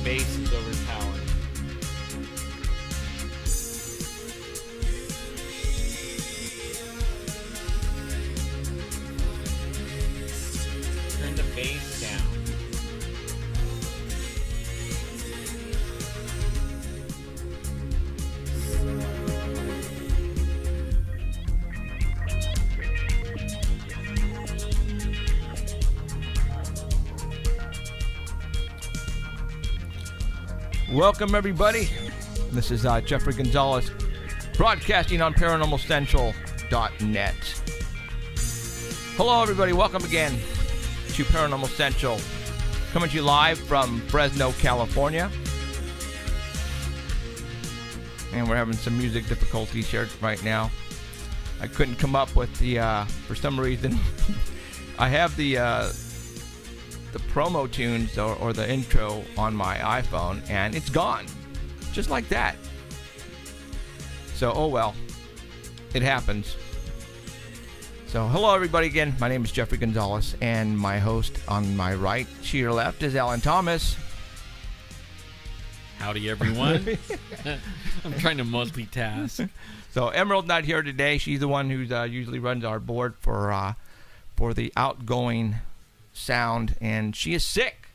bass is overpowered. Turn the bass down. Welcome, everybody. This is Jeffrey Gonzalez, broadcasting on ParanormalCentral.net. Hello, everybody. Welcome again to Paranormal Central, coming to you live from Fresno, California. And we're having some music difficulties here right now. I couldn't come up with the, for some reason, I have the promo tunes or the intro on my iPhone, and it's gone just like that. So oh well, it happens. So hello everybody again. My name is Jeffrey Gonzalez, and my host on my right to your left is Alan Thomas. Howdy everyone. I'm trying to multitask. So Emerald's not here today. She's the one who usually runs our board for the outgoing sound, and she is sick.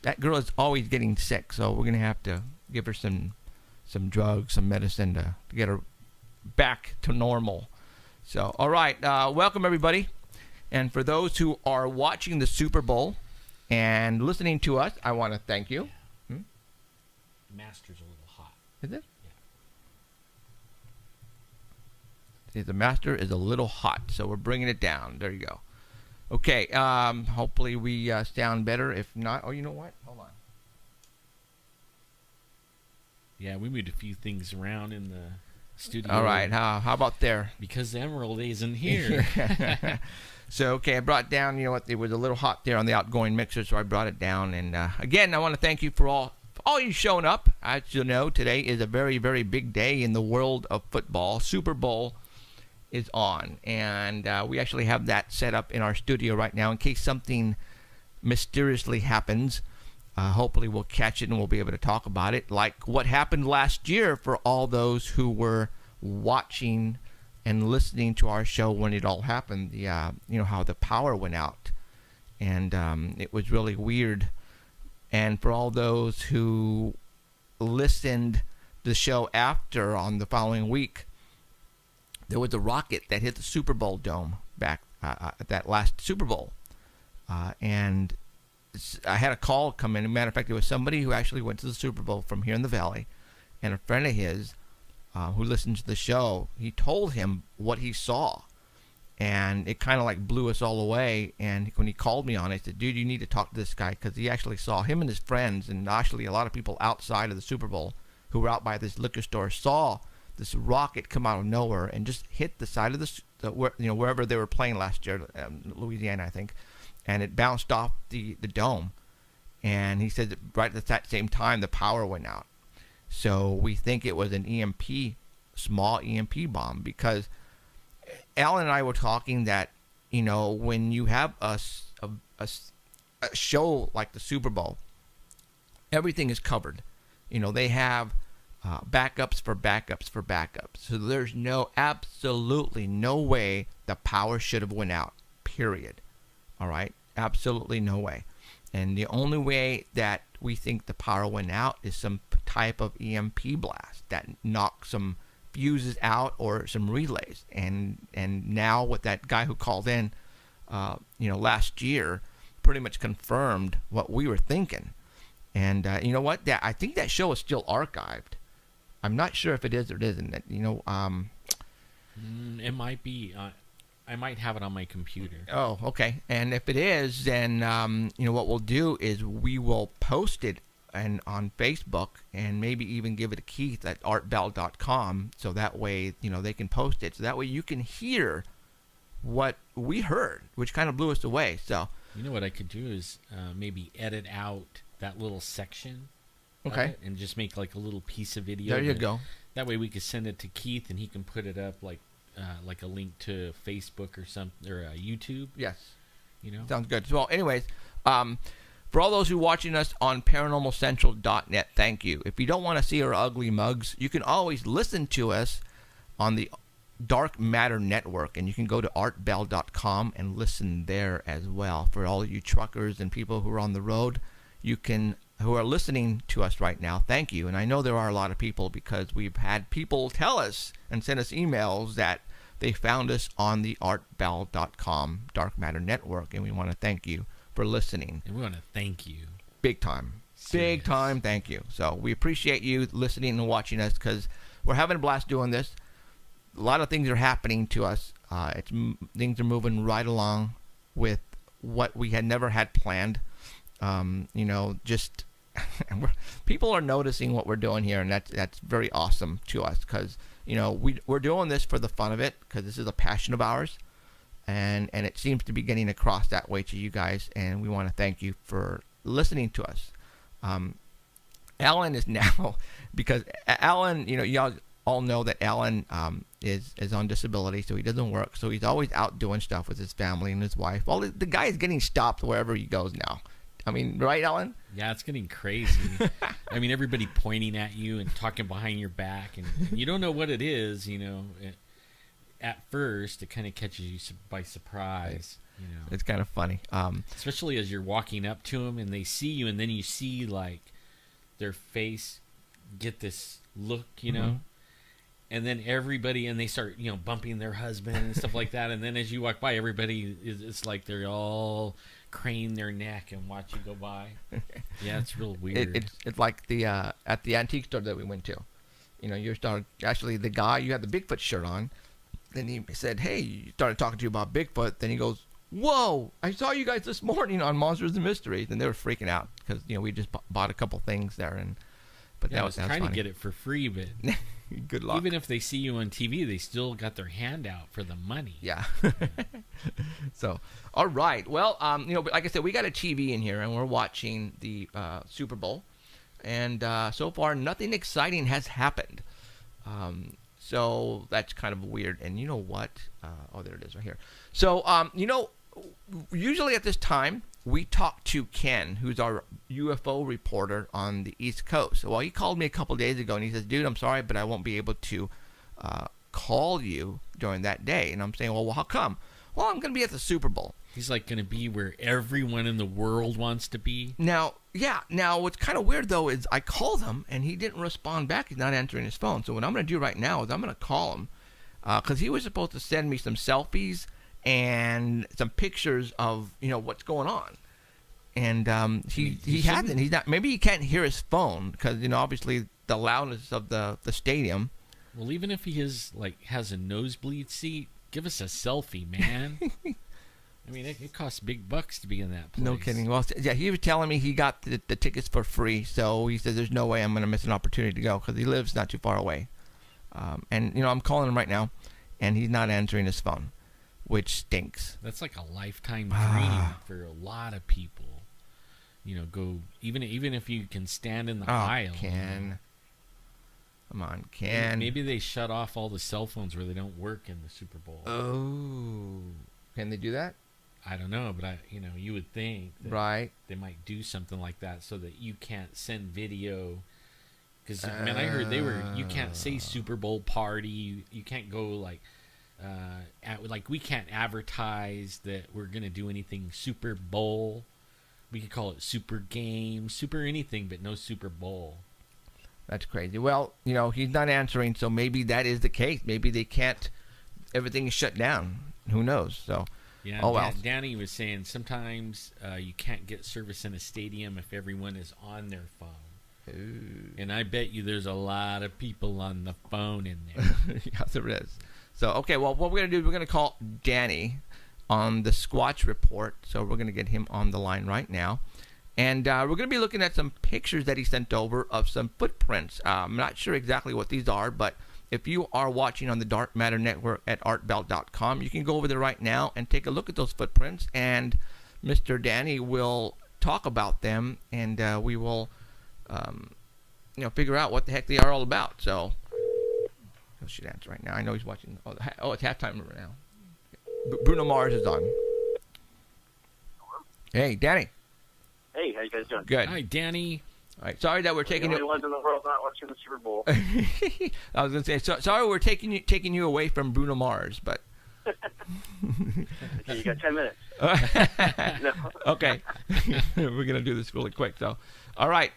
That girl is always getting sick, so we're gonna have to give her some drugs, some medicine to get her back to normal. So all right, welcome everybody, and for those who are watching the Super Bowl and listening to us, I want to thank you. The master's a little hot. Is it? Yeah. See, the master is a little hot, so we're bringing it down. There you go. Okay, hopefully we sound better. If not, oh, you know what? Hold on. Yeah, we moved a few things around in the studio. All right, how about there? Because Emerald isn't here. So, okay, I brought down, you know what, it was a little hot there on the outgoing mixer, so I brought it down. And again, I want to thank you for all you showing up. As you know, today is a very, very big day in the world of football. Super Bowl is on, and we actually have that set up in our studio right now in case something mysteriously happens. Hopefully we'll catch it and we'll be able to talk about it, like what happened last year for all those who were watching and listening to our show when it all happened. You know, how the power went out, and it was really weird. And for all those who listened to the show after, on the following week, there was a rocket that hit the Super Bowl dome back at that last Super Bowl. And I had a call come in. As a matter of fact, it was somebody who actually went to the Super Bowl from here in the Valley. And a friend of his who listened to the show, he told him what he saw. And it kind of like blew us all away. And when he called me on it, I said, dude, you need to talk to this guy, because he actually saw, him and his friends, and actually a lot of people outside of the Super Bowl who were out by this liquor store, saw this rocket come out of nowhere and just hit the side of wherever they were playing last year, Louisiana, I think, and it bounced off the dome. And he said that right at that same time the power went out. So we think it was an EMP, small EMP bomb, because Alan and I were talking that, you know, when you have a show like the Super Bowl, everything is covered. You know, they have backups for backups for backups. So there's absolutely no way the power should have went out, period. All right? Absolutely no way. And the only way that we think the power went out is some type of EMP blast that knocked some fuses out or some relays. And now with that guy who called in, last year, pretty much confirmed what we were thinking. And you know what? I think that show is still archived. I'm not sure if it is or it isn't. It might be. I might have it on my computer. Oh, okay. And if it is, then what we'll do is we will post it on Facebook, and maybe even give it to Keith at artbell.com, so that way they can post it. So that way you can hear what we heard, which kind of blew us away. So you know what I could do is maybe edit out that little section. Okay. And just make like a little piece of video. There you go. That way we could send it to Keith, and he can put it up like a link to Facebook or something, or YouTube. Yes. You know. Sounds good. Well, anyways, For all those who are watching us on ParanormalCentral.net, thank you. If you don't want to see our ugly mugs, you can always listen to us on the Dark Matter Network, and you can go to artbell.com and listen there as well. For all of you truckers and people who are on the road, who are listening to us right now, thank you. And I know there are a lot of people, because we've had people tell us and send us emails that they found us on the artbell.com Dark Matter Network, and we want to thank you for listening. And we want to thank you. Big time. Serious. Big time thank you. So we appreciate you listening and watching us, because we're having a blast doing this. A lot of things are happening to us. Things are moving right along with what we had never had planned. People are noticing what we're doing here, and that's very awesome to us, because we're doing this for the fun of it, because this is a passion of ours, and it seems to be getting across that way to you guys, and we want to thank you for listening to us. Alan is now, because Alan, y'all all know that Alan is on disability, so he doesn't work, so he's always out doing stuff with his family and his wife. Well, the guy is getting stopped wherever he goes now. I mean, right, Alan? Yeah, it's getting crazy. I mean, everybody pointing at you and talking behind your back, and you don't know what it is, At first, it kind of catches you by surprise, It's kind of funny. Especially as you're walking up to them and they see you, and then you see, like, their face get this look, Mm-hmm. And then everybody, and they start, bumping their husband and stuff like that. And then as you walk by, everybody, it's like they're all crane their neck and watch you go by. Yeah, it's real weird. It's like the at the antique store that we went to. Actually, the guy, you had the Bigfoot shirt on. Then he said, hey, he started talking to you about Bigfoot. Then he goes, whoa, I saw you guys this morning on Monsters and Mysteries. And they were freaking out, because, we just bought a couple things there. But I was trying to get it for free, but good luck. Even if they see you on TV, they still got their hand out for the money. Yeah. So, all right. Well, like I said, we got a TV in here, and we're watching the Super Bowl. And so far, nothing exciting has happened. So that's kind of weird. And you know what? There it is right here. So, usually at this time, we talked to Ken, who's our UFO reporter on the East Coast. Well, he called me a couple days ago, and he says, dude, I'm sorry, but I won't be able to call you during that day. And I'm saying, well, how come? Well, I'm going to be at the Super Bowl. He's like going to be where everyone in the world wants to be. Now, what's kind of weird, though, is I called him, and he didn't respond back. He's not answering his phone. So what I'm going to do right now is I'm going to call him, because he was supposed to send me some selfies and some pictures of what's going on, and he hasn't. He's not. Maybe he can't hear his phone, because obviously the loudness of the stadium. Well, even if he has a nosebleed seat, give us a selfie, man. I mean, it costs big bucks to be in that place. No kidding. Well, yeah, he was telling me he got the tickets for free, so he says there's no way I'm going to miss an opportunity to go, because he lives not too far away. And I'm calling him right now, and he's not answering his phone, which stinks. That's like a lifetime dream for a lot of people. Go even if you can stand in the aisle. Ken. Come on, Ken. Maybe they shut off all the cell phones where they don't work in the Super Bowl. Oh, can they do that? I don't know, but you would think that right. They might do something like that so that you can't send video. Because man, I heard you can't say Super Bowl party. You can't go we can't advertise that we're gonna do anything Super Bowl. We could call it Super Game, Super anything, but no Super Bowl. That's crazy. Well, he's not answering, so maybe that is the case. Maybe they can't. Everything is shut down. Who knows? So. Yeah, well. Danny was saying sometimes you can't get service in a stadium if everyone is on their phone. Ooh. And I bet you there's a lot of people on the phone in there. Yes, there is. So, okay, well, what we're going to do is we're going to call Danny on the Squatch Report. So we're going to get him on the line right now. And we're going to be looking at some pictures that he sent over of some footprints. I'm not sure exactly what these are, but if you are watching on the Dark Matter Network at artbell.com, you can go over there right now and take a look at those footprints. And Mr. Danny will talk about them, and we will, figure out what the heck they are all about. So, I should answer right now. I know he's watching. Oh, it's halftime right now. Bruno Mars is on. Hey, Danny. Hey, how you guys doing? Good. Hi, Danny. All right. Sorry that we're taking the you. only ones in the world not watching the Super Bowl. I was gonna say sorry we're taking you away from Bruno Mars, but. Okay, you got 10 minutes. No. Okay. We're gonna do this really quick. So, all right.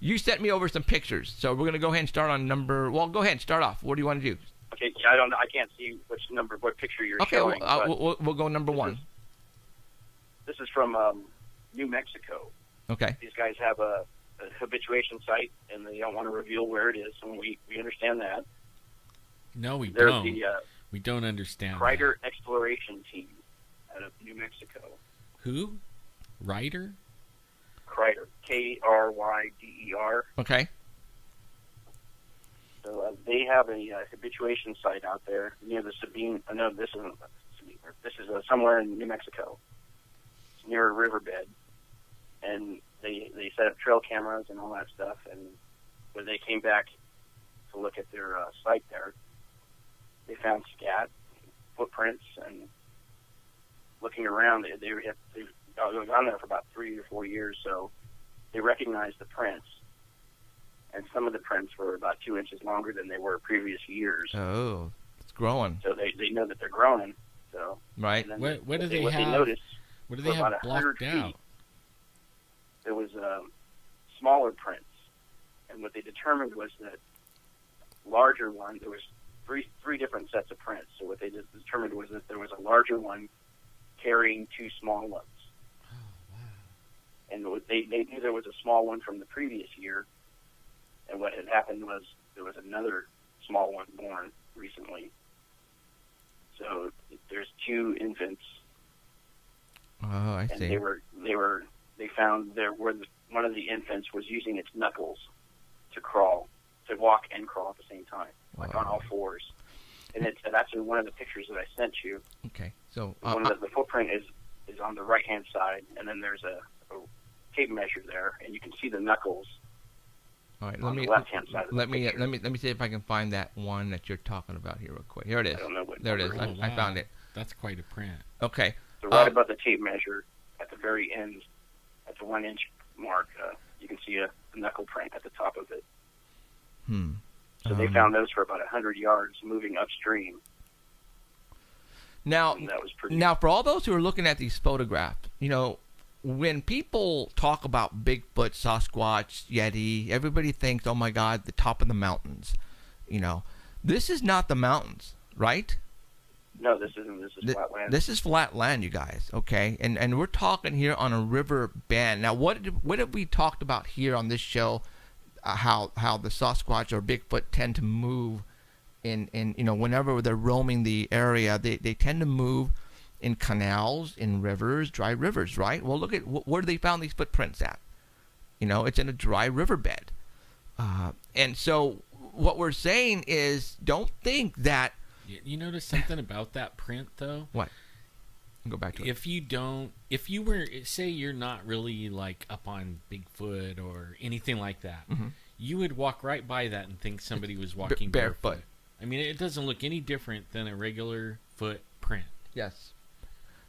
You sent me over some pictures, so we're gonna go ahead and start on number. Well, go ahead and start off. What do you want to do? Okay, yeah, I can't see what picture you're showing. Okay, we'll go number one. This is from New Mexico. Okay. These guys have a habituation site, and they don't want to reveal where it is, and we understand that. No, we They're don't. We don't understand. Kreider Exploration Team out of New Mexico. Who? Ryder? Kreider. Kryder. Okay. So they have a habituation site out there near the Sabine. No, this isn't Sabine. This is somewhere in New Mexico. It's near a riverbed, and they set up trail cameras and all that stuff. And when they came back to look at their site there, they found scat, footprints, and looking around, they've gone there for about 3 or 4 years, so they recognized the prints. And some of the prints were about 2 inches longer than they were previous years. Oh, it's growing. So they know that they're growing. So right. What do they have? They noticed What do they have blocked out? There was smaller prints, and what they determined was that larger one. There was three different sets of prints. So what they determined was that there was a larger one carrying 2 small ones. Oh, wow. And they knew there was a small one from the previous year. And what had happened was there was another small one born recently. So there's 2 infants. Oh, I see. And they found there where one of the infants was using its knuckles to walk and crawl at the same time, like on all fours. And that's in one of the pictures that I sent you. Okay, so the footprint is on the right hand side, and then there's a tape measure there, and you can see the knuckles. All right, on the left-hand side. Let me see if I can find that one that you're talking about here real quick. Here it is. I don't know there it is. Wow. I found it. That's quite a print. Okay. So right above the tape measure, at the very end, at the 1 inch mark, you can see a knuckle print at the top of it. So they found those for about 100 yards moving upstream. Now, and that was pretty. Now, for all those who are looking at these photographs, when people talk about Bigfoot, Sasquatch, Yeti, everybody thinks, oh my God, the top of the mountains. This is not the mountains, right? No, this isn't. This is flat land. This is flat land, you guys, okay? And we're talking here on a river bend. Now, what have we talked about here on this show? How the Sasquatch or Bigfoot tend to move in whenever they're roaming the area, they tend to move in canals, in rivers, dry rivers, right? Well, look at where they found these footprints at. It's in a dry riverbed. And so what we're saying is, don't think that. You notice something about that print, though? What? Go back to it. If you were, say you're not really like up on Bigfoot or anything like that, you would walk right by that and think somebody was walking barefoot. I mean, it doesn't look any different than a regular footprint. Yes.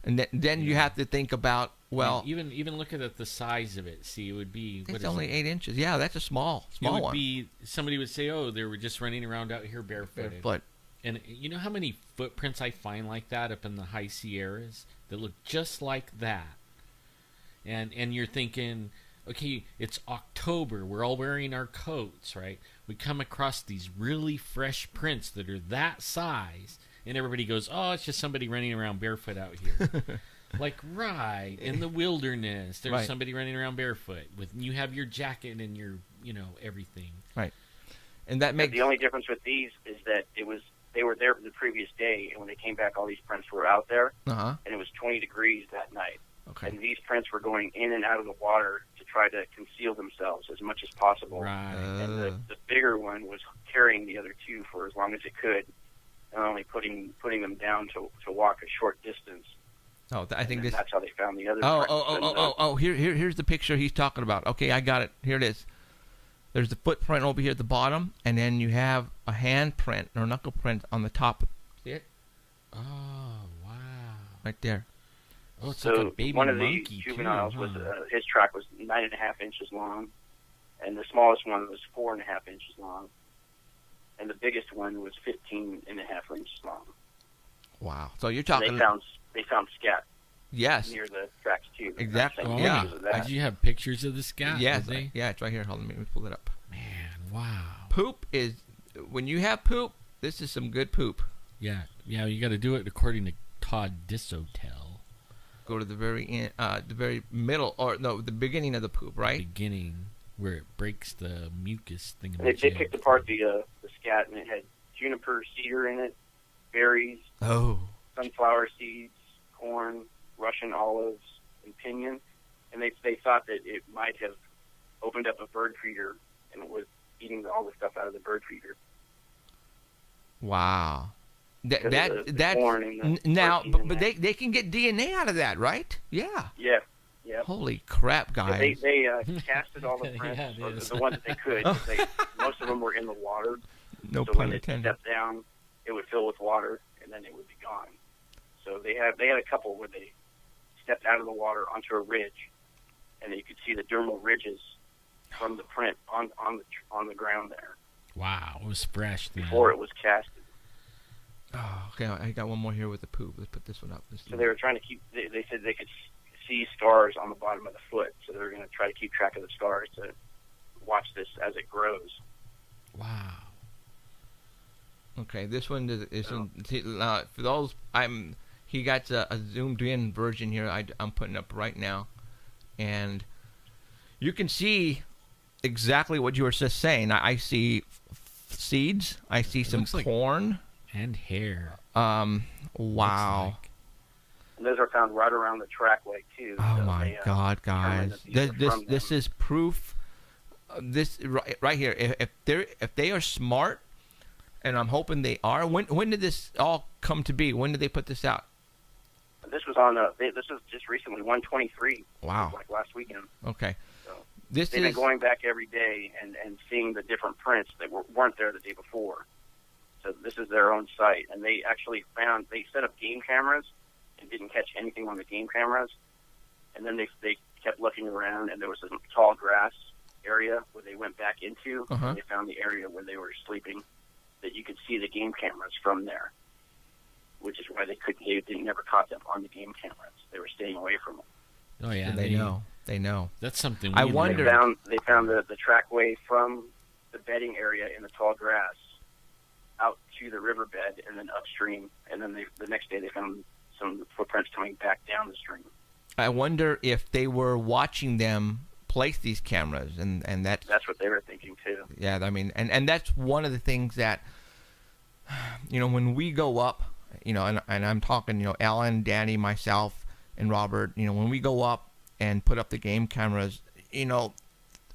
And then you have to think about, well, even look at the size of it. See, it would be it's only 8 inches. Yeah, that's a small one. Somebody would say, oh, they were just running around out here barefooted. Barefoot. And you know how many footprints I find like that up in the high Sierras that look just like that? And you're thinking, okay, it's October. We're all wearing our coats, right? We come across these really fresh prints that are that size, and everybody goes, oh, it's just somebody running around barefoot out here. Like, right, in the wilderness, there's somebody running around barefoot. You have your jacket and your, everything. Right. And that makes... The only difference with these is that they were there the previous day, and when they came back, all these prints were out there, and it was 20 degrees that night. Okay. And these prints were going in and out of the water to try to conceal themselves as much as possible. Right. And the bigger one was carrying the other 2 for as long as it could, and only putting them down to walk a short distance. Oh, I think that's how they found the other. Here's the picture he's talking about. Okay, I got it. Here it is. There's the footprint over here at the bottom, and then you have a hand print or knuckle print on the top. See it? Oh, wow. Right there. Oh, it's So like a baby one of the monkey juveniles too, was huh? his track was 9.5 inches long, and the smallest one was 4.5 inches long, and the biggest one was 15.5 inches long. Wow. So you're And talking. they found scat Yes. near the tracks too. Exactly. Same Yeah. images of that. Did you have pictures of the scat? Yes. Did they? Yeah, it's right here. Hold on. Let me pull it up. Man, wow. Poop is when you have poop. This is some good poop. Yeah, you got to do it according to Todd Dissotel. Go to the very end, the very middle, or no, the beginning of the poop, right? Beginning where it breaks the mucus thing. They picked apart the scat, and it had juniper cedar in it, berries, Oh. sunflower seeds, corn, Russian olives, and pinyon. And they thought that it might have opened up a bird feeder and was eating all the stuff out of the bird feeder. Wow. That's corn and the now, protein but in that. they can get DNA out of that, right? Yeah. Yeah. Holy crap, guys. They casted all the prints, Yeah, it or is. the ones that they could. Most of them were in the water. No So pun when it intended. stepped down, it would fill with water, and then it would be gone. So they had a couple where they stepped out of the water onto a ridge, and you could see the dermal ridges from the print on the ground there Wow, it was fresh then. before it was casted. Oh, okay. I got one more here with the poop. Let's put this one up. So they were trying to keep. They said they could see scars on the bottom of the foot, so they were going to try to keep track of the scars to watch this as it grows. Wow. Okay, this one is for those. He got a zoomed in version here. I'm putting up right now, and you can see exactly what you were just saying. I see seeds. I see some looks like corn. And hair. Wow. Like. And those are found right around the trackway too. Oh so my God, guys! This is proof. This right here. If they are smart, and I'm hoping they are. When did this all come to be? When did they put this out? This was on. This was just recently, 123. Wow. Like last weekend. Okay. So This they've is been going back every day and seeing the different prints that weren't there the day before. So this is their own site, and they actually they set up game cameras and didn't catch anything on the game cameras. And then they kept looking around, and there was some tall grass area where they went back into, Uh-huh. and they found the area where they were sleeping that you could see the game cameras from there, which is why they never caught them on the game cameras. They were staying away from them. Oh yeah, they know. They know. That's something. I we wonder- They found the trackway from the bedding area in the tall grass out to the riverbed and then upstream, and then the next day they found some footprints coming back down the stream. I wonder if they were watching them place these cameras, and That's what they were thinking too. yeah, I mean, and that's one of the things that, when we go up, and I'm talking, Alan, Danny, myself, and Robert, when we go up and put up the game cameras,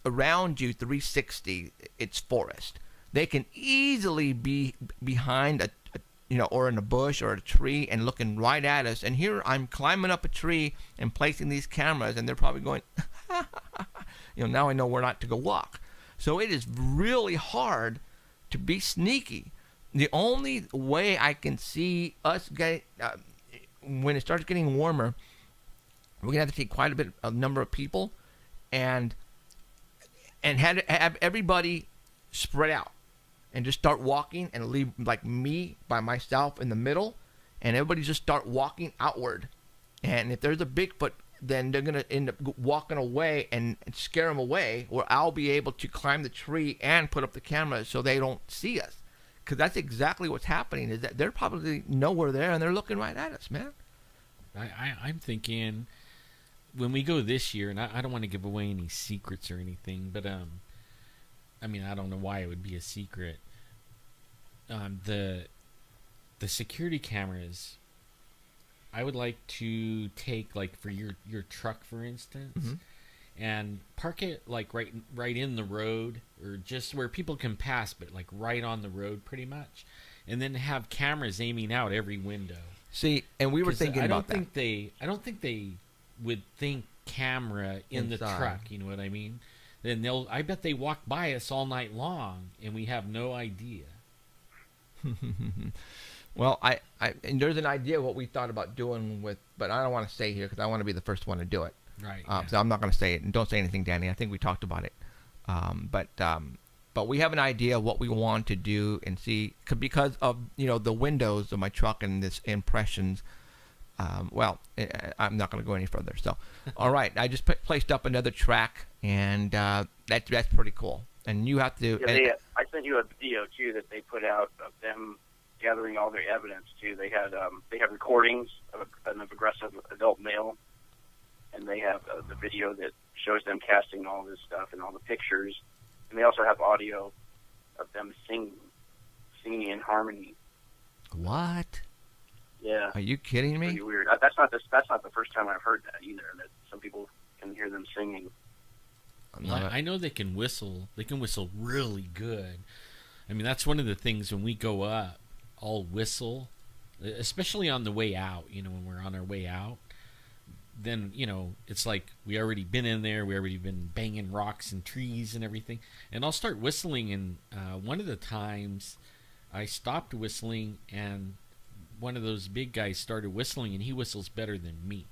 around you 360, it's forest. They can easily be behind or in a bush or a tree and looking right at us. And here I'm climbing up a tree and placing these cameras, and they're probably going, now I know where not to go walk. So it is really hard to be sneaky. The only way I can see us get when it starts getting warmer, we're gonna have to take quite a number of people, and have everybody spread out, and just start walking, and leave like me by myself in the middle, and everybody just start walking outward. And if there's a Bigfoot, then they're gonna end up walking away and scare them away, or I'll be able to climb the tree and put up the camera so they don't see us. Because that's exactly what's happening, is that they're probably nowhere there, and they're looking right at us, man. I'm thinking when we go this year, and I don't want to give away any secrets or anything, but I mean, I don't know why it would be a secret. The security cameras, I would like to take, like, for your truck, for instance, Mm-hmm. and park it like right in the road, or just where people can pass, but like right on the road, pretty much, and then have cameras aiming out every window. See, and we were 'Cause thinking about that. I don't think they would think camera in the Inside. truck. You know what I mean? Then I bet they walk by us all night long, and we have no idea. Well, and there's an idea what we thought about doing with, but I don't want to say here because I want to be the first one to do it. Right. So I'm not going to say it, and don't say anything, Danny. I think we talked about it. But we have an idea of what we want to do and see because of the windows of my truck and this impressions. I'm not going to go any further. So, all right, I just placed up another track, and that's pretty cool. And you have to. Yeah, I sent you a video too that they put out of them gathering all their evidence too. They have recordings of an aggressive adult male, and they have the video that shows them casting all this stuff and all the pictures, and they also have audio of them singing in harmony. What? Yeah. Are you kidding me? Pretty weird. That's not the first time I've heard that either. That some people can hear them singing. Well, I know they can whistle. They can whistle really good. I mean, that's one of the things when we go up, I'll whistle, especially on the way out. When we're on our way out, then it's like we already been in there. We already been banging rocks and trees and everything. And I'll start whistling. And one of the times, I stopped whistling, and one of those big guys started whistling, and he whistles better than me.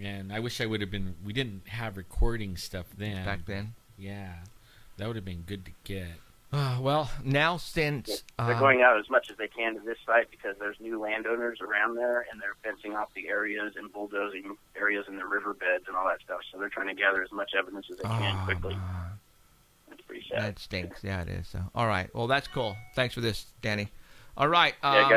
And I wish I would have been. We didn't have recording stuff then. Back then? Yeah. That would have been good to get. Well, now since... They're going out as much as they can to this site because there's new landowners around there, and they're fencing off the areas and bulldozing areas in the riverbeds and all that stuff. So they're trying to gather as much evidence as they can quickly. That's pretty sad. That stinks. Yeah, it is. So, all right. Well, that's cool. Thanks for this, Danny. All right. I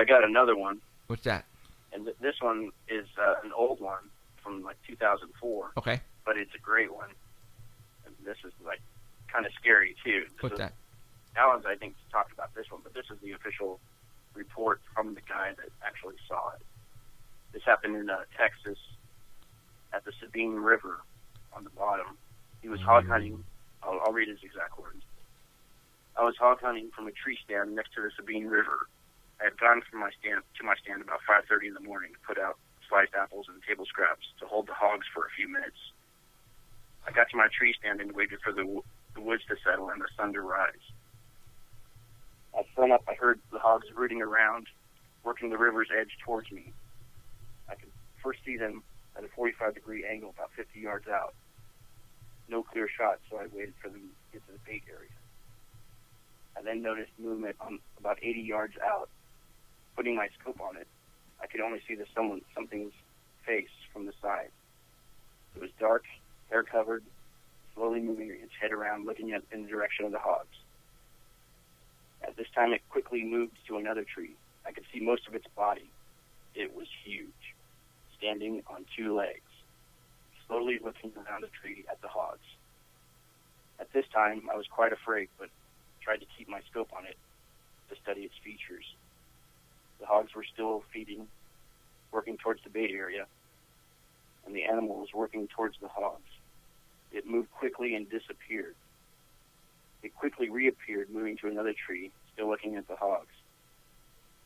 got another one. What's that? And this one is an old one from like 2004. Okay. But it's a great one. And this is like kind of scary too. What's that? Alan's, I think, talked about this one, but this is the official report from the guy that actually saw it. This happened in Texas at the Sabine River on the bottom. He was hog hunting. I'll read his exact words. I was hog hunting from a tree stand next to the Sabine River. I had gone to my stand about 5:30 in the morning to put out sliced apples and table scraps to hold the hogs for a few minutes. I got to my tree stand and waited for the woods to settle and the sun to rise. At sunup, I heard the hogs rooting around, working the river's edge towards me. I could first see them at a 45-degree angle about 50 yards out. No clear shot, so I waited for them to get to the bait area. I then noticed movement on about 80 yards out. Putting my scope on it, I could only see something's face from the side. It was dark, hair covered, slowly moving its head around, looking in the direction of the hogs. At this time, it quickly moved to another tree. I could see most of its body. It was huge, standing on two legs, slowly looking around the tree at the hogs. At this time, I was quite afraid, but tried to keep my scope on it to study its features. The hogs were still feeding, working towards the bait area, and the animal was working towards the hogs. It moved quickly and disappeared. It quickly reappeared, moving to another tree, still looking at the hogs.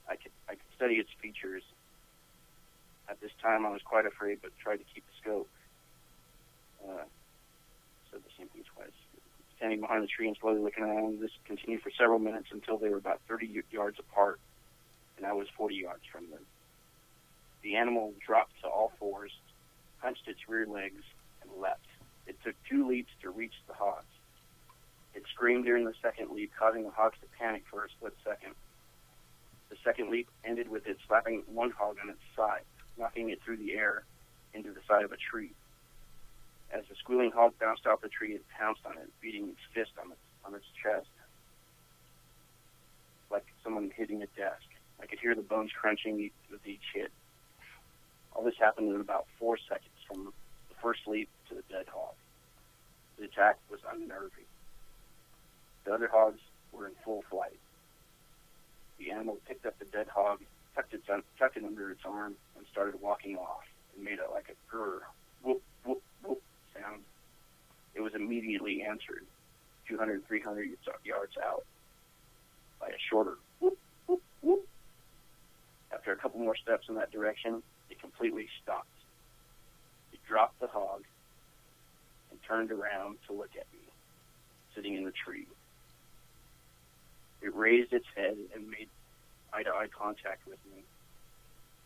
I could study its features. At this time, I was quite afraid, but tried to keep the scope. Said the same thing twice. Standing behind the tree and slowly looking around, this continued for several minutes until they were about 30 yards apart, and I was 40 yards from them. The animal dropped to all fours, hunched its rear legs, and leapt. It took 2 leaps to reach the hogs. It screamed during the second leap, causing the hogs to panic for a split second. The second leap ended with it slapping one hog on its side, knocking it through the air into the side of a tree. As the squealing hog bounced off the tree, it pounced on it, beating its fist on its chest, like someone hitting a desk. I could hear the bones crunching with each hit. All this happened in about 4 seconds from the first leap to the dead hog. The attack was unnerving. The other hogs were in full flight. The animal picked up the dead hog, tucked it under its arm, and started walking off. It made a grr, whoop, whoop, whoop sound. It was immediately answered, 200, 300 yards out, by a shorter whoop, whoop, whoop. After a couple more steps in that direction, it completely stopped. It dropped the hog and turned around to look at me, sitting in the tree. It raised its head and made eye-to-eye contact with me.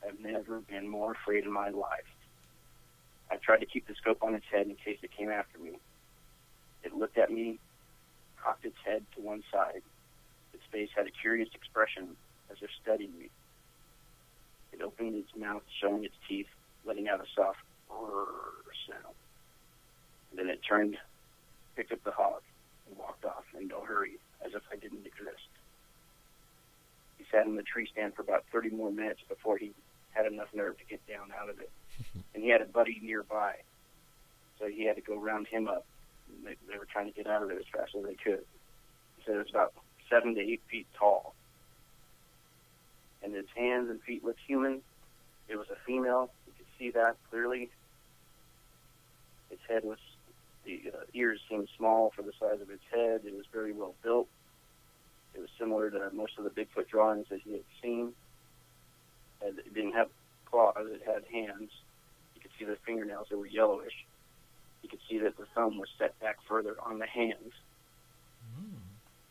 I've never been more afraid in my life. I tried to keep the scope on its head in case it came after me. It looked at me, cocked its head to one side. Its face had a curious expression as if studying me. It opened its mouth, showing its teeth, letting out a soft sound. And then it turned, picked up the hog, and walked off in no hurry, as if I didn't exist. He sat in the tree stand for about 30 more minutes before he had enough nerve to get down out of it. And he had a buddy nearby, so he had to go round him up. They were trying to get out of there as fast as they could. He said it was about 7 to 8 feet tall. And its hands and feet looked human. It was a female. You could see that clearly. Its head was, the ears seemed small for the size of its head. It was very well built. It was similar to most of the Bigfoot drawings that he had seen. And it didn't have claws. It had hands. You could see the fingernails. They were yellowish. You could see that the thumb was set back further on the hands.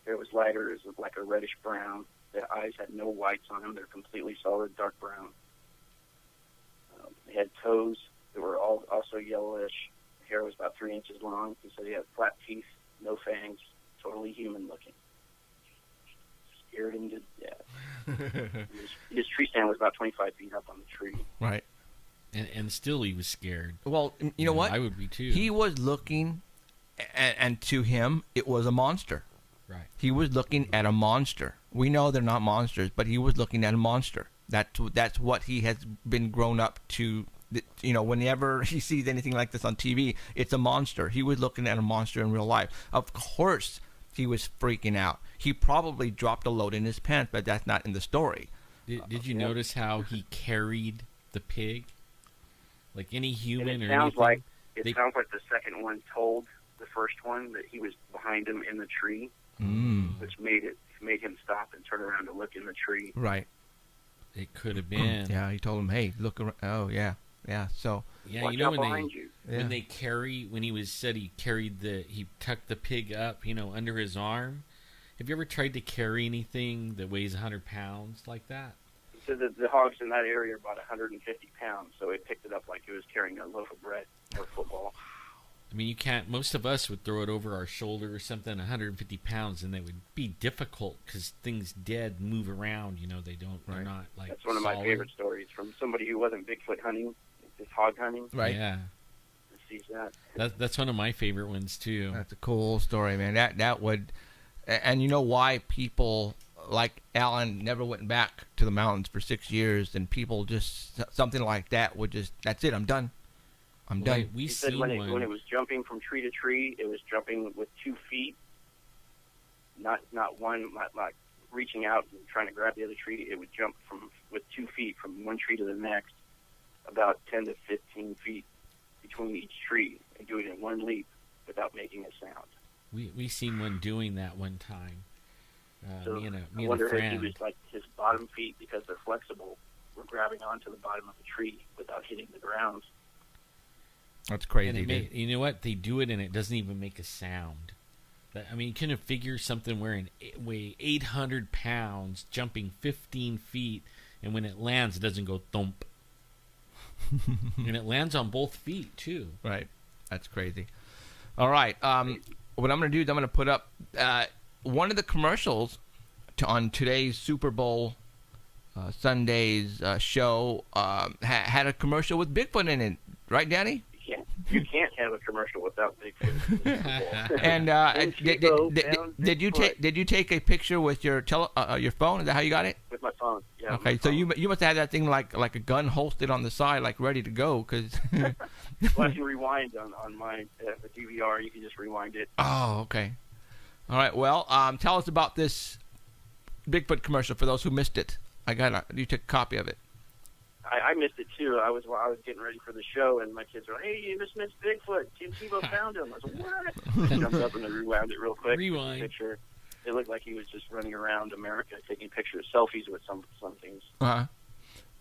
Hair was lighter. It was like a reddish brown. The eyes had no whites on them. They're completely solid, dark brown. They had toes that were also yellowish. The hair was about 3 inches long. He said he had flat teeth, no fangs, totally human looking. Scared him to death. His tree stand was about 25 feet up on the tree. Right. And still he was scared. Well, you know what? I would be too. He was looking, and to him, it was a monster. Right. He was looking at a monster. We know they're not monsters, but he was looking at a monster. That's what he has been grown up to. You know, whenever he sees anything like this on TV, it's a monster. He was looking at a monster in real life. Of course, he was freaking out. He probably dropped a load in his pants, but that's not in the story. Did you notice how he carried the pig? Like any human and or sounds anything? It sounds like the second one told the first one that he was behind him in the tree, which made him stop and turn around to look in the tree. Right. It could have been. Yeah, he told him, "Hey, look around." Oh, yeah, yeah. So yeah, watch you know out behind you. when they carry when he tucked the pig up, you know, under his arm. Have you ever tried to carry anything that weighs 100 pounds like that? So the hogs in that area are about 150 pounds, so it picked it up like it was carrying a loaf of bread or football. I mean, you can't. Most of us would throw it over our shoulder or something, 150 pounds, and it would be difficult because things dead move around. You know, they don't. They're not like. That's one of my favorite stories from somebody who wasn't Bigfoot hunting, just hog hunting. right. Yeah. Sees that. That's one of my favorite ones too. That's a cool story, man. That would, and you know why people like Alan never went back to the mountains for 6 years, and people just something like that would just. That's it. I'm done. I'm done. We He said seen when one. it was jumping from tree to tree, it was jumping with 2 feet, not one, like reaching out and trying to grab the other tree. It would jump with 2 feet from one tree to the next, about 10 to 15 feet between each tree, and do it in one leap without making a sound. We seen one doing that one time. So me and I a wonder if friend. he was like his bottom feet, because they're flexible, were grabbing onto the bottom of the tree without hitting the ground. That's crazy. And dude. you know what? They do it and it doesn't even make a sound. I mean, you can figure something weigh 800 pounds, jumping 15 feet, and when it lands, it doesn't go thump. And it lands on both feet, too. Right. That's crazy. All right. What I'm going to do is I'm going to put up one of the commercials on today's Super Bowl Sunday's show. Had a commercial with Bigfoot in it. Right, Danny? You can't have a commercial without Bigfoot. And did you take a picture with your phone? Is that how you got it? With my phone. Yeah. Okay, so you must have had that thing like a gun holstered on the side, like ready to go, because. Well, if you rewind on my the DVR, you can just rewind it. Oh, okay. All right. Well, tell us about this Bigfoot commercial for those who missed it. You took a copy of it. I missed it too. I was getting ready for the show, and my kids were like, "Hey, you just missed Bigfoot. Tebow found him." I was like, "What?" I jumped up and I rewound it real quick. Rewind. Picture. It looked like he was just running around America taking pictures, selfies with some things.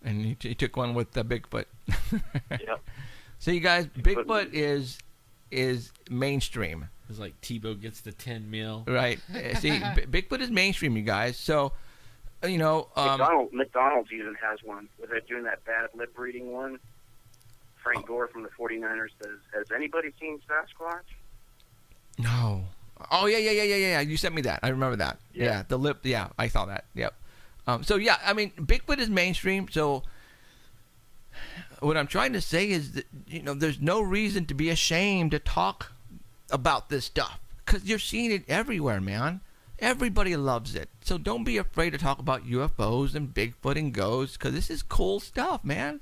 And he took one with Bigfoot. Yep. So you guys, Bigfoot is mainstream. It's like Tebow gets the 10 mil. Right. See, Bigfoot is mainstream, you guys. So McDonald's even has one where they're doing that bad lip reading one. Frank Gore from the 49ers says, "Has anybody seen Sasquatch?" No. Oh yeah. You sent me that. I remember that. Yeah. The lip. Yeah, I saw that. Yep. So yeah, I mean, Bigfoot is mainstream. So what I'm trying to say is that there's no reason to be ashamed to talk about this stuff because you're seeing it everywhere, man. Everybody loves it. So don't be afraid to talk about UFOs and Bigfoot and ghosts because this is cool stuff, man.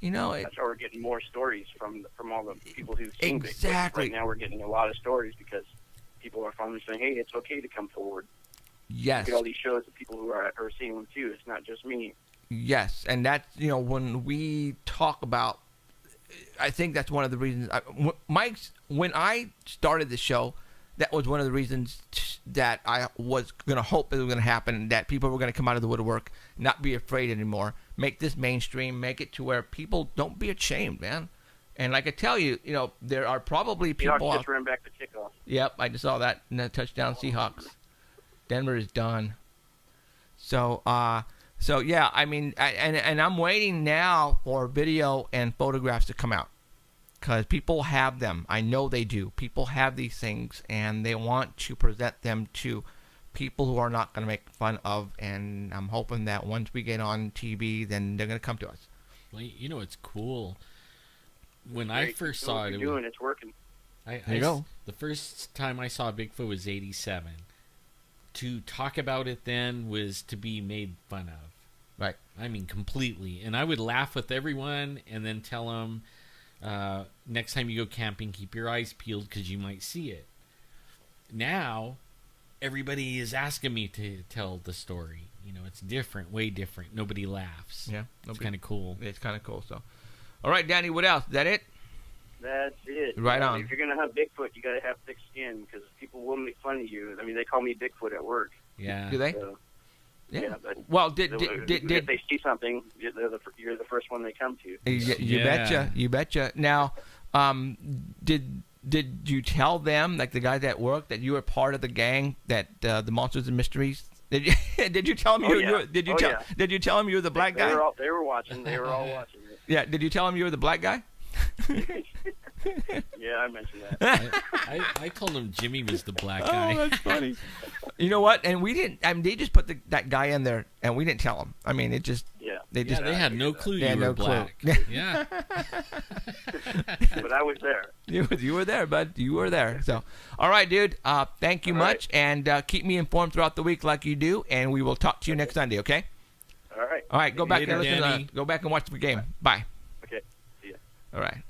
That's why we're getting more stories from all the people who've seen exactly. Bigfoot. Right now we're getting a lot of stories because people are finally saying, "Hey, it's okay to come forward." Yes. Look at all these shows of people who are seeing them too. It's not just me. Yes, and that's when we talk about. I think that's one of the reasons. When I started the show, that was one of the reasons that I was going to hope it was going to happen, that people were going to come out of the woodwork, not be afraid anymore, make this mainstream, make it to where people don't be ashamed, man. And like I tell you, there are probably people. Seahawks just ran back the kickoff. Yep, I just saw that in the touchdown Seahawks. Denver is done. So yeah, I mean, and I'm waiting now for video and photographs to come out. Because people have them. I know they do. People have these things, and they want to present them to people who are not going to make fun of. And I'm hoping that once we get on TV, then they're going to come to us. Well, it's cool. When I first saw it, it's working. There you go. The first time I saw Bigfoot was '87. To talk about it then was to be made fun of. Right. I mean, completely. And I would laugh with everyone, and then tell them. Next time you go camping, keep your eyes peeled because you might see it. Now, everybody is asking me to tell the story. It's different, way different. Nobody laughs. Yeah, it's kind of cool. It's kind of cool. So, all right, Danny, what else? Is that it? That's it. Right on. If you're gonna hunt Bigfoot, you gotta have thick skin because people will make fun of you. I mean, they call me Bigfoot at work. Yeah. Do they? So, yeah. But well, if they see something, you're the first one they come to. You betcha. You betcha. Now, did you tell them, like the guys at work, that you were part of the gang that the Monsters and Mysteries? Did you tell them Did you tell them you were the black guy? They were watching. They were all watching it. Yeah. Did you tell them you were the black guy? Yeah, I mentioned that. I told him Jimmy was the black guy. Oh, that's funny. You know what? And we didn't. I mean, they just put that guy in there, and we didn't tell them. I mean, it just. Yeah. They had no clue you were black. Yeah. But I was there. You were there, bud. You were there. So, all right, dude. Thank you much, and keep me informed throughout the week like you do, and we will talk to you next Sunday. Okay. All right. All right. Go back and listen. Danny. Go back and watch the game. Bye. Okay. See ya. All right.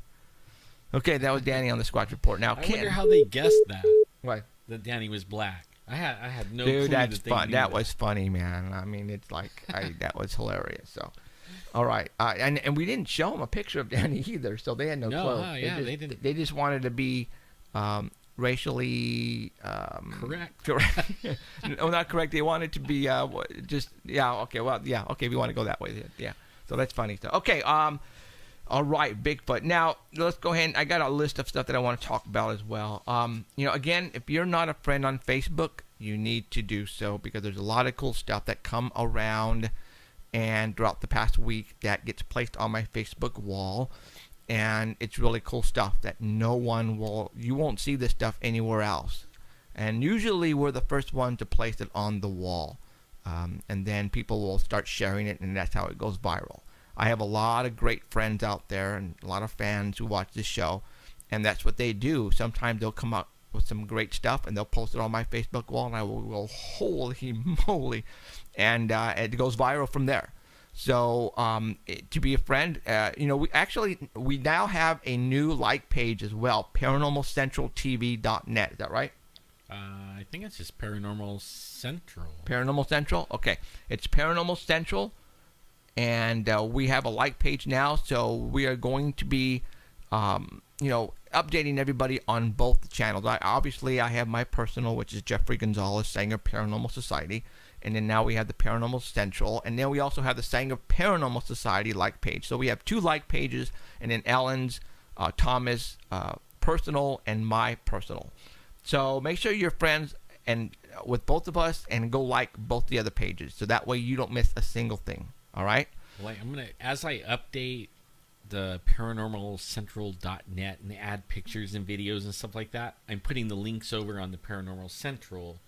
Okay, that was Danny on the Squatch Report. Now, I wonder how they guessed that. What? That Danny was black. I had no clue. Dude, that's fun. That was funny, man. I mean, it's like that was hilarious. So, all right, and we didn't show them a picture of Danny either, so they had no clue. They didn't. They just wanted to be racially correct. No, not correct. They wanted to be just okay. Well, yeah, okay. We want to go that way. Yeah. So that's funny stuff. Okay. All right, Bigfoot. Now, let's go ahead. I got a list of stuff that I want to talk about as well. Again, if you're not a friend on Facebook, you need to do so because there's a lot of cool stuff that come around and throughout the past week that gets placed on my Facebook wall. And it's really cool stuff that you won't see this stuff anywhere else. And usually we're the first one to place it on the wall. And then people will start sharing it, and that's how it goes viral. I have a lot of great friends out there and a lot of fans who watch this show, and that's what they do. Sometimes they'll come up with some great stuff, and they'll post it on my Facebook wall, and I will go, holy moly, and it goes viral from there. So to be a friend, we now have a new like page as well, ParanormalCentralTV.net. Is that right? I think it's just Paranormal Central. Paranormal Central? Okay. It's Paranormal Central. And we have a like page now, so we are going to be, updating everybody on both the channels. I have my personal, which is Jeffrey Gonzalez, Sanger Paranormal Society, and then now we have the Paranormal Central, and then we also have the Sanger Paranormal Society like page. So we have two like pages, and then Ellen's, Thomas, personal, and my personal. So make sure your friends and with both of us, and go like both the other pages, so that way you don't miss a single thing. All right. Like I'm gonna, as I update the paranormalcentral.net and add pictures and videos and stuff like that, I'm putting the links over on the Paranormal Central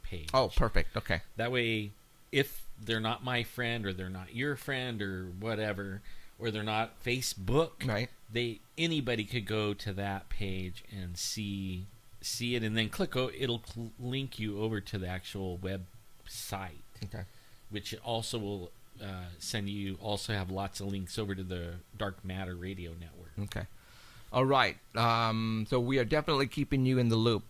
page. Oh, perfect. Okay. That way, if they're not my friend, or they're not your friend, or whatever, or they're not Facebook, Right. Anybody could go to that page and see it, and then it'll link you over to the actual website. Okay. Which also will also have lots of links over to the Dark Matter Radio Network. Okay. All right. So we are definitely keeping you in the loop.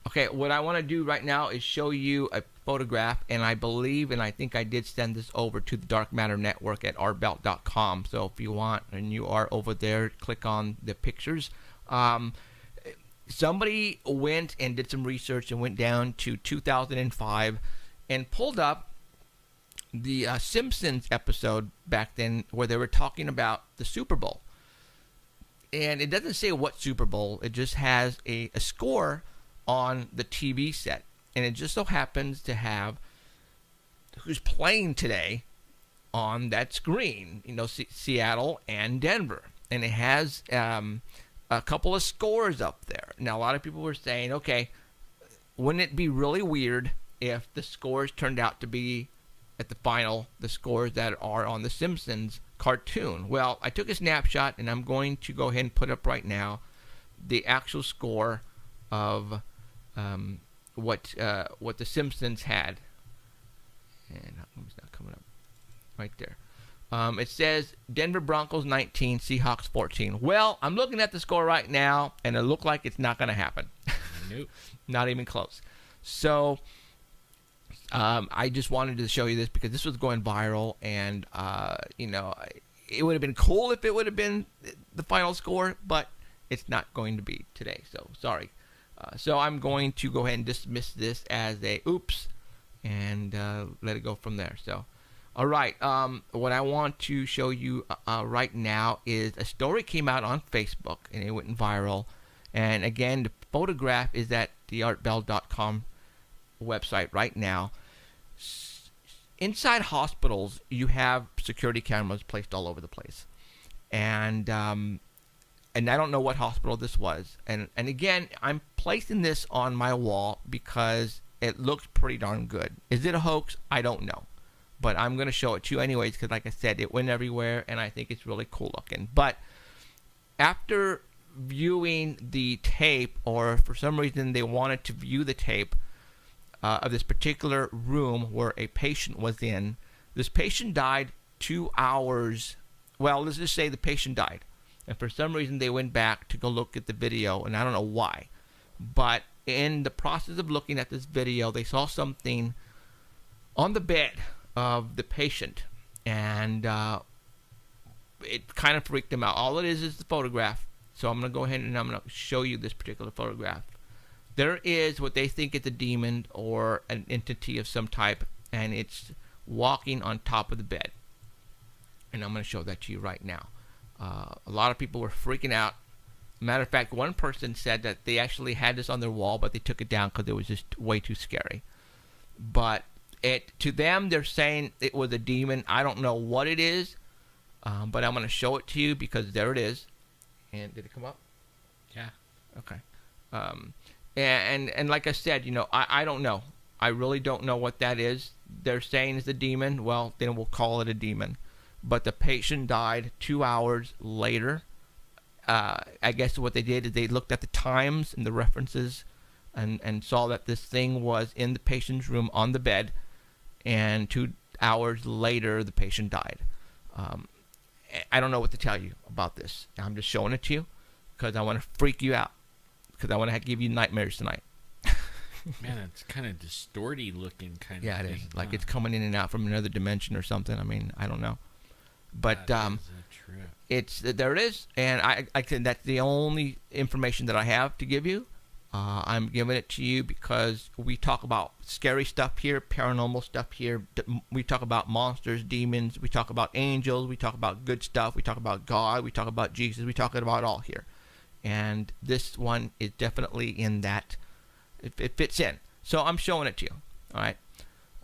Okay, what I want to do right now is show you a photograph, and I believe, and I think I did send this over to the Dark Matter Network at rbelt.com. So if you want, and you are over there, click on the pictures. Somebody went and did some research and went down to 2005 and pulled up the Simpsons episode back then where they were talking about the Super Bowl. And it doesn't say what Super Bowl. It just has a score on the TV set. And it just so happens to have who's playing today on that screen. You know, Seattle and Denver. And it has a couple of scores up there. Now, a lot of people were saying, okay, wouldn't it be really weird if the scores turned out to be at the final the scores that are on the Simpsons cartoon? Well, I took a snapshot, and I'm going to go ahead and put up right now the actual score of what the Simpsons had. And it's not coming up right there. It says Denver Broncos 19, Seahawks 14. Well, I'm looking at the score right now, and it looked like it's not going to happen. Nope. Not even close. So I just wanted to show you this because this was going viral, and you know, it would have been cool if it would have been the final score, but it's not going to be today. So sorry. So I'm going to go ahead and dismiss this as a oops, and let it go from there. So, all right. What I want to show you right now is a story came out on Facebook, and it went viral. And again, the photograph is at theartbell.com website right now. Inside hospitals, you have security cameras placed all over the place, and I don't know what hospital this was. And again, I'm placing this on my wall because it looks pretty darn good. Is it a hoax? I don't know, but I'm going to show it to you anyways because, like I said, it went everywhere, and I think it's really cool looking. But after viewing the tape, or for some reason they wanted to view the tape of this particular room where a patient was in. This patient died 2 hours. Well, let's just say the patient died. And for some reason, they went back to go look at the video, and I don't know why. But in the process of looking at this video, they saw something on the bed of the patient, and it kind of freaked them out. All it is the photograph. So I'm going to go ahead and I'm going to show you this particular photograph. There is what they think is a demon or an entity of some type, and it's walking on top of the bed. And I'm going to show that to you right now. A lot of people were freaking out. Matter of fact, one person said that they actually had this on their wall, but they took it down because it was just way too scary. But to them, they're saying it was a demon. I don't know what it is, but I'm going to show it to you because there it is. And did it come up? Yeah. Okay. And like I said, you know, I don't know. I really don't know what that is. They're saying it's a demon. Well, then we'll call it a demon. But the patient died 2 hours later. I guess what they did is they looked at the times and the references and saw that this thing was in the patient's room on the bed. And 2 hours later, the patient died. I don't know what to tell you about this. I'm just showing it to you because I want to freak you out. Because I want to give you nightmares tonight. Man, it's kind of distorted looking kind of Yeah, it thing. is. Like it's coming in and out from another dimension or something. I mean, I don't know. But there it is. And I said that's the only information that I have to give you. I'm giving it to you because we talk about scary stuff here, paranormal stuff here. We talk about monsters, demons. We talk about angels. We talk about good stuff. We talk about God. We talk about Jesus. We talk about it all here. And this one is definitely in that It fits in. So I'm showing it to you. All right,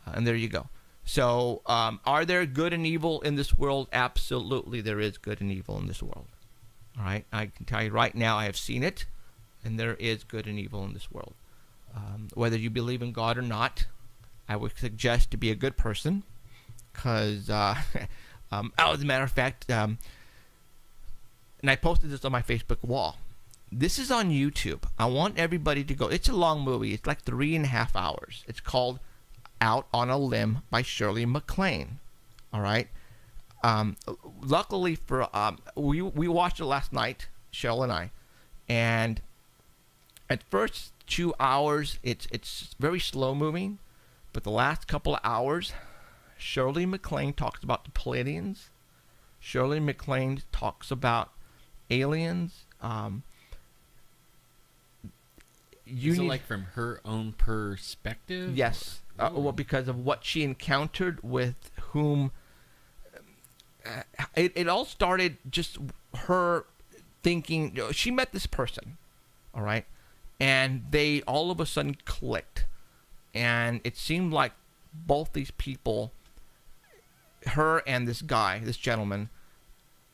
and there you go. So are there good and evil in this world? Absolutely, there is good and evil in this world. All right, I can tell you right now, I have seen it, and there is good and evil in this world. Whether you believe in God or not, I would suggest to be a good person, because as a matter of fact, and I posted this on my Facebook wall. This is on YouTube. I want everybody to go. It's a long movie. It's like 3.5 hours. It's called Out on a Limb by Shirley MacLaine. All right. Luckily for we watched it last night, Cheryl and I, and at first 2 hours it's very slow moving, but the last couple of hours, Shirley MacLaine talks about the Pleiadians. Shirley MacLaine talks about aliens. Is it like from her own perspective? Yes. Well, because of what she encountered with whom. It all started just her thinking. She met this person, all right, and they all of a sudden clicked, and it seemed like both these people, her and this guy, this gentleman,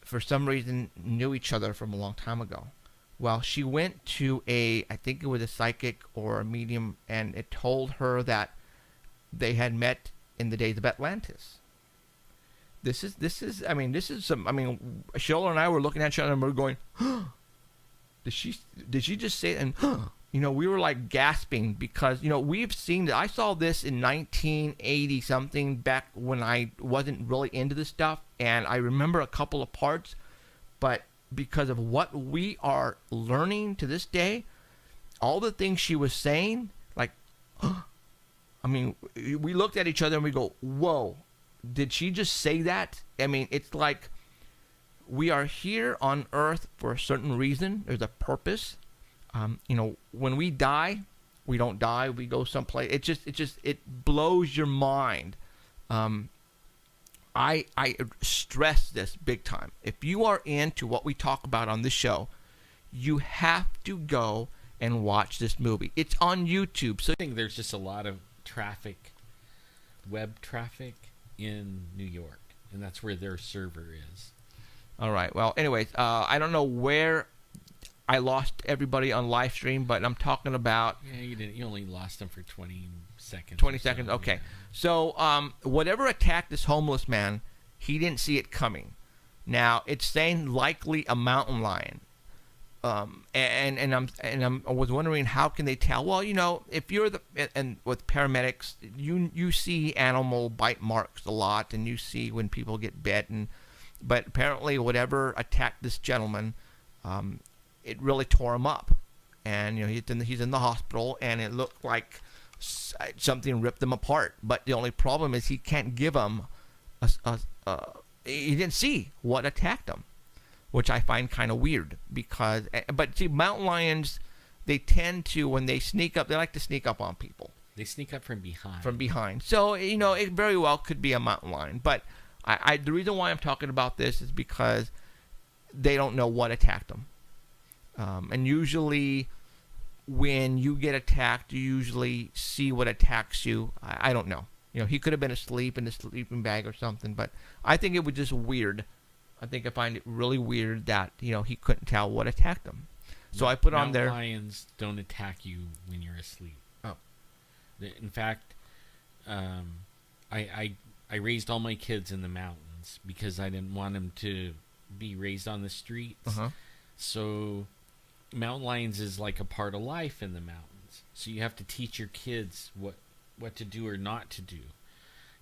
for some reason knew each other from a long time ago. Well, she went to I think it was a psychic or a medium, and it told her that they had met in the days of Atlantis. This is some, Sheila and I were looking at each other and we were going, did she just say it? And, we were like gasping because, we've seen that. I saw this in 1980 something, back when I wasn't really into this stuff. And I remember a couple of parts, but because of what we are learning to this day, all the things she was saying, like, we looked at each other and we go, whoa, did she just say that? It's like we are here on Earth for a certain reason. There's a purpose. When we die, we don't die. We go someplace. It blows your mind. I stress this big time. If you are into what we talk about on this show, you have to go and watch this movie. It's on YouTube. So I think there's just a lot of traffic, web traffic in New York, and that's where their server is. All right. Well, anyways, I don't know where I lost everybody on live stream, but I'm talking about. Yeah, you didn't. You only lost them for 20 seconds. 20 seconds. Okay. So, whatever attacked this homeless man, he didn't see it coming. Now it's saying likely a mountain lion. I was wondering, how can they tell? Well, if you're with paramedics, you see animal bite marks a lot, and you see when people get bit, but apparently whatever attacked this gentleman, it really tore him up, and he's in the hospital, and it looked like something ripped him apart. But the only problem is he can't give him he didn't see what attacked him, which I find kind of weird, but see, mountain lions, they tend to, when they sneak up, they like to sneak up on people. They sneak up from behind. So, it very well could be a mountain lion. But the reason why I'm talking about this is because they don't know what attacked them. And usually when you get attacked, you usually see what attacks you. I don't know. He could have been asleep in a sleeping bag or something, but I think it was just weird. I find it really weird that, he couldn't tell what attacked him. So I put on there. Lions don't attack you when you're asleep. Oh. In fact, I raised all my kids in the mountains because I didn't want them to be raised on the streets. Uh-huh. So mountain lions is like a part of life in the mountains. So you have to teach your kids what to do or not to do.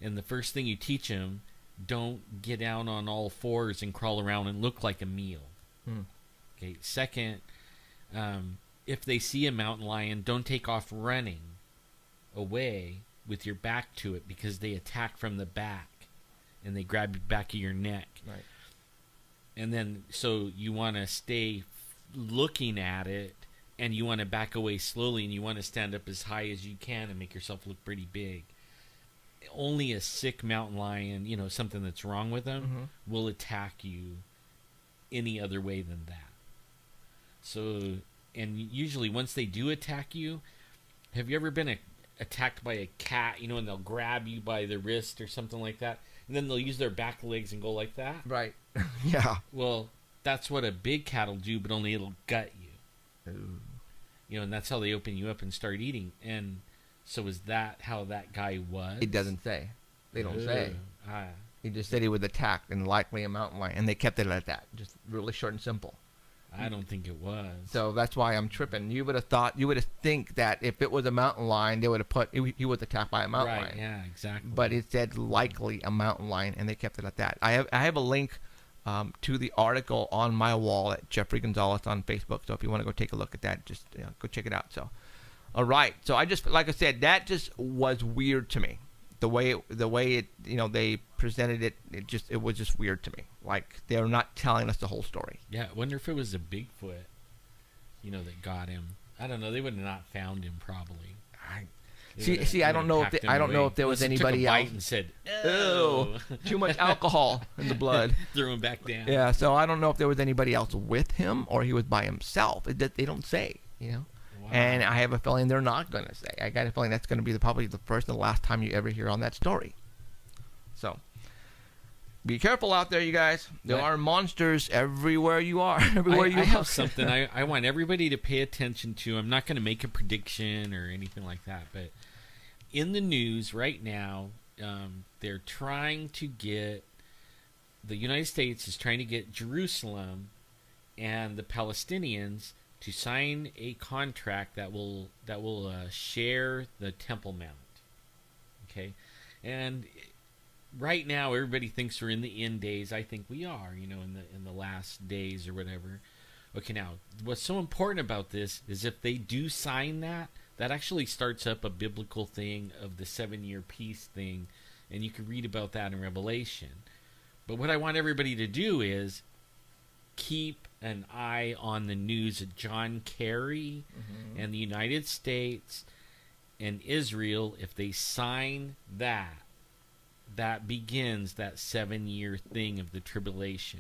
And the first thing you teach them, don't get down on all fours and crawl around and look like a meal. Okay. Second, if they see a mountain lion, don't take off running away with your back to it, because they attack from the back and they grab the back of your neck. Right. And then, so you want to stay looking at it, and you want to back away slowly, and you want to stand up as high as you can and make yourself look pretty big. Only a sick mountain lion, something that's wrong with them, will attack you any other way than that. So, and usually once they do attack you, Have you ever been attacked by a cat, you know, and they'll grab you by the wrist or something like that, and then they'll use their back legs and go like that? Right. Yeah. Well, that's what a big cat will do, but only it'll gut you. Ooh. You know, and that's how they open you up and start eating. And so is that how that guy was? It doesn't say. They don't say. Ah. He just said he was attacked and likely a mountain lion, and they kept it at that. Just really short and simple. I don't think it was. So that's why I'm tripping. You would have think that if it was a mountain lion, they would have put he was attacked by a mountain lion. Right, yeah, exactly. But it said likely a mountain lion, and they kept it at that. I have a link to the article on my wall at Jeffrey Gonzalez on Facebook. So if you want to go take a look at that, just go check it out. So, all right. So I just, like I said, that just was weird to me. The way it they presented it, it was just weird to me. Like they're not telling us the whole story. Yeah, I wonder if it was a Bigfoot, that got him. I don't know. They would have not found him probably. I don't know if there was anybody else. And said, "Oh, too much alcohol in the blood." Threw him back down. Yeah, so I don't know if there was anybody else with him or he was by himself. They don't say, Wow. And I have a feeling they're not going to say. I got a feeling that's going to be probably the first and the last time you ever hear on that story. So, be careful out there, you guys. There are monsters everywhere you are. I have something I want everybody to pay attention to. I'm not going to make a prediction or anything like that, but in the news right now, they're trying to get, the United States is trying to get Jerusalem and the Palestinians to sign a contract that will share the Temple Mount. Okay, and right now everybody thinks we're in the end days. I think we are, in the last days or whatever. Okay, now what's so important about this is if they do sign that actually starts up a biblical thing of the 7-year peace thing, and you can read about that in Revelation. But what I want everybody to do is keep an eye on the news of John Kerry and the United States and Israel. If they sign that begins that 7-year thing of the tribulation.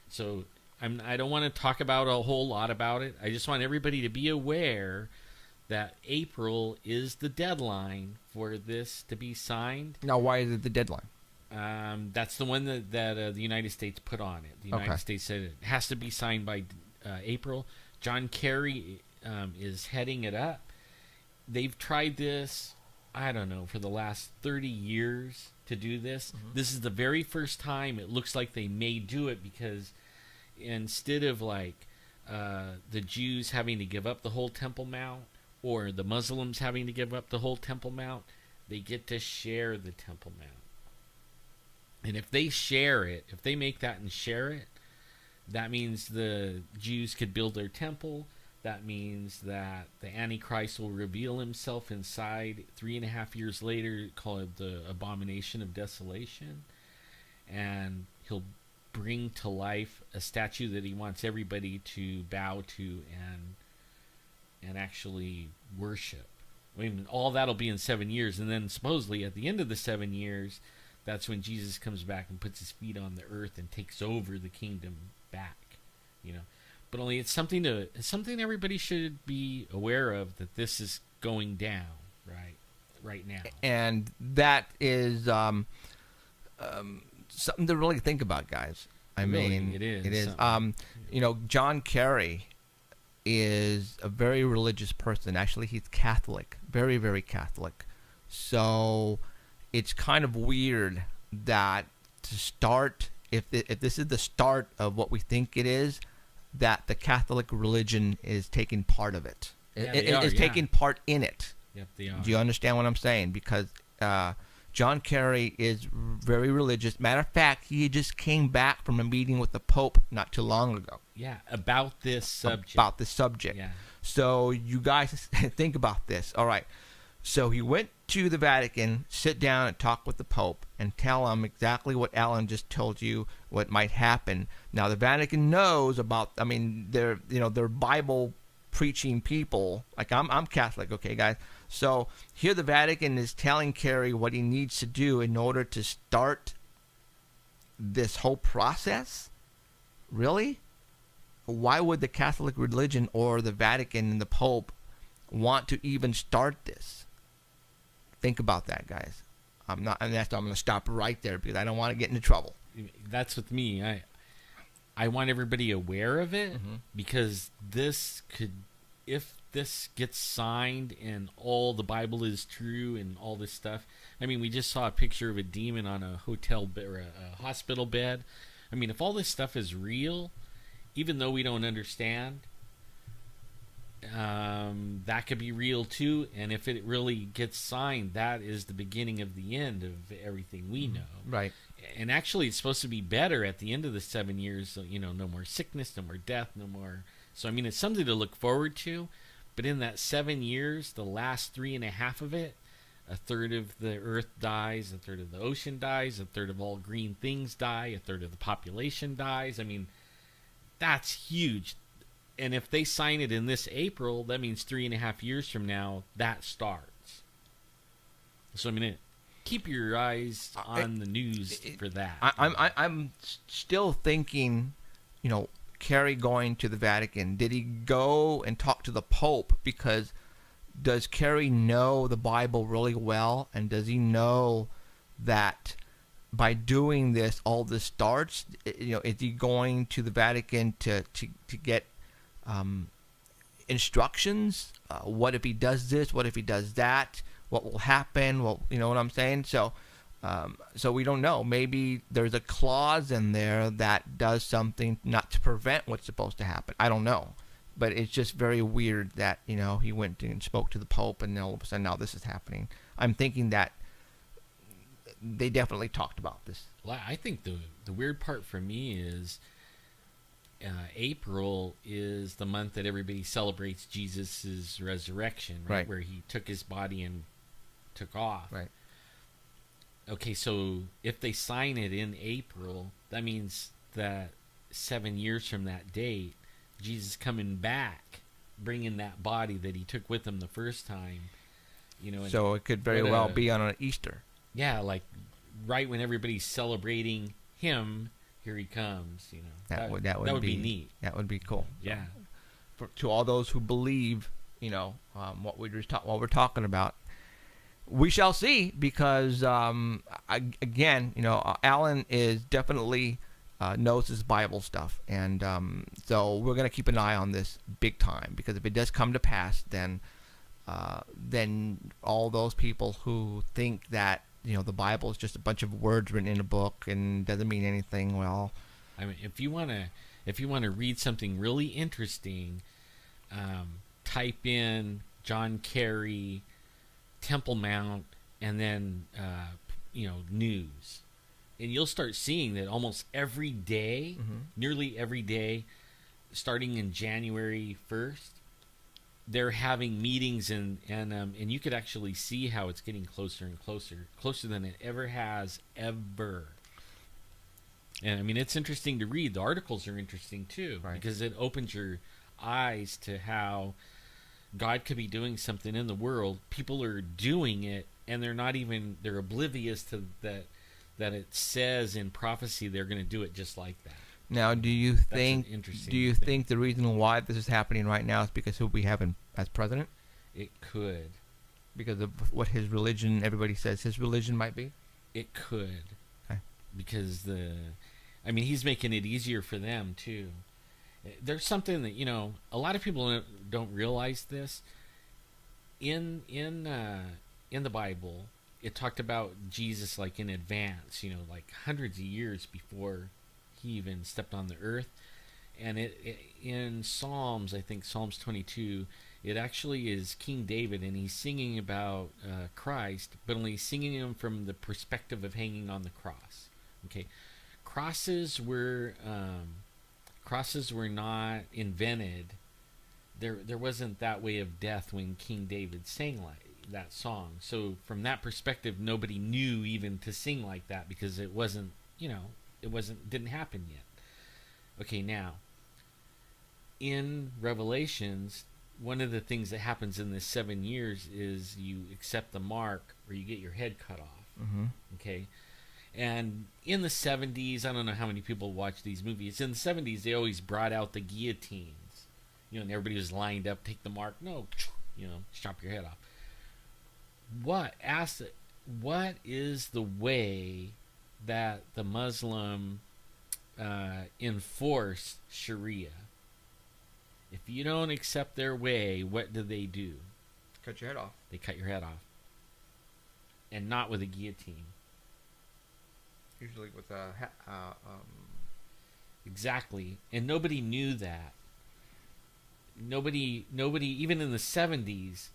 So I don't want to talk about a whole lot about it. I just want everybody to be aware that April is the deadline for this to be signed. Now, why is it the deadline? That's the one that the United States put on it. The United States said it has to be signed by April. John Kerry is heading it up. They've tried this, I don't know, for the last 30 years to do this. This is the very first time it looks like they may do it, because instead of the Jews having to give up the whole Temple Mount or the Muslims having to give up the whole Temple Mount, they get to share the Temple Mount. And if they share it, if they make that and share it, that means the Jews could build their temple. That means that the Antichrist will reveal himself inside 3.5 years later, called the Abomination of Desolation. And he'll bring to life a statue that he wants everybody to bow to and actually worship. I mean, all that'll be in 7 years. And then supposedly at the end of the 7 years, that's when Jesus comes back and puts his feet on the earth and takes over the kingdom back, But only it's something everybody should be aware of, that this is going down right now. And that is something to really think about, guys. I mean, it is. It is. John Kerry is a very religious person. Actually, he's Catholic, very, very Catholic. So it's kind of weird that to start, if this is the start of what we think it is, that the Catholic religion is taking part of it. Taking part in it. Yep, they are. Do you understand what I'm saying? Because John Kerry is very religious. Matter of fact, he just came back from a meeting with the Pope not too long ago. Yeah, about this subject. Yeah. So you guys think about this. All right. So he went to the Vatican, sit down and talk with the Pope and tell him exactly what Alan just told you, what might happen. Now the Vatican knows about, they're Bible preaching people. Like I'm Catholic, okay, guys. So here the Vatican is telling Kerry what he needs to do in order to start this whole process. Really? Why would the Catholic religion or the Vatican and the Pope want to even start this. Think about that, guys. I'm going to stop right there because I don't want to get into trouble. That's with me. I want everybody aware of it, because this could, if this gets signed and all the Bible is true and all this stuff. I mean, we just saw a picture of a demon on a hotel bed or a hospital bed. I mean, if all this stuff is real, even though we don't understand, that could be real too. And if it really gets signed, that is the beginning of the end of everything we know. Right. And actually, it's supposed to be better at the end of the 7 years. So, you know, no more sickness, no more death, no more. So, I mean, it's something to look forward to. But in that 7 years, the last 3.5 of it, a third of the earth dies, a third of the ocean dies, a third of all green things die, a third of the population dies. I mean, that's huge. And if they sign it in this April, that means 3.5 years from now, that starts. So, I mean, keep your eyes on the news for that. I'm still thinking, you know, Kerry going to the Vatican. Did he go and talk to the Pope? Because does Kerry know the Bible really well? And does he know that by doing this, all this starts? You know, is he going to the Vatican to get instructions? What if he does this? What if he does that? What will happen? Well, you know what I'm saying? So we don't know. Maybe there's a clause in there that does something not to prevent what's supposed to happen. I don't know. But it's just very weird that, you know, he went and spoke to the Pope and then all of a sudden now this is happening. I'm thinking that they definitely talked about this. Well, I think the weird part for me is April is the month that everybody celebrates Jesus' resurrection, right? Where he took his body and took off. Right. Okay, so if they sign it in April, that means that 7 years from that date, Jesus coming back, bringing that body that he took with him the first time. You know. So it could very well be on an Easter. Yeah, like right when everybody's celebrating him, here he comes. You know, that would be neat. That would be cool. Yeah. To all those who believe, you know, what we're talking about. We shall see, because again, you know, Alan is definitely knows his Bible stuff, and so we're gonna keep an eye on this big time, because if it does come to pass, then all those people who think that, you know, the Bible is just a bunch of words written in a book and doesn't mean anything, well, I mean, if you wanna read something really interesting, type in John Kerry, Temple Mount, and then you know, news, and you'll start seeing that almost every day, nearly every day, starting in January 1st, they're having meetings, and you could actually see how it's getting closer and closer than it ever has ever. And I mean, it's interesting to read. The articles are interesting too, right, because it opens your eyes to how God could be doing something in the world. People are doing it, and they're oblivious to that it says in prophecy they're going to do it just like that. Now, do you think the reason why this is happening right now is because who we have as president? It could. Because of what his religion, everybody says his religion might be? It could. Okay. Because he's making it easier for them too. There's something that, you know, a lot of people don't realize this. In the Bible, it talked about Jesus like in advance, you know, like hundreds of years before he even stepped on the earth. And it in Psalms, I think Psalms 22, it actually is King David, and he's singing about Christ, but only singing him from the perspective of hanging on the cross. Okay, crosses were not invented. There wasn't that way of death when King David sang like that song. So from that perspective, nobody knew even to sing like that, because it wasn't, you know, didn't happen yet. Okay, now in Revelations, one of the things that happens in this 7 years is you accept the mark, or you get your head cut off. Okay. And in the 70s, I don't know how many people watch these movies. In the 70s, they always brought out the guillotines. You know, and everybody was lined up, take the mark. No, chop your head off. What is the way that the Muslim enforce Sharia? If you don't accept their way, what do? Cut your head off. They cut your head off. And not with a guillotine. Usually with a... Exactly. And nobody knew that. Nobody, even in the 70s,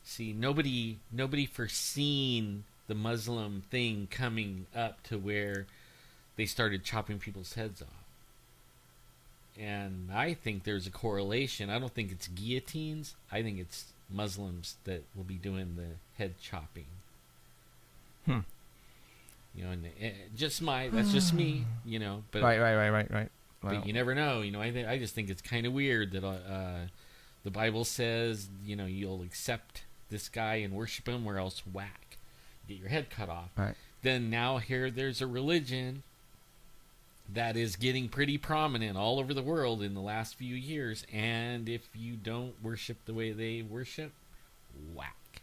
nobody foreseen the Muslim thing coming up to where they started chopping people's heads off. And I think there's a correlation. I don't think it's guillotines. I think it's Muslims that will be doing the head chopping. And that's just me, But Right. But you never know, I just think it's kind of weird that the Bible says, you'll accept this guy and worship him, or else whack, get your head cut off. Right. Then now there's a religion that is getting pretty prominent all over the world in the last few years, and if you don't worship the way they worship, whack,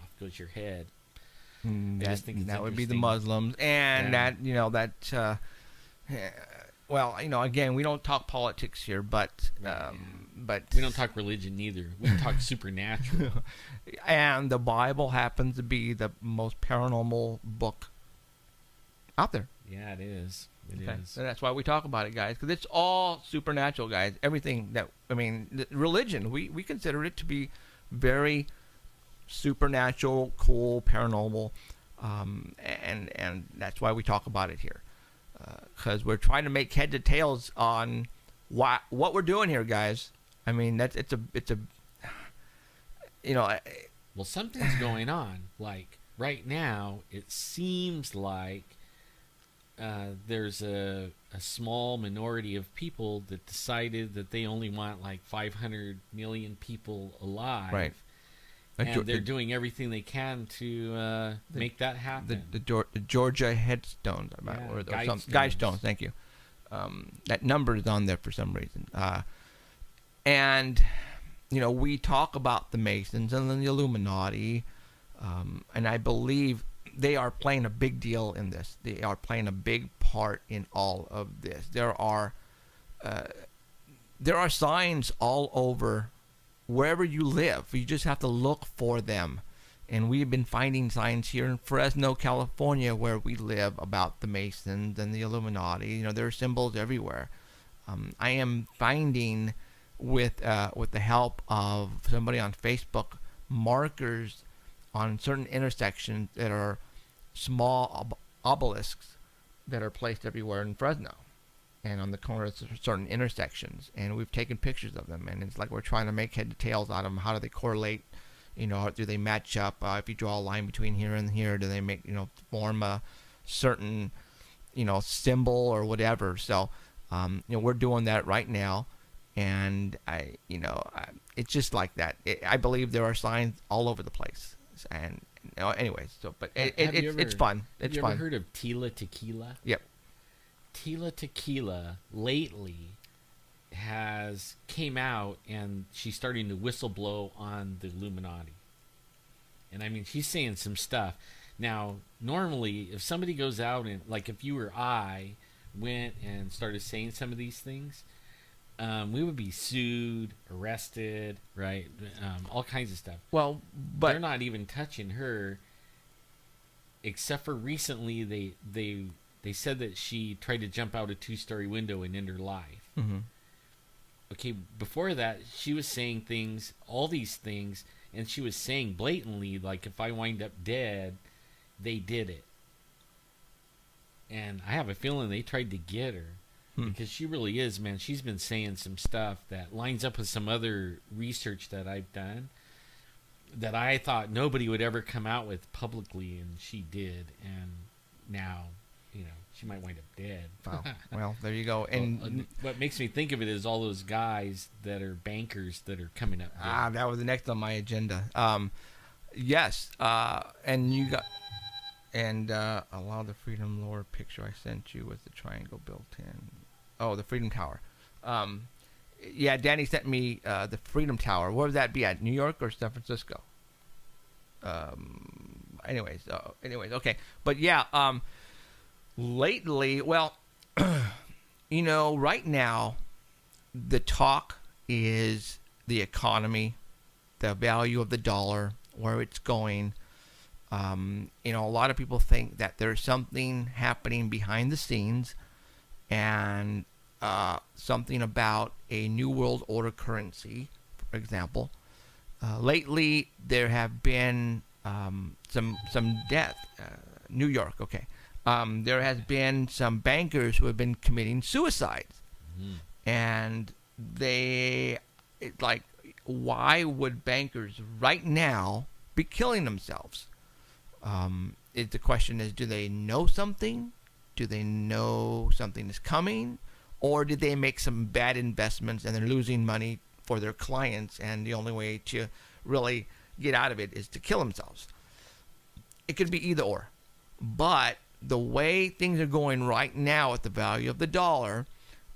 off goes your head. I just think that would be the Muslims, and well, again, we don't talk politics here, but we don't talk religion either. We talk supernatural. And the Bible happens to be the most paranormal book out there. Yeah, it is. It is. So that's why we talk about it, guys, because it's all supernatural, guys. Everything religion, we consider it to be very supernatural, cool, paranormal, and that's why we talk about it here, because we're trying to make head to tails on what we're doing here, guys. I mean, it's a well, something's going on. Like right now, it seems like there's a small minority of people that decided that they only want like 500 million people alive. Right. And they're doing everything they can to make that happen. The Georgia headstones, or some Guidestones. Thank you. That number is on there for some reason. And we talk about the Masons and then the Illuminati, and I believe they are playing a big deal in this. They are playing a big part in all of this. There are signs all over wherever you live. You just have to look for them. And we've been finding signs here in Fresno, California, where we live, about the Masons and the Illuminati. There are symbols everywhere. I am finding, with the help of somebody on Facebook, markers on certain intersections that are small obelisks that are placed everywhere in Fresno and on the corners of certain intersections, and we've taken pictures of them, and it's like we're trying to make head to tails out of them. How do they correlate? Do they match up? If you draw a line between here and here, do they make form a certain symbol or whatever? So we're doing that right now, and it's just like that. I believe there are signs all over the place. And anyways, but it's fun. It's fun. Have you ever heard of Tila Tequila? Yep. Tila Tequila lately came out, and she's starting to whistleblow on the Illuminati. And I mean, she's saying some stuff. Now, normally, if somebody goes out and, like, if you or I went and started saying some of these things, we would be sued, arrested, right? All kinds of stuff. Well, but they're not even touching her, except for recently they said that she tried to jump out a 2-story window and end her life. Mm-hmm. Okay, before that, she was saying things, all these things, and she was saying blatantly, like, if I wind up dead, they did it. And I have a feeling they tried to get her. Because she really is, man. She's been saying some stuff that lines up with some other research that I've done that I thought nobody would ever come out with publicly, and she did. And now, she might wind up dead. Wow. Well, there you go. And what makes me think of it is all those guys that are bankers that are coming up dead. That was the next on my agenda. Yes. And you got... And allow the Freedom Lore picture I sent you with the triangle built in. Oh, the Freedom Tower. Yeah, Danny sent me the Freedom Tower. Where would that be at? New York or San Francisco? Anyways, okay. But yeah, lately, well, right now, the talk is the economy, the value of the dollar, where it's going. A lot of people think that there's something happening behind the scenes, and something about a new world order currency, for example. Lately, there have been some death. New York, okay. There has been some bankers who have been committing suicides, and why would bankers right now be killing themselves? The question is, do they know something? Do they know something is coming? Or did they make some bad investments and they're losing money for their clients, and the only way to really get out of it is to kill themselves? It could be either or. But the way things are going right now with the value of the dollar,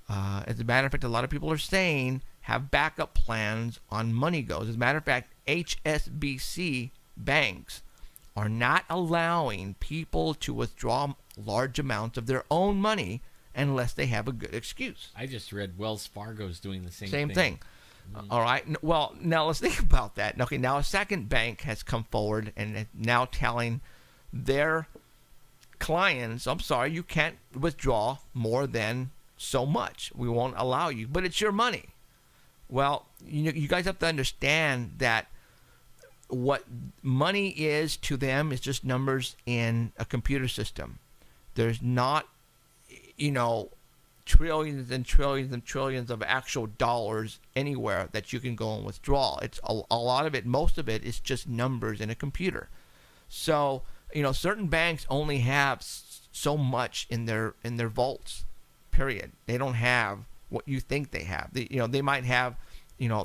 as a matter of fact, a lot of people are saying have backup plans on money goes. As a matter of fact, HSBC banks are not allowing people to withdraw large amounts of their own money unless they have a good excuse. I just read Wells Fargo's doing the same thing. All right. Well, now let's think about that. Okay, now a second bank has come forward and is now telling their clients, I'm sorry, you can't withdraw more than so much. We won't allow you, but it's your money. Well, you guys have to understand that what money is to them is just numbers in a computer system. There's not, trillions and trillions and trillions of actual dollars anywhere that you can go and withdraw. It's a lot of it, most of it is just numbers in a computer. So, certain banks only have so much in their vaults, period. They don't have what you think they have. They might have,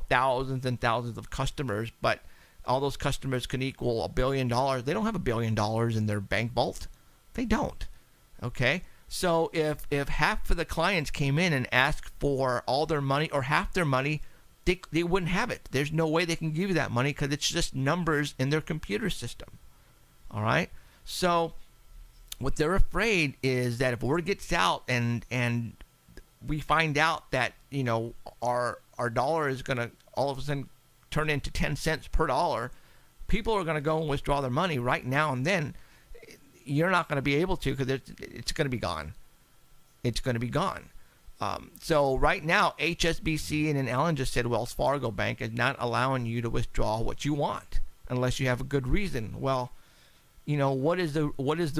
thousands and thousands of customers, but all those customers can equal $1 billion. They don't have $1 billion in their bank vault. They don't. Okay? So if half of the clients came in and asked for all their money or half their money, they wouldn't have it. There's no way they can give you that money because it's just numbers in their computer system. All right? So what they're afraid is that if word gets out and we find out that, our dollar is going to all of a sudden turn into 10 cents per dollar, people are going to go and withdraw their money right now and then. You're not going to be able to because it's going to be gone. It's going to be gone. So right now, HSBC, and then Alan just said Wells Fargo Bank is not allowing you to withdraw what you want unless you have a good reason. Well, what is the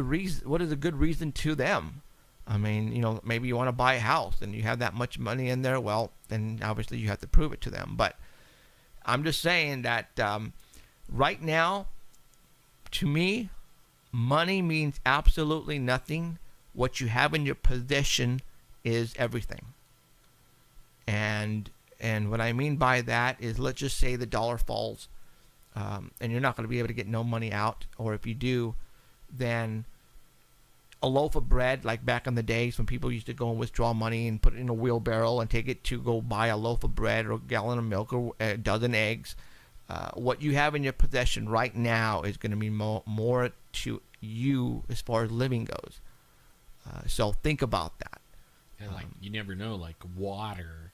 reason? What is a good reason to them? I mean, maybe you want to buy a house and you have that much money in there. Well, then obviously you have to prove it to them. But I'm just saying that right now, to me, money means absolutely nothing. What you have in your possession is everything. And what I mean by that is, let's just say the dollar falls, and you're not going to be able to get no money out, or if you do, then a loaf of bread, like back in the days when people used to go and withdraw money and put it in a wheelbarrow and take it to go buy a loaf of bread or a gallon of milk or a dozen eggs. What you have in your possession right now is going to mean more to you as far as living goes. So think about that. And you never know, like water,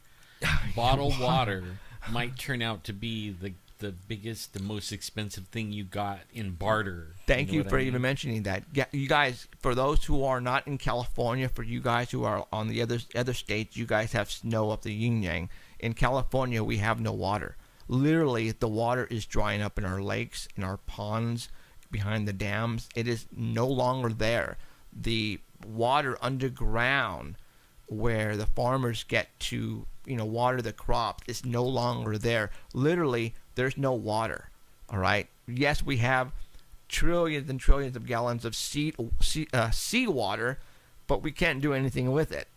bottled water might turn out to be the biggest, the most expensive thing you got in barter. Thank you for even mentioning that. You guys, for those who are not in California, for you guys who are on the other states, you guys have snow up the yin yang. In California, we have no water. Literally, the water is drying up in our lakes, in our ponds, behind the dams. It is no longer there. The water underground, where the farmers get to, water the crop, is no longer there. Literally, there's no water. All right. Yes, we have trillions and trillions of gallons of sea water, but we can't do anything with it.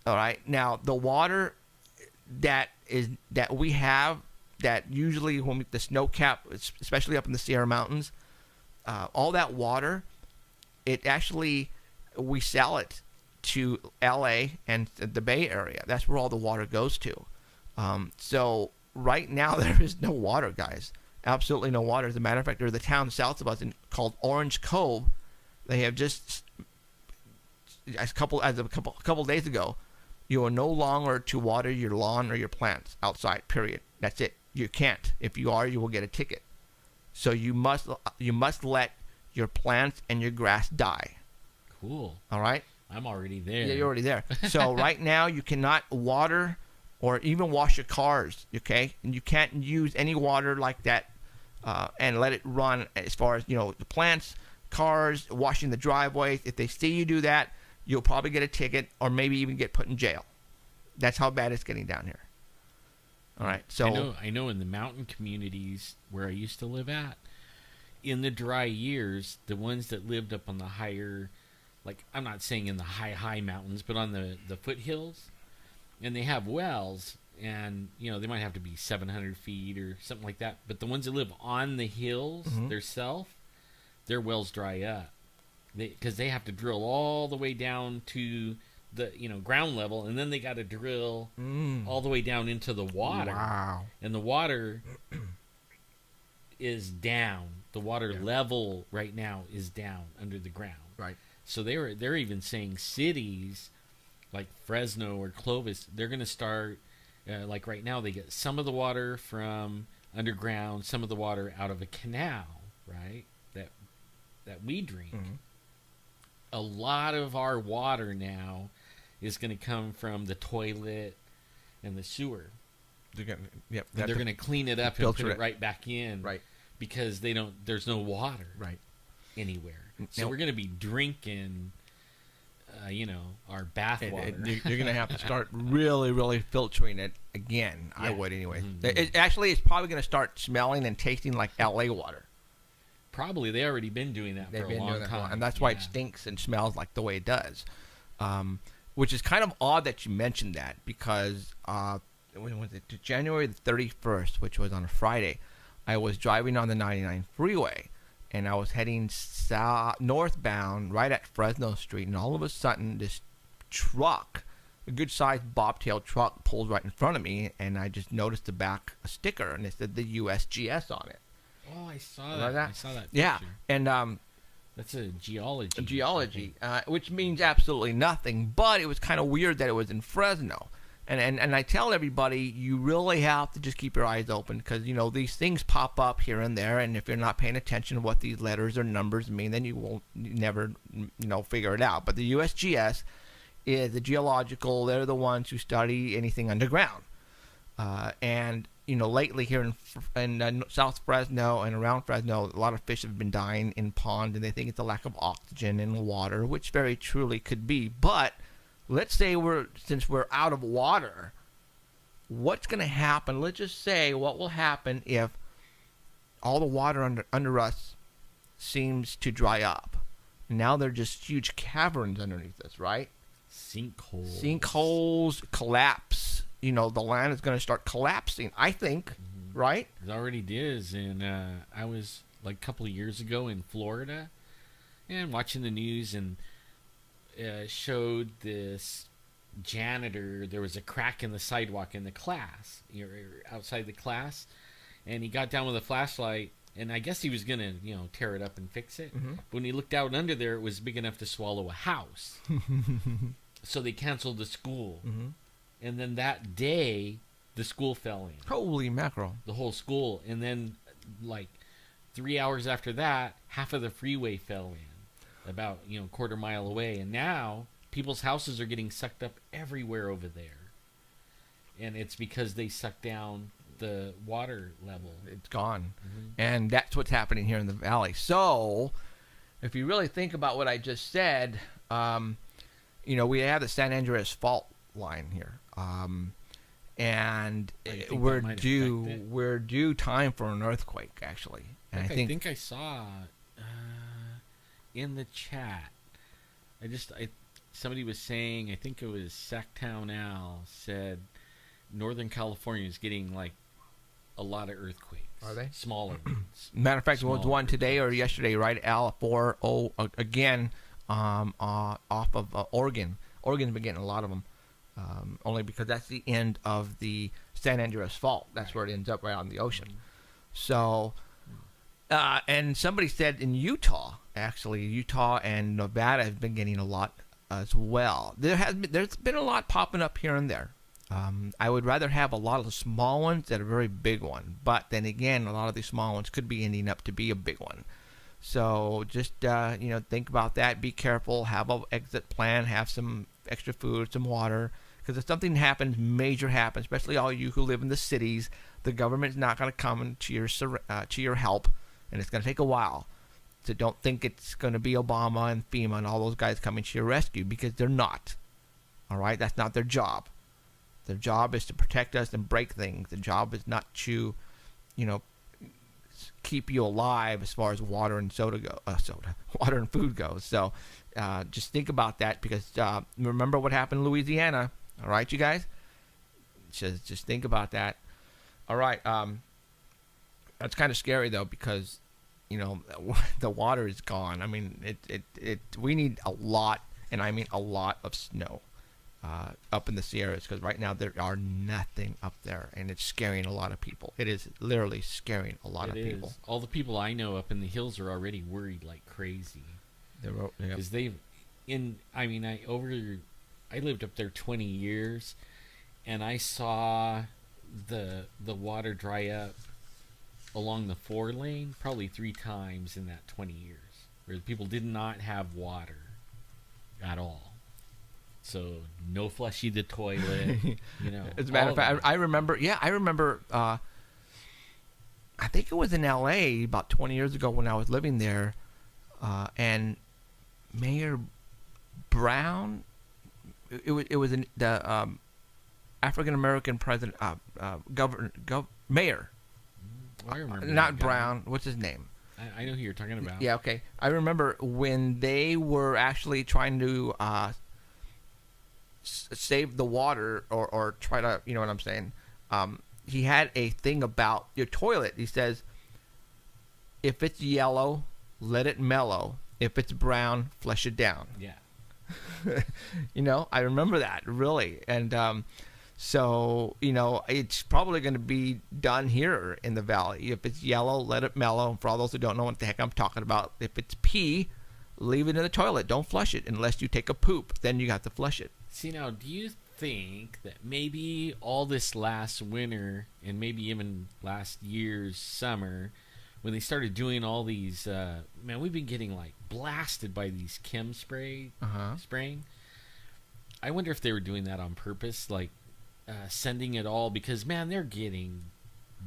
All right. Now, the water that we have, that usually when the snow cap, especially up in the Sierra Mountains, all that water, it actually, we sell it to LA and the Bay Area. That's where all the water goes to. So right now there is no water, guys. Absolutely no water. As a matter of fact, there's the town south of us called Orange Cove. They have just a couple days ago, you are no longer to water your lawn or your plants outside. Period. That's it. You can't. If you are, you will get a ticket. So you must let your plants and your grass die. Cool. All right. I'm already there. Yeah, you're already there. So right now you cannot water or even wash your cars. Okay, and you can't use any water like that and let it run. As far as the plants, cars, washing the driveways. If they see you do that, you'll probably get a ticket or maybe even get put in jail. That's how bad it's getting down here. All right. So I know in the mountain communities where I used to live at, in the dry years, the ones that lived up on the higher, like I'm not saying in the high mountains, but on the foothills, and they have wells, and they might have to be 700 feet or something like that. But the ones that live on the hills themselves, their wells dry up, because they have to drill all the way down to the ground level, and then they got to drill all the way down into the water. Wow. And the water is down. The water level right now is down under the ground. Right. So they're even saying cities like Fresno or Clovis, they're going to start like right now they get some of the water from underground, some of the water out of a canal, right? That we drink. Mm-hmm. A lot of our water now is going to come from the toilet and the sewer. They're going to clean it up and put it right back in, right? Because there's no water, right, anywhere. So we're going to be drinking, our bath water. You're going to have to start really, really filtering it again. Yeah. I would anyway. Mm-hmm. It's probably going to start smelling and tasting like LA water. Probably. They already been doing that for a long time. And that's why it stinks and smells like the way it does. Which is kind of odd that you mentioned that, because when was it? January the 31st, which was on a Friday, I was driving on the 99 freeway, and I was heading northbound right at Fresno Street, and all of a sudden this truck, a good-sized bobtail truck, pulls right in front of me, and I just noticed the back sticker, and it said the USGS on it. Oh, I saw that. I saw that picture. Yeah, and that's a geology. A geology, which means absolutely nothing. But it was kind of weird that it was in Fresno. And I tell everybody, you really have to just keep your eyes open, because these things pop up here and there, and if you're not paying attention to what these letters or numbers mean, then you never figure it out. But the USGS is the geological. They're the ones who study anything underground, and lately here in South Fresno and around Fresno, a lot of fish have been dying in ponds, and they think it's a lack of oxygen in water, which very truly could be. But let's say since we're out of water, what's going to happen? Let's just say what will happen if all the water under us seems to dry up. Now they're just huge caverns underneath us, right? Sinkholes collapse. The land is going to start collapsing, I think, right? It already is. And I was like a couple of years ago in Florida and watching the news, and showed this janitor. There was a crack in the sidewalk in the class, outside the class, and he got down with a flashlight, and I guess he was going to, tear it up and fix it. Mm-hmm. But when he looked out under there, it was big enough to swallow a house. So they canceled the school. Mm-hmm. And then that day, the school fell in. Holy mackerel. The whole school. And then, like, 3 hours after that, half of the freeway fell in, about, a quarter mile away. And now, people's houses are getting sucked up everywhere over there. And it's because they sucked down the water level. It's gone. Mm-hmm. And that's what's happening here in the valley. So, if you really think about what I just said, we have the San Andreas Fault line here. And we're due time for an earthquake, actually. And I think I saw in the chat. Somebody was saying, I think it was Sacktown Al said, Northern California is getting like a lot of earthquakes. Are they? Smaller ones. Matter of fact, there was one today or yesterday, right? Al 4-0 again, off of Oregon. Oregon's been getting a lot of them. only because that's the end of the San Andreas Fault. That's where it ends up, right on the ocean. So, and somebody said in Utah, actually, Utah and Nevada have been getting a lot as well. There's been a lot popping up here and there. I would rather have a lot of the small ones than a very big one. But then again, a lot of these small ones could be ending up to be a big one. So just, think about that. Be careful. Have an exit plan. Have some extra food, some water. Because if something happens, major happens, especially all you who live in the cities, the government is not going to come to your help. And it's going to take a while. So don't think it's going to be Obama and FEMA and all those guys coming to your rescue, because they're not. All right? That's not their job. Their job is to protect us and break things. The job is not to, keep you alive as far as water and water and food goes. So just think about that, because remember what happened in Louisiana. All right, you guys? Just think about that. All right. That's kind of scary, though, because, the water is gone. I mean, we need a lot, and I mean a lot of snow up in the Sierras, because right now there are nothing up there, and it's scaring a lot of people. It is literally scaring a lot of people. All the people I know up in the hills are already worried like crazy. Because I lived up there 20 years, and I saw the water dry up along the 4-lane probably 3 times in that 20 years, where the people did not have water at all. So no flushing the toilet, As a matter of fact, I remember. I think it was in L.A. about 20 years ago when I was living there, and Mayor Brown. It was the African American president, mayor. I remember. Not Brown. What's his name? I know who you're talking about. Yeah. Okay. I remember when they were actually trying to save the water, or try to, you know what I'm saying. He had a thing about your toilet. He says, if it's yellow, let it mellow. If it's brown, flush it down. Yeah. I remember that, really. And so, it's probably going to be done here in the valley. If it's yellow, let it mellow. For all those who don't know what the heck I'm talking about, if it's pee, leave it in the toilet. Don't flush it unless you take a poop. Then you got to flush it. See, now, do you think that maybe all this last winter, and maybe even last year's summer, when they started doing all these, we've been getting like blasted by these chem spraying. I wonder if they were doing that on purpose, like sending it all, because they're getting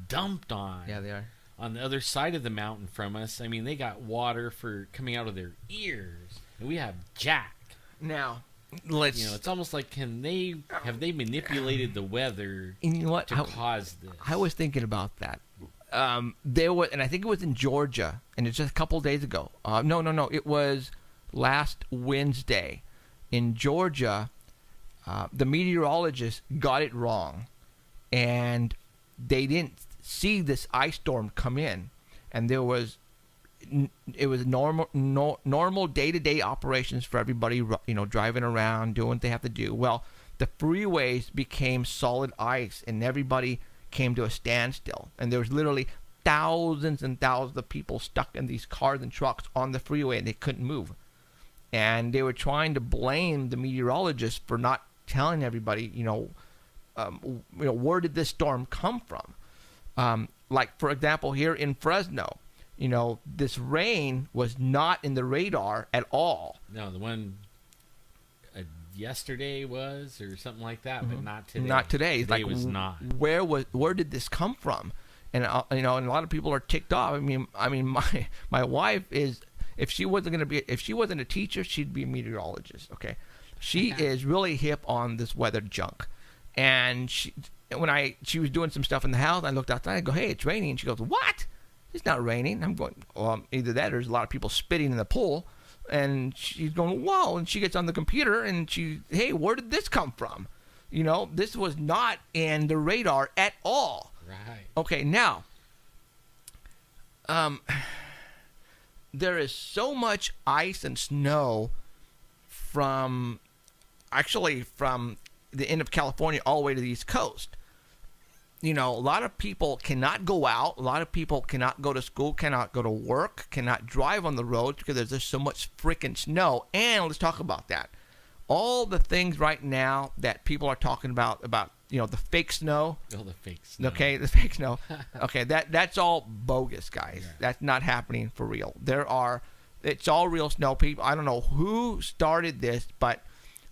dumped on. Yeah, they are. On the other side of the mountain from us. I mean, they got water coming out of their ears, and we have jack. Now, it's almost like have they manipulated the weather to cause this? I was thinking about that. There was, and I think it was in Georgia, and it's just a couple days ago. No, it was last Wednesday in Georgia. The meteorologists got it wrong, and they didn't see this ice storm come in, and it was normal day-to-day operations for everybody, driving around, doing what they have to do. Well, the freeways became solid ice, and everybody came to a standstill, and there was literally thousands and thousands of people stuck in these cars and trucks on the freeway, and they couldn't move. And they were trying to blame the meteorologists for not telling everybody, where did this storm come from? Like, for example, here in Fresno, this rain was not in the radar at all. No, the one yesterday was, or something like that, but not today. Not today. Today like, was not. Where did this come from? And and a lot of people are ticked off. I mean, my wife is, if she wasn't a teacher, she'd be a meteorologist. Okay, she is really hip on this weather junk. And she was doing some stuff in the house, I looked outside. I go, hey, it's raining. And she goes, what? It's not raining. I'm going, well, either that or there's a lot of people spitting in the pool. And she's going, whoa. And she gets on the computer and hey, where did this come from? This was not in the radar at all. Right. Okay, now, there is so much ice and snow from the end of California all the way to the East Coast. You know, a lot of people cannot go out. A lot of people cannot go to school, cannot go to work, cannot drive on the roads because there's just so much freaking snow. And let's talk about that. All the things right now that people are talking about, you know, the fake snow. Oh, the fake snow. Okay, the fake snow. Okay, that's all bogus, guys. Yeah. That's not happening for real. It's all real snow. People, I don't know who started this, but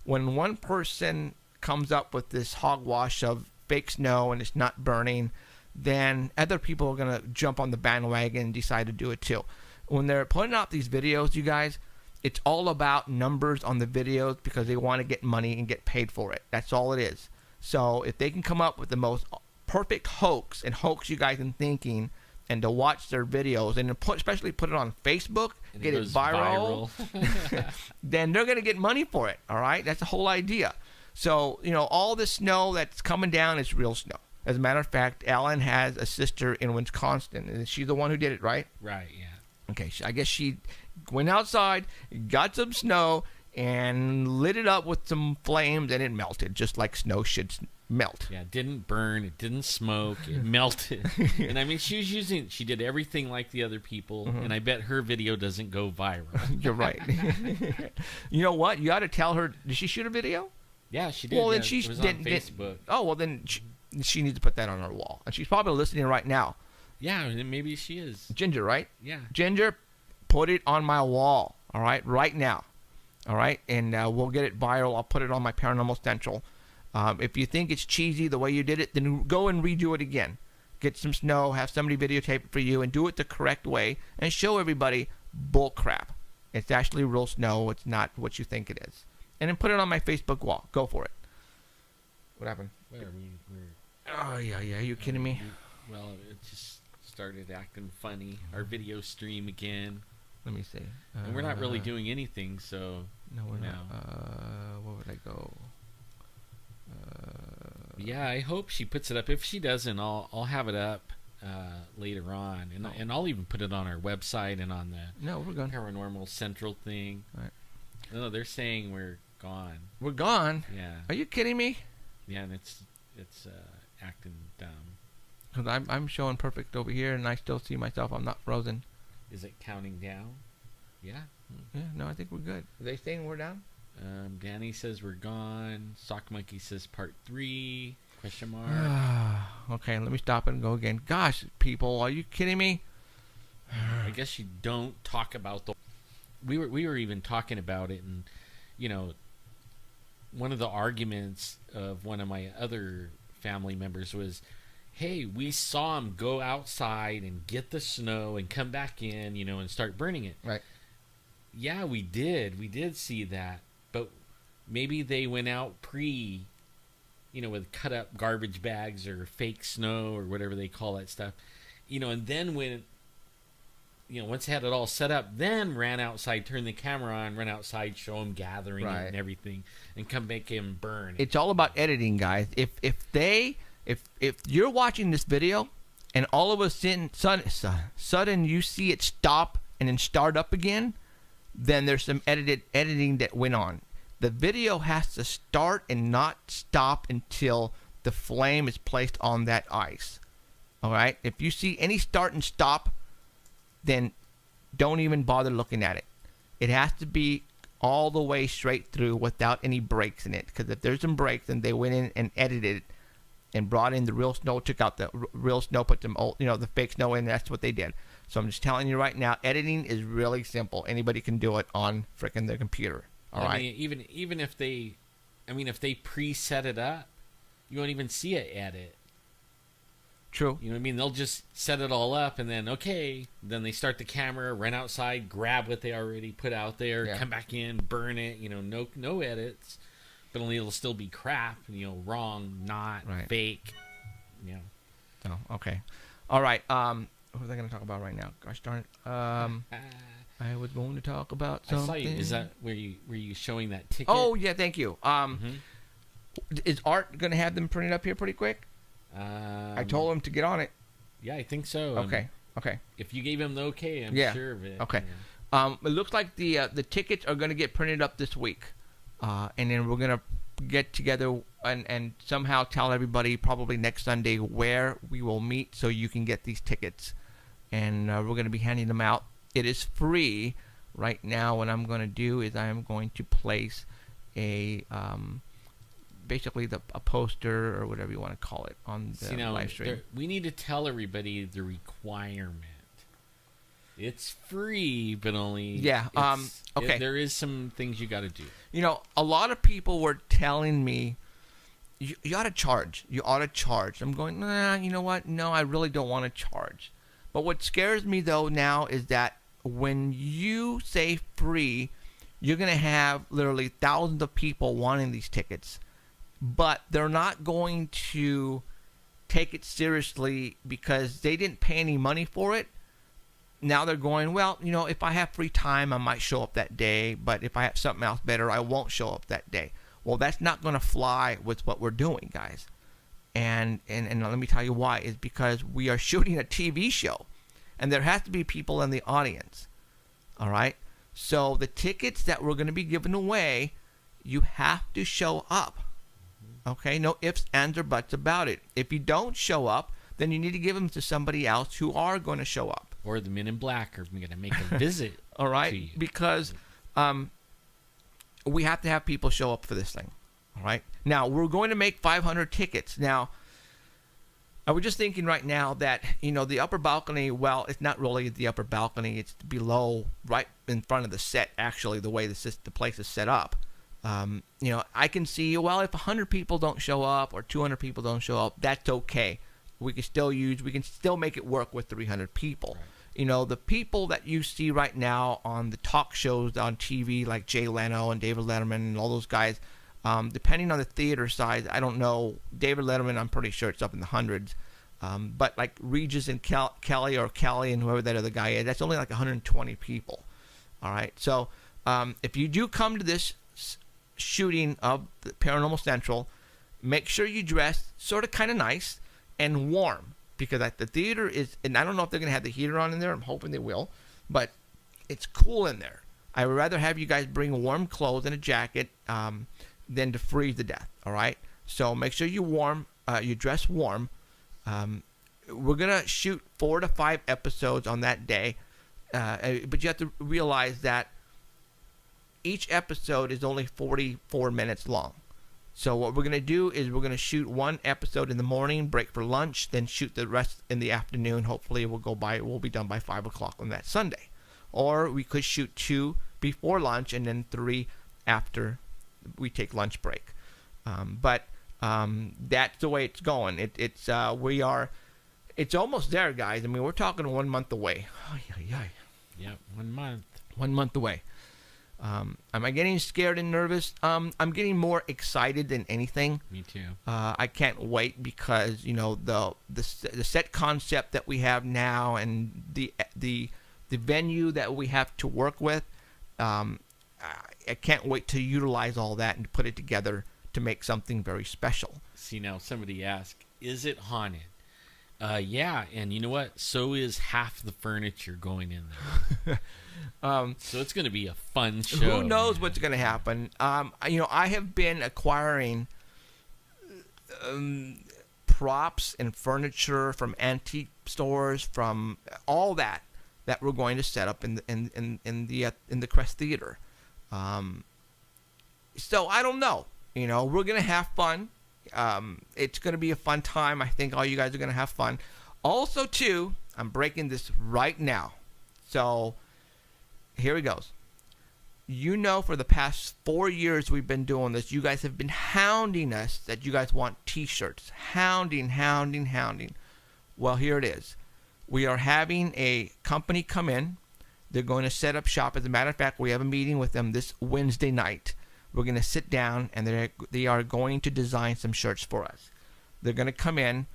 when one person comes up with this hogwash of fake snow and it's not burning, then other people are going to jump on the bandwagon and decide to do it too. When they're putting out these videos, you guys, it's all about numbers on the videos because they want to get money and get paid for it. That's all it is. So if they can come up with the most perfect hoax and hoax you guys in thinking, and to watch their videos and especially put it on Facebook, and get it viral. Then they're going to get money for it. All right, that's the whole idea. So, you know, all the snow that's coming down is real snow. As a matter of fact, Alan has a sister in Wisconsin, and she's the one who did it, right? Right, yeah. Okay, I guess she went outside, got some snow, and lit it up with some flames, and it melted, just like snow should melt. Yeah, it didn't burn, it didn't smoke, it melted. And I mean, she did everything like the other people, and I bet her video doesn't go viral. You're right. You know what? You ought to tell her, did she shoot a video? Yeah, she did. Well, then it was on Facebook. Well, then she needs to put that on her wall. And she's probably listening right now. Yeah, maybe she is. Ginger, right? Yeah. Ginger, put it on my wall, all right, right now. All right? And we'll get it viral. I'll put it on my Paranormal Central. If you think it's cheesy the way you did it, then go and redo it again. Get some snow, have somebody videotape it for you, and do it the correct way, and show everybody bull crap. It's actually real snow. It's not what you think it is. And then put it on my Facebook wall. Go for it. What happened? Oh, yeah. Are you kidding me? Well, it just started acting funny. Our video stream again. Let me see. And we're not really doing anything, so... No, we're not. Where would I go? Yeah, I hope she puts it up. If she doesn't, I'll have it up later on. And I'll even put it on our website and on the we're gone. Paranormal Central thing. Right. No, they're saying we're gone. We're gone? Yeah. Are you kidding me? Yeah, and it's acting dumb. Because I'm showing perfect over here, and I still see myself. I'm not frozen. Is it counting down? Yeah. Yeah, no, I think we're good. Are they saying we're down? Danny says we're gone. Sock Monkey says part 3? Question mark. Okay, let me stop and go again. Gosh, people, are you kidding me? I guess you don't talk about the... We were even talking about it, and, you know, one of the arguments of one of my other family members was, hey, we saw him go outside and get the snow and come back in, you know, and start burning it. Right. Yeah, we did. We did see that. But maybe they went out with cut up garbage bags or fake snow or whatever they call that stuff. You know, and then when, you know, once they had it all set up, then ran outside, turned the camera on, run outside, show them gathering it and everything, and come back and burn. It's all about editing, guys. If you're watching this video and all of a sudden you see it stop and then start up again, then there's some editing that went on. The video has to start and not stop until the flame is placed on that ice. All right? If you see any start and stop, then don't even bother looking at it. It has to be all the way straight through without any breaks in it. Because if there's some breaks, then they went in and edited it and brought in the real snow, took out the real snow, put some old, the fake snow in. That's what they did. So I'm just telling you right now, editing is really simple. Anybody can do it on frickin' their computer. All right. Mean, even if they, if they preset it up, you won't even see it edit. True. You know what I mean? They'll just set it all up, and then then they start the camera, run outside, grab what they already put out there, come back in, burn it. No edits, but only it'll still be crap. Wrong, not fake. Oh, okay. All right. What was I going to talk about right now? Gosh darn it. I was going to talk about something. I saw you. Is that were you showing that ticket? Oh yeah, thank you. Is Art going to have them printed up here pretty quick? I told him to get on it. Yeah, I think so. Okay. If you gave him the okay, I'm sure of it. Okay. It looks like the tickets are going to get printed up this week, and then we're going to get together and somehow tell everybody probably next Sunday where we will meet so you can get these tickets. And we're going to be handing them out. It is free. Right now, what I'm going to do is I am going to place a basically a poster or whatever you want to call it on the live stream. We need to tell everybody the requirement. It's free, but only okay. There is some things you got to do. A lot of people were telling me you ought to charge. You ought to charge. I'm going, nah, you know what? No, I really don't want to charge. But what scares me though now is that when you say free, you're going to have literally thousands of people wanting these tickets, but they're not going to take it seriously because they didn't pay any money for it. Now they're going, well, if I have free time, I might show up that day, but if I have something else better, I won't show up that day. Well, that's not going to fly with what we're doing, guys. And let me tell you why. Is because we are shooting a TV show, and there has to be people in the audience. All right? So the tickets that we're going to be giving away, you have to show up. Okay? No ifs, ands, or buts about it. If you don't show up, then you need to give them to somebody else who are going to show up. Or the Men in Black are going to make a visit. All right? Because we have to have people show up for this thing. All right? Now, we're going to make 500 tickets. Now, I was just thinking right now that, the upper balcony, well, it's not really the upper balcony. It's below, right in front of the set, actually, the way the place is set up. I can see, well, if 100 people don't show up or 200 people don't show up, that's okay. We can still make it work with 300 people. Right. The people that you see right now on the talk shows on TV, like Jay Leno and David Letterman and all those guys, depending on the theater size, I don't know. David Letterman, I'm pretty sure it's up in the hundreds. But like Regis and Kelly and whoever that other guy is, that's only like 120 people. All right. So if you do come to this shooting of the Paranormal Central, make sure you dress sort of kind of nice and warm, because the theater is, and I don't know if they're going to have the heater on in there. I'm hoping they will, but it's cool in there. I would rather have you guys bring warm clothes and a jacket than to freeze to death. All right. So make sure you dress warm. We're going to shoot 4 to 5 episodes on that day. But you have to realize that each episode is only 44 minutes long. So what we're going to do is we're going to shoot 1 episode in the morning, break for lunch, then shoot the rest in the afternoon. Hopefully we'll be done by 5 o'clock on that Sunday. Or we could shoot 2 before lunch and then 3 after we take lunch break. But that's the way it's going. It's almost there, guys. I mean, we're talking 1 month away. Yeah, 1 month. 1 month away. Am I getting scared and nervous? I'm getting more excited than anything. Me too. I can't wait because the set concept that we have now and the venue that we have to work with. I can't wait to utilize all that and put it together to make something very special. See, now somebody asked, is it haunted? Yeah, and you know what? So is half the furniture going in there. So it's going to be a fun show. Who knows what's going to happen? I have been acquiring props and furniture from antique stores, from all that we're going to set up in the Crest Theater. So I don't know. We're going to have fun. It's going to be a fun time. I think all you guys are going to have fun. Also, too, I'm breaking this right now. So here it goes. For the past 4 years we've been doing this, you guys have been hounding us that you guys want T-shirts. Hounding. Well, here it is. We are having a company come in. They're going to set up shop. As a matter of fact, we have a meeting with them this Wednesday night. We're going to sit down, and they are going to design some shirts for us. They're going to come in,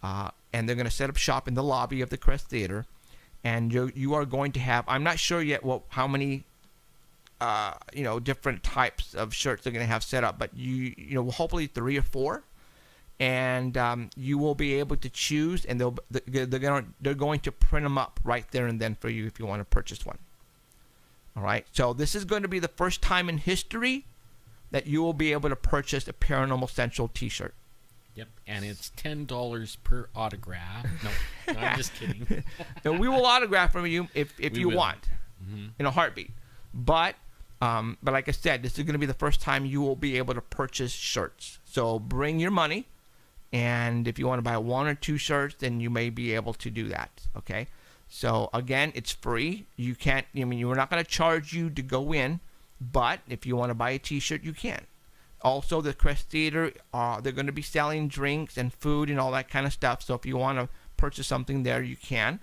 and they're going to set up shop in the lobby of the Crest Theater. And you are going to have, I'm not sure yet how many, different types of shirts they're going to have set up, but hopefully 3 or 4. And you will be able to choose, and they're going to print them up right there and then for you if you want to purchase one. All right. So this is going to be the first time in history that you will be able to purchase a Paranormal Central t-shirt. Yep, and it's $10 per autograph. No, I'm just kidding. No, we will autograph from you if you want, in a heartbeat. But like I said, this is going to be the first time you will be able to purchase shirts. So bring your money, and if you want to buy 1 or 2 shirts, then you may be able to do that. Okay. So again, it's free. You can't. I mean, we're not going to charge you to go in, but if you want to buy a T-shirt, you can. Also, the Crest Theater, they're going to be selling drinks and food and all that kind of stuff. So if you want to purchase something there, you can.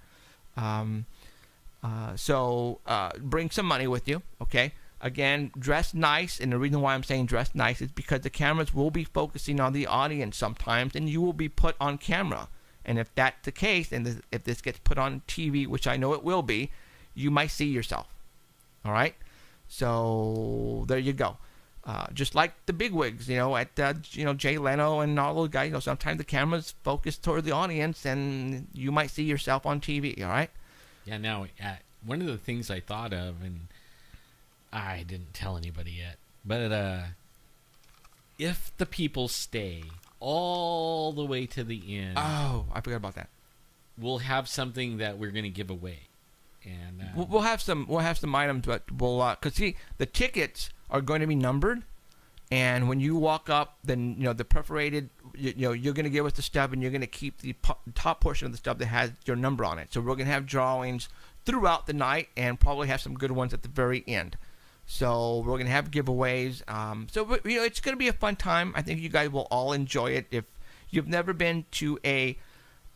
So bring some money with you, okay? Again, dress nice. And the reason why I'm saying dress nice is because the cameras will be focusing on the audience sometimes, and you will be put on camera. And if that's the case, and if this gets put on TV, which I know it will be, you might see yourself. All right? So there you go. Just like the bigwigs, at Jay Leno and all those guys, sometimes the camera's focused toward the audience, and you might see yourself on TV. All right? Yeah. Now, one of the things I thought of, and I didn't tell anybody yet, but if the people stay all the way to the end, oh, I forgot about that. We'll have something that we're going to give away, and we'll have some items, but we'll because see, the tickets are going to be numbered, and when you walk up, then the perforated, you're going to give us the stub, and you're going to keep the top portion of the stub that has your number on it. So we're going to have drawings throughout the night, and probably have some good ones at the very end. So we're going to have giveaways. So it's going to be a fun time. I think you guys will all enjoy it. If you've never been to a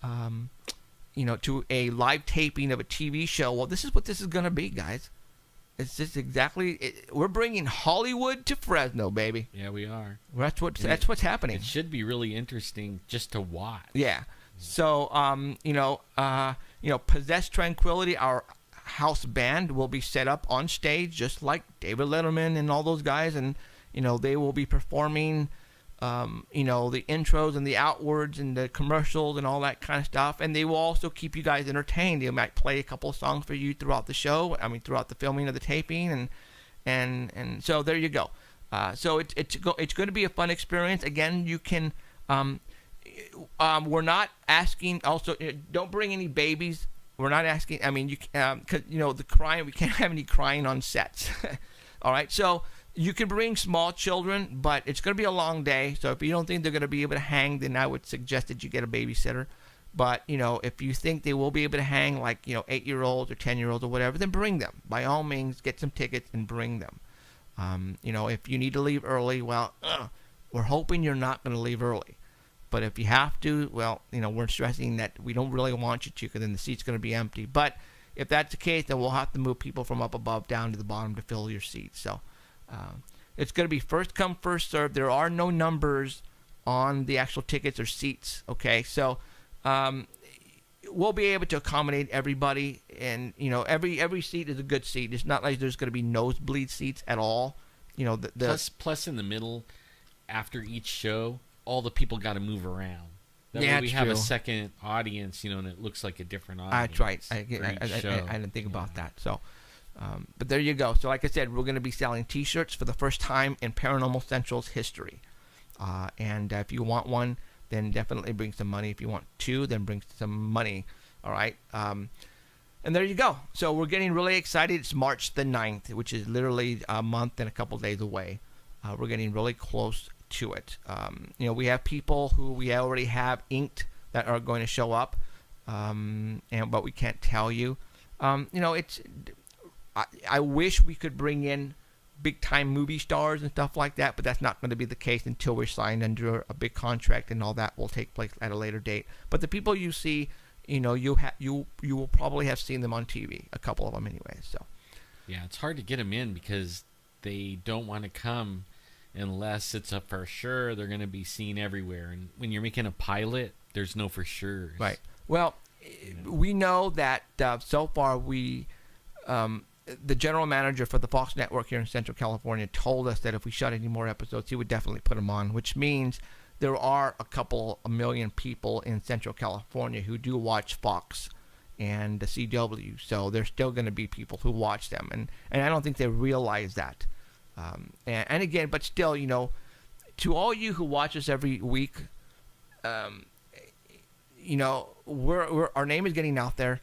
to a live taping of a TV show, well, this is what this is going to be, guys. It's just exactly. We're bringing Hollywood to Fresno, baby. Yeah, we are. That's what's happening. It should be really interesting just to watch. Yeah. So Possessed Tranquility, our house band, will be set up on stage just like David Letterman and all those guys, and they will be performing the intros and the outwards and the commercials and all that kind of stuff, and they will also keep you guys entertained. They might play a couple of songs for you throughout the show, throughout the filming of the taping, and so there you go. So it's going to be a fun experience. Again, you can we're not asking, also don't bring any babies. We're not asking, because the crying, we can't have any crying on sets. All right, so you can bring small children, but it's going to be a long day. So if you don't think they're going to be able to hang, then I would suggest that you get a babysitter. But, if you think they will be able to hang, like, 8-year-olds or 10-year-olds or whatever, then bring them. By all means, get some tickets and bring them. If you need to leave early, well, we're hoping you're not going to leave early. But if you have to, well, we're stressing that we don't really want you to, because then the seat's going to be empty. But if that's the case, then we'll have to move people from up above down to the bottom to fill your seats. So it's going to be first come, first served. There are no numbers on the actual tickets or seats. Okay, so we'll be able to accommodate everybody, and every seat is a good seat. It's not like there's going to be nosebleed seats at all. Plus in the middle, after each show, all the people got to move around. That way we have true. A second audience, and it looks like a different audience. That's right. I didn't think about that. So, but there you go. So, like I said, we're going to be selling T-shirts for the first time in Paranormal Central's history. And if you want one, then definitely bring some money. If you want 2, then bring some money. All right. And there you go. So we're getting really excited. It's March the 9th, which is literally a month and a couple days away. We're getting really close to it. We have people who we already have inked that are going to show up, but we can't tell you. It's I wish we could bring in big time movie stars and stuff like that, but that's not going to be the case until we're signed under a big contract, and all that will take place at a later date. But the people you see, you will probably have seen them on TV, a couple of them anyway. So yeah, it's hard to get them in because they don't want to come unless it's a for sure they're going to be seen everywhere. And when you're making a pilot, there's no for sure. Right. Well, we know that so far the general manager for the Fox network here in Central California told us that if we shot any more episodes, he would definitely put them on, which means there are a million people in Central California who do watch Fox and the CW. So there's still going to be people who watch them. And I don't think they realize that. And again, but still, to all you who watch us every week, we're our name is getting out there,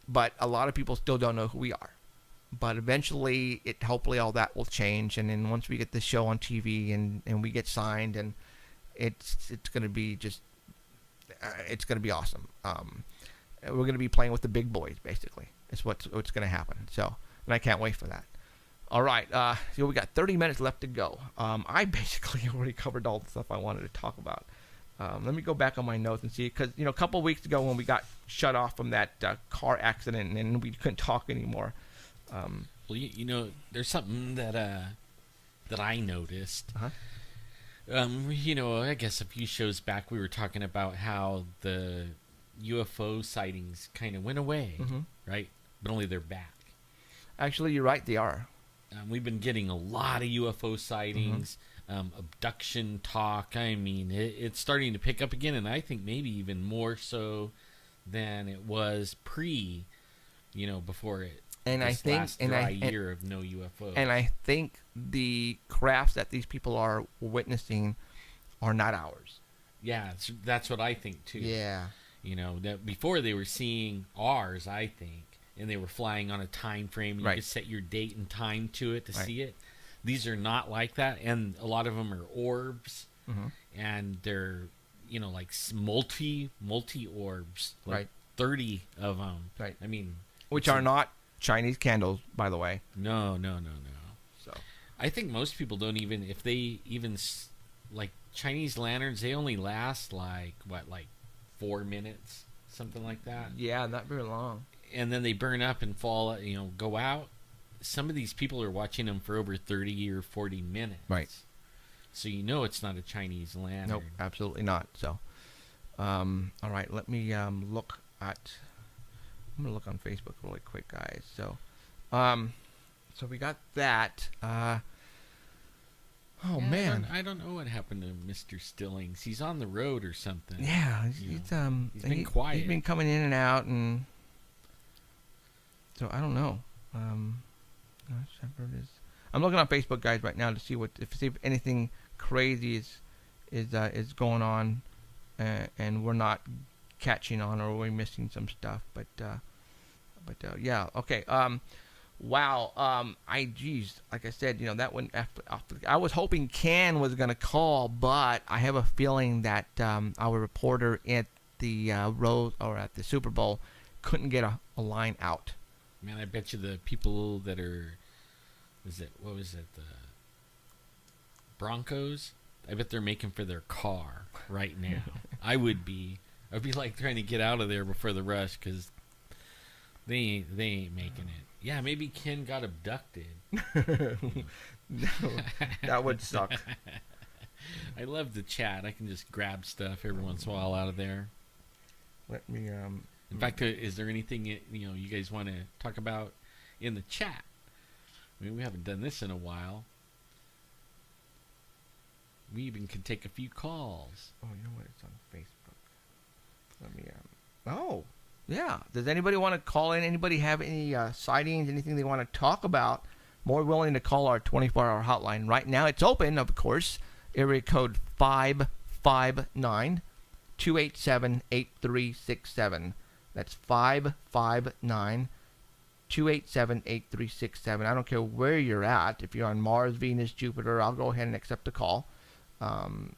but a lot of people still don't know who we are. But eventually, hopefully all that will change, and then once we get the show on TV and we get signed, and it's going to be just it's going to be awesome. We're going to be playing with the big boys, basically. It's what's going to happen. So, and I can't wait for that. All right, so we got 30 minutes left to go. I basically already covered all the stuff I wanted to talk about. Let me go back on my notes and see, because a couple of weeks ago when we got shut off from that car accident and we couldn't talk anymore. Well, there's something that I noticed. Uh-huh. I guess a few shows back we were talking about how the UFO sightings kind of went away, right? But only they're back. Actually, you're right, they are. We've been getting a lot of UFO sightings, abduction talk. I mean, it's starting to pick up again, and I think maybe even more so than it was before it. And I think, last dry year of no UFO. And I think the crafts that these people are witnessing are not ours. Yeah, that's what I think too. Yeah. That before they were seeing ours, I think, and they were flying on a time frame. And you could set your date and time to it to see it. These are not like that, and a lot of them are orbs, and they're like multi orbs, like 30 of them. Right. I mean, which are not Chinese candles, by the way. No. So I think most people don't even, if they even like Chinese lanterns, they only last like 4 minutes, something like that. Yeah, not very long. And then they burn up and fall, go out. Some of these people are watching them for over 30 or 40 minutes. Right. So it's not a Chinese lantern. Nope, absolutely not. So, all right, let me look at. I'm gonna look on Facebook really quick, guys. So, so we got that. Man, I don't know what happened to Mr. Stillings. He's on the road or something. Yeah, he's been quiet. He's been coming in and out, and so I don't know. I'm looking on Facebook, guys, right now to see if anything crazy is going on, and we're not catching on, or we're missing some stuff. But yeah, okay. Wow. Like I said, that went after. I was hoping Ken was gonna call, but I have a feeling that our reporter at the at the Super Bowl couldn't get a line out. Man, I bet you the people that are, what was it, the Broncos? I bet they're making for their car right now. I'd be like trying to get out of there before the rush, because they ain't making it. Yeah, maybe Ken got abducted. No, that would suck. I love the chat. I can just grab stuff every once in a while out of there. Let me In fact, is there anything you guys want to talk about in the chat? I mean, we haven't done this in a while. We even can take a few calls. Oh, you know what? It's on Facebook. Let me Oh, yeah. Does anybody want to call in? Anybody have any sightings? Anything they want to talk about? More willing to call our 24-hour hotline right now. It's open, of course. Area code 559-287-8367. That's 559-287-8367. I don't care where you're at. If you're on Mars, Venus, Jupiter, I'll go ahead and accept the call. I'll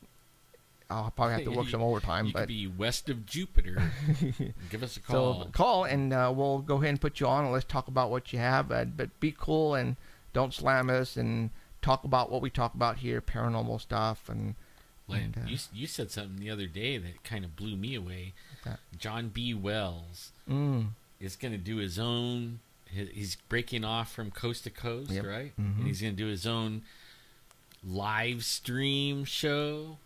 probably have to work some overtime. You but could be west of Jupiter. Give us a call. So call, and we'll go ahead and put you on, and let's talk about what you have. But be cool, and don't slam us, and talk about what we talk about here, paranormal stuff. And you said something the other day that kind of blew me away. John B. Wells is going to do his own. He's breaking off from coast to coast, right? Mm-hmm. And he's going to do his own live stream show.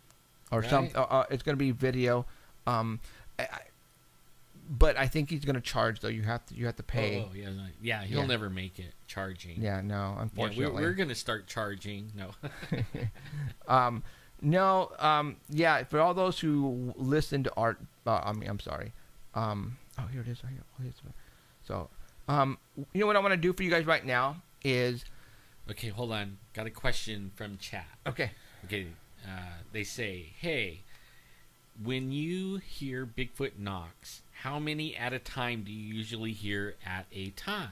Or right? It's going to be video, but I think he's going to charge though. You have to pay. Oh yeah, he'll never make it charging. Yeah, no, unfortunately. Yeah, we're going to start charging. No. Yeah, for all those who listen to art, I'm sorry. Here it is. So, you know what I want to do for you guys right now is, Okay, hold on. Got a question from chat. Okay. Okay, they say, hey, when you hear Bigfoot knocks, how many at a time do you usually hear at a time?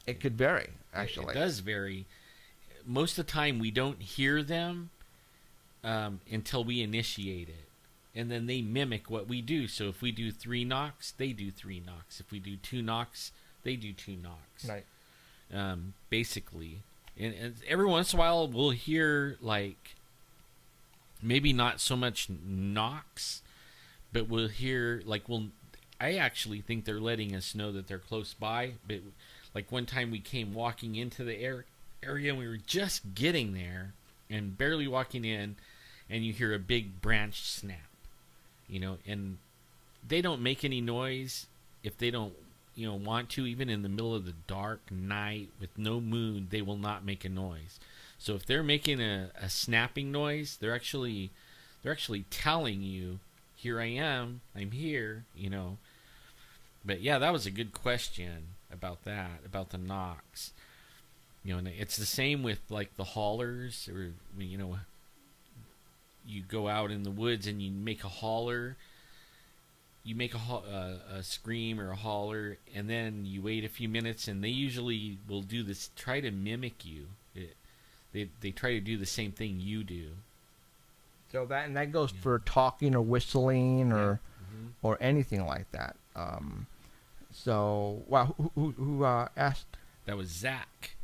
It could vary, actually. It does vary. Most of the time, we don't hear them until we initiate it. And then they mimic what we do. So if we do 3 knocks, they do 3 knocks. If we do 2 knocks, they do 2 knocks. Right. Basically. And every once in a while, we'll hear, like, maybe not so much knocks, but we'll hear, like, I actually think they're letting us know that they're close by. But, like, one time we came walking into the area, and we were just getting there and barely walking in, and you hear a big branch snap, and they don't make any noise if they don't, want to. Even in the middle of the dark night with no moon, they will not make a noise. So if they're making a snapping noise, they're actually telling you, here I am, I'm here, But yeah, that was a good question about that, about the knocks. And it's the same with, like, the hollers, or, you go out in the woods and you make a holler, you make a scream or a holler, and then you wait a few minutes, and they usually will do this, try to mimic you. They try to do the same thing you do. So that goes for talking or whistling or Mm-hmm. anything like that. So wow, who asked? That was Zach.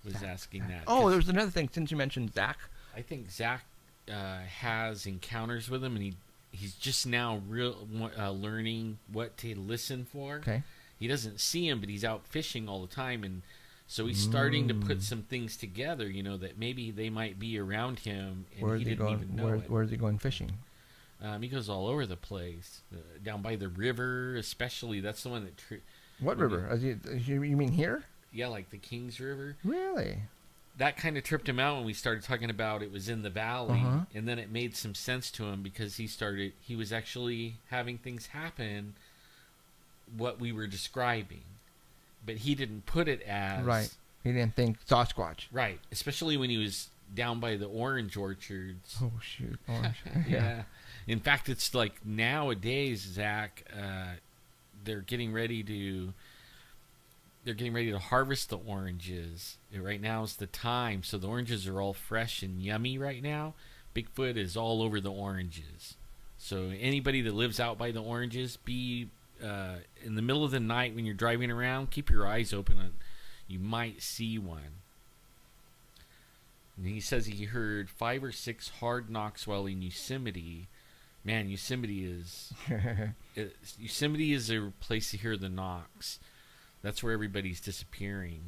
Was asking that. Oh, there's another thing. Since you mentioned Zach, I think Zach has encounters with him, and he's just now learning what to listen for. Okay. He doesn't see him, but he's out fishing all the time, and so he's starting to put some things together. That maybe they might be around him, and he didn't even know it. Where is he going fishing? He goes all over the place, down by the river, especially. That's the one that. What river? You mean here? Yeah, like the Kings River. Really? That kind of tripped him out when we started talking about it was in the valley, and then it made some sense to him because he was actually having things happen, what we were describing, but he didn't put it as right. He didn't think Sasquatch. Right, especially when he was down by the orange orchards. Oh shoot! Orange. Yeah. In fact, it's like nowadays, Zach, they're getting ready to harvest the oranges. Right now is the time, so the oranges are all fresh and yummy right now. Bigfoot is all over the oranges. So anybody that lives out by the oranges, be in the middle of the night when you're driving around, keep your eyes open. You might see one. And he says he heard 5 or 6 hard knocks while in Yosemite. Man, Yosemite is a place to hear the knocks. That's where everybody's disappearing.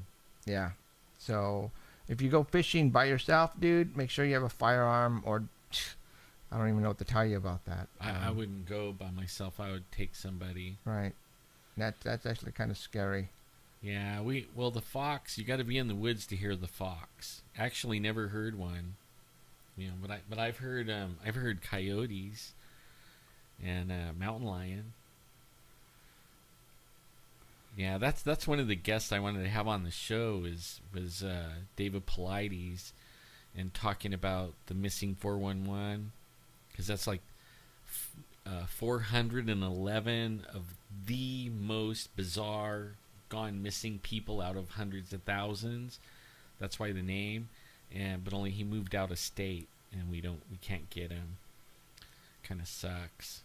Yeah. So if you go fishing by yourself, dude, make sure you have a firearm, or I don't even know what to tell you about that. I wouldn't go by myself. I would take somebody. Right. That's actually kind of scary. Yeah, the fox, you got to be in the woods to hear the fox. Actually never heard one. But I've heard coyotes and mountain lion. Yeah, that's one of the guests I wanted to have on the show was David Pilates, and talking about the missing 411, because that's like 411 of the most bizarre gone missing people out of hundreds of thousands. That's why the name, but only he moved out of state, and we can't get him. Kind of sucks.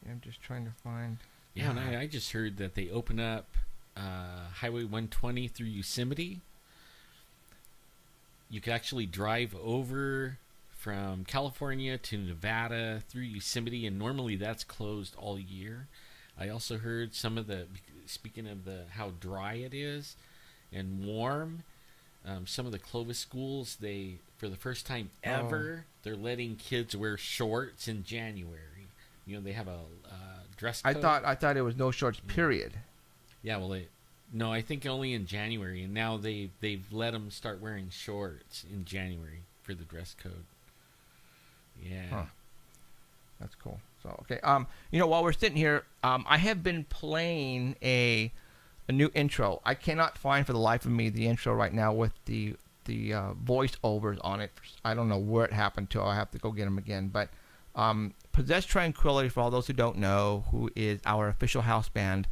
Yeah, I'm just trying to find. Yeah, and I just heard that they open up Highway 120 through Yosemite. You could actually drive over from California to Nevada through Yosemite, and normally that's closed all year. I also heard speaking of how dry it is and warm, some of the Clovis schools, for the first time ever, they're letting kids wear shorts in January. They have a dress code. I thought it was no shorts, period. Yeah, well, no, I think only in January, and now they've let them start wearing shorts in January for the dress code. Yeah. Huh. That's cool. So, okay. While we're sitting here, I have been playing a a new intro. I cannot find for the life of me the intro right now with the voiceovers on it. I don't know where it happened to. I have to go get them again. But Possessed Tranquility, for all those who don't know, who is our official house band,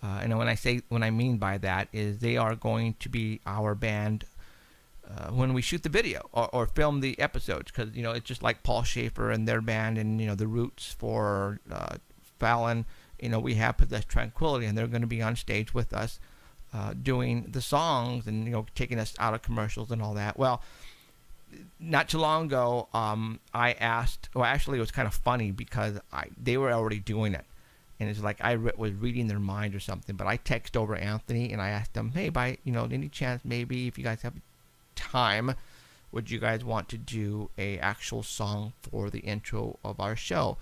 and when I mean by that is they are going to be our band when we shoot the video or film the episodes, because it's just like Paul Schaefer and their band, and the Roots for Fallon. We have Possessed Tranquility, and they're going to be on stage with us doing the songs and taking us out of commercials and all that. Well, not too long ago, I asked. Well, actually, it was kind of funny because they were already doing it, and it's like I was reading their mind or something. But I texted over Anthony and I asked him, "Hey, by any chance, maybe if you guys have time, would you guys want to do a actual song for the intro of our show?"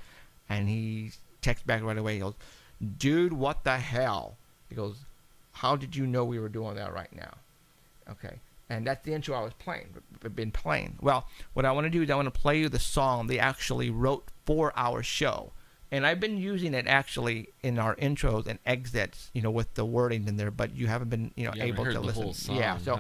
And he texted back right away. He goes, "Dude, what the hell?" He goes, "How did you know we were doing that right now?" Okay. And that's the intro I was been playing. Well, what I want to do is I want to play you the song they actually wrote for our show. And I've been using it actually in our intros and exits, with the wording in there, but you haven't been, able to listen. Whole song, yeah. So,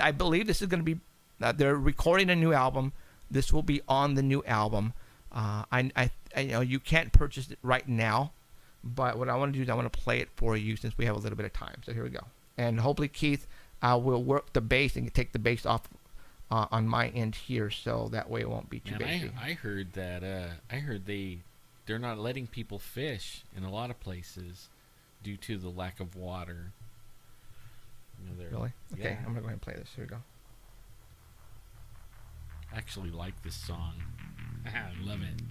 I believe this is going to be. They're recording a new album. This will be on the new album. You can't purchase it right now, but what I want to do is I want to play it for you since we have a little bit of time. So here we go. And hopefully Keith will work the bass and take the bass off on my end here, so that way it won't be too bassy. I heard that. They're not letting people fish in a lot of places due to the lack of water. Really? Okay, yeah. I'm gonna go ahead and play this. Here we go. I actually like this song. I love it.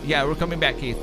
Yeah, we're coming back, Keith.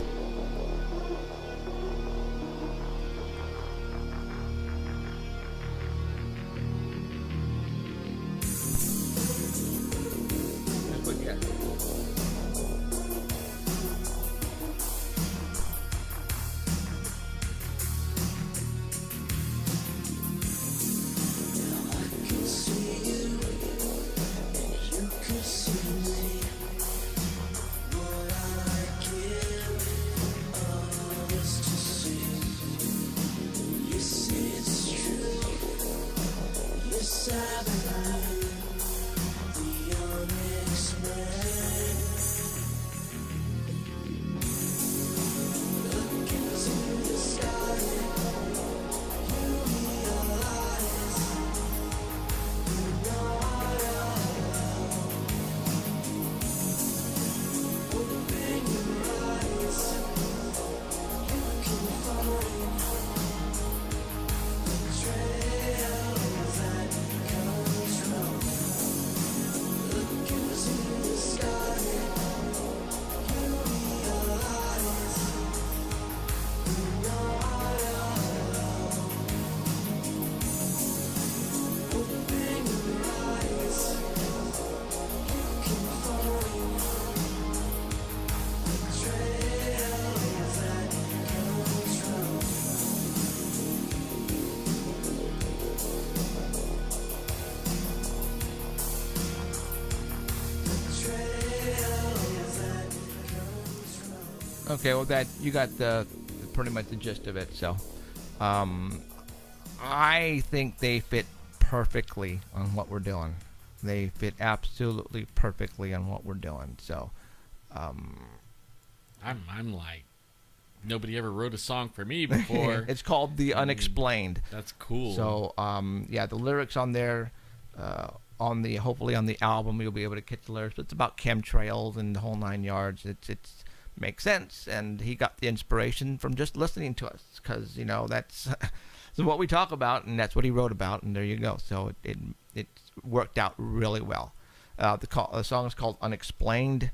Okay, well, that you got the pretty much the gist of it. So, I think they fit perfectly on what we're doing. They fit absolutely perfectly on what we're doing. So, I'm like, nobody ever wrote a song for me before. It's called The Unexplained. That's cool. So, yeah, the lyrics on there, hopefully on the album you'll be able to catch the lyrics. But it's about chemtrails and the whole 9 yards. It's makes sense, and he got the inspiration from just listening to us, because that's what we talk about, and that's what he wrote about, and there you go. So it worked out really well. The song is called Unexplained,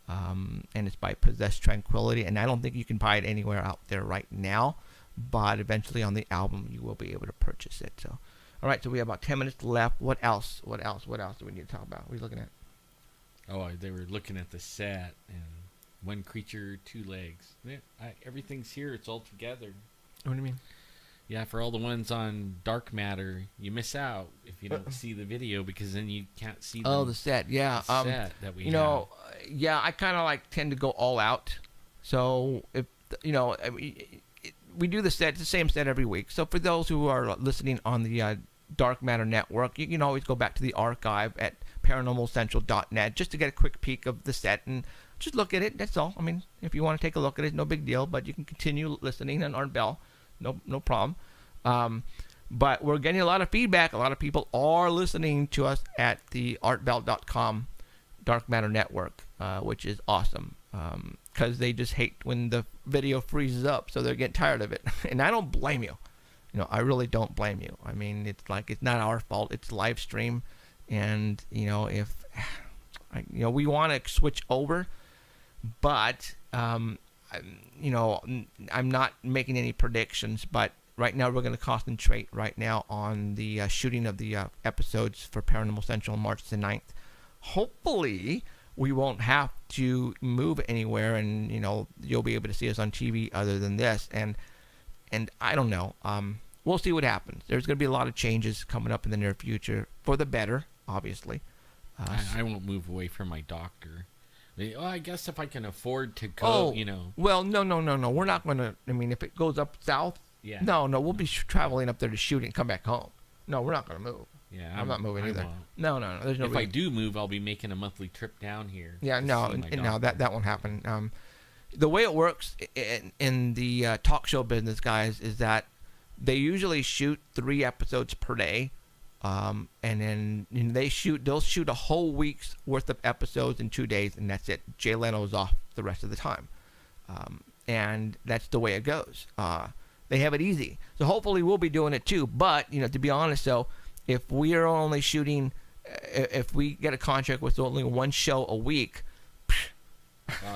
and it's by Possessed Tranquility, and I don't think you can buy it anywhere out there right now, but eventually on the album you will be able to purchase it. So, all right, so we have about 10 minutes left. What else do we need to talk about? What are you looking at? Oh, they were looking at the set, and one creature, two legs. Yeah, everything's here. It's all together. What do you mean? Yeah, for all the ones on Dark Matter, you miss out if you don't see the video, because then you can't see the set. Yeah, the set that we have. Yeah, I kind of tend to go all out. So if we do the set, it's the same set every week. So for those who are listening on the Dark Matter Network, you can always go back to the archive at paranormalcentral.net just to get a quick peek of the set and just look at it. That's all. I mean, if you want to take a look at it, no big deal. But you can continue listening on Art Bell. No problem. But we're getting a lot of feedback. A lot of people are listening to us at the artbell.com Dark Matter Network, which is awesome, because they just hate when the video freezes up, so they're getting tired of it. And I don't blame you. I really don't blame you. I mean, it's not our fault. It's live stream, and if we want to switch over, but I'm not making any predictions, but right now we're going to concentrate right now on the shooting of the episodes for Paranormal Central on March the 9th. Hopefully, we won't have to move anywhere, and you'll be able to see us on TV other than this. And I don't know. We'll see what happens. There's going to be a lot of changes coming up in the near future for the better, obviously. I won't move away from my doctor. I guess if I can afford to go, Well, no. We're not going to. I mean, if it goes up south, yeah. No, we'll be traveling up there to shoot it and come back home. No, we're not going to move. Yeah, I'm not moving either. No. There's no. If I do move, I'll be making a monthly trip down here. Yeah, no, that won't happen. The way it works in the talk show business, guys, is that they usually shoot 3 episodes per day. And then they'll shoot a whole week's worth of episodes in 2 days, and that's it. Jay Leno's off the rest of the time, and that's the way it goes. They have it easy, so hopefully we'll be doing it too. But to be honest, though, if we are only shooting, if we get a contract with only 1 show a week,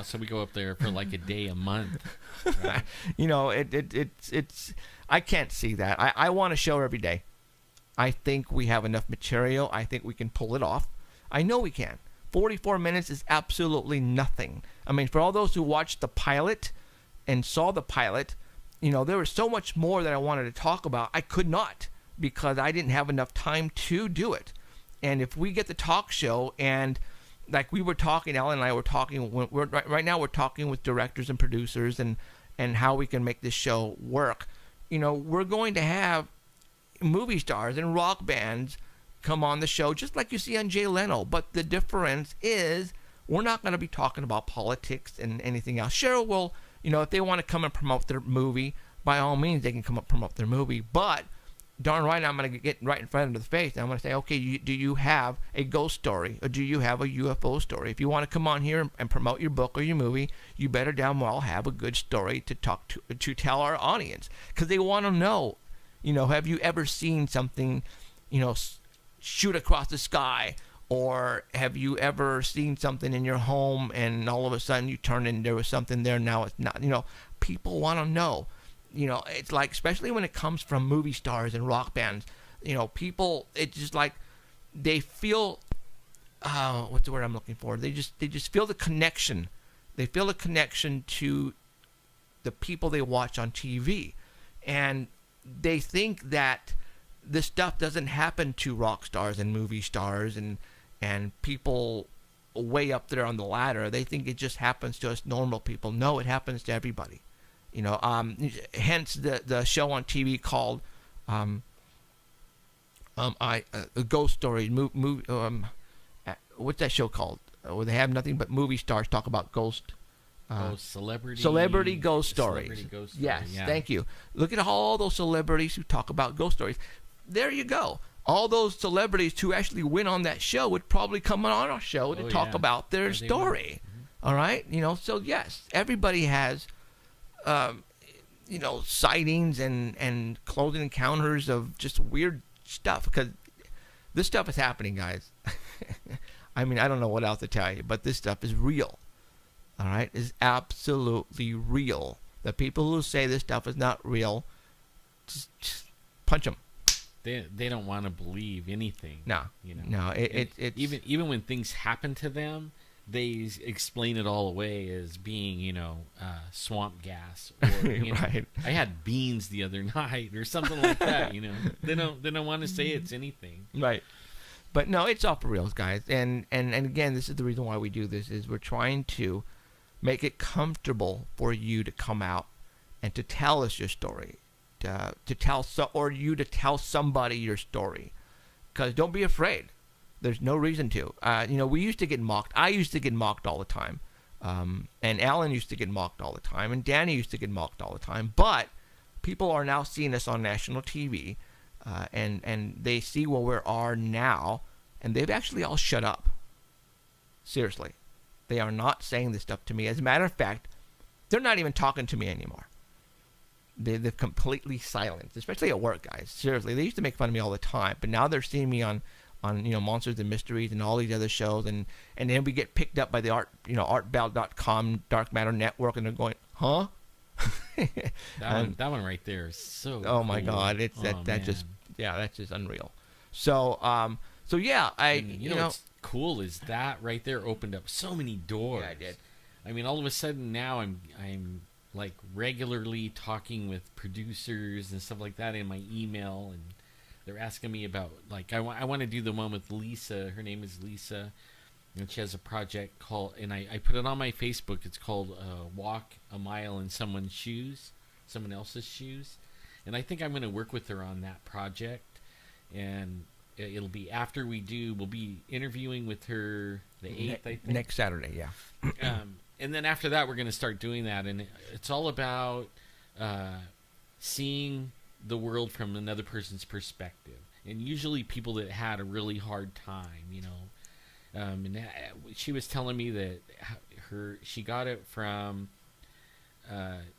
so we go up there for like a day a month. Right? It's I can't see that. I want a show every day. I think we have enough material. I think we can pull it off. I know we can. 44 minutes is absolutely nothing. I mean, for all those who watched the pilot and saw the pilot, there was so much more that I wanted to talk about. I could not, because I didn't have enough time to do it. And if we get the talk show, and like we were talking, Alan and I were talking, right now we're talking with directors and producers and how we can make this show work. We're going to have movie stars and rock bands come on the show, just like you see on Jay Leno. But the difference is we're not going to be talking about politics and anything else. Sure, well, if they want to come and promote their movie, by all means, they can come up and promote their movie. But darn right, I'm going to get right in front of the face, and I'm going to say, okay, do you have a ghost story, or do you have a UFO story? If you want to come on here and promote your book or your movie, you better damn well have a good story to tell our audience, because they want to know. Have you ever seen something, shoot across the sky? Or have you ever seen something in your home and all of a sudden you turn and there was something there, now it's not? People want to know. It's like, especially when it comes from movie stars and rock bands, people, it's just like they feel, what's the word I'm looking for? They just feel the connection. They feel the connection to the people they watch on TV. And they think that this stuff doesn't happen to rock stars and movie stars and people way up there on the ladder. They think it just happens to us normal people. No, it happens to everybody. You know, hence the show on TV called Ghost Stories. What's that show called? Where they have nothing but movie stars talk about ghost. Celebrity ghost stories. Celebrity ghost yes, story, yeah. Thank you. Look at all those celebrities who talk about ghost stories. There you go. All those celebrities who actually went on that show would probably come on our show to talk about their story. Mm-hmm. All right? You know, so yes, everybody has, you know, sightings and close encounters of just weird stuff, because this stuff is happening, guys. I mean, I don't know what else to tell you, but this stuff is real. All right? It's absolutely real. The people who say this stuff is not real, just punch them. They don't want to believe anything. No, you know. No, it's even when things happen to them, they explain it all away as being, you know, swamp gas. Or, you know, right. I had beans the other night or something like that. You know, they don't want to say it's anything. Right. But no, it's all for reals, guys. And again, this is the reason why we do this, is we're trying to make it comfortable for you to come out and to tell us your story, to tell somebody your story. Because don't be afraid. There's no reason to. You know, we used to get mocked. I used to get mocked all the time. And Alan used to get mocked all the time. And Danny used to get mocked all the time. But people are now seeing us on national TV. And they see where we are now. And they've actually all shut up. Seriously. They are not saying this stuff to me. As a matter of fact, they're not even talking to me anymore. They're completely silenced, especially at work, guys. Seriously, they used to make fun of me all the time, but now they're seeing me on you know, Monsters and Mysteries and all these other shows, and then we get picked up by the artbell.com Dark Matter Network, and they're going, huh? that one right there is so. Oh my cool. God, it's that's just unreal. So yeah, you know what's cool is that right there opened up so many doors. Yeah, I did. I mean, all of a sudden now I'm like regularly talking with producers and stuff like that in my email, and they're asking me about, like, I want to do the one with Lisa. Her name is Lisa, and she has a project called, and I put it on my Facebook. It's called Walk a Mile in Someone's Shoes, someone else's shoes, and I think I'm going to work with her on that project, and it'll be after we'll be interviewing with her the 8th, I think. Next Saturday, yeah. And then after that, we're going to start doing that. And it's all about seeing the world from another person's perspective. And usually people that had a really hard time, you know. And she was telling me that she got it from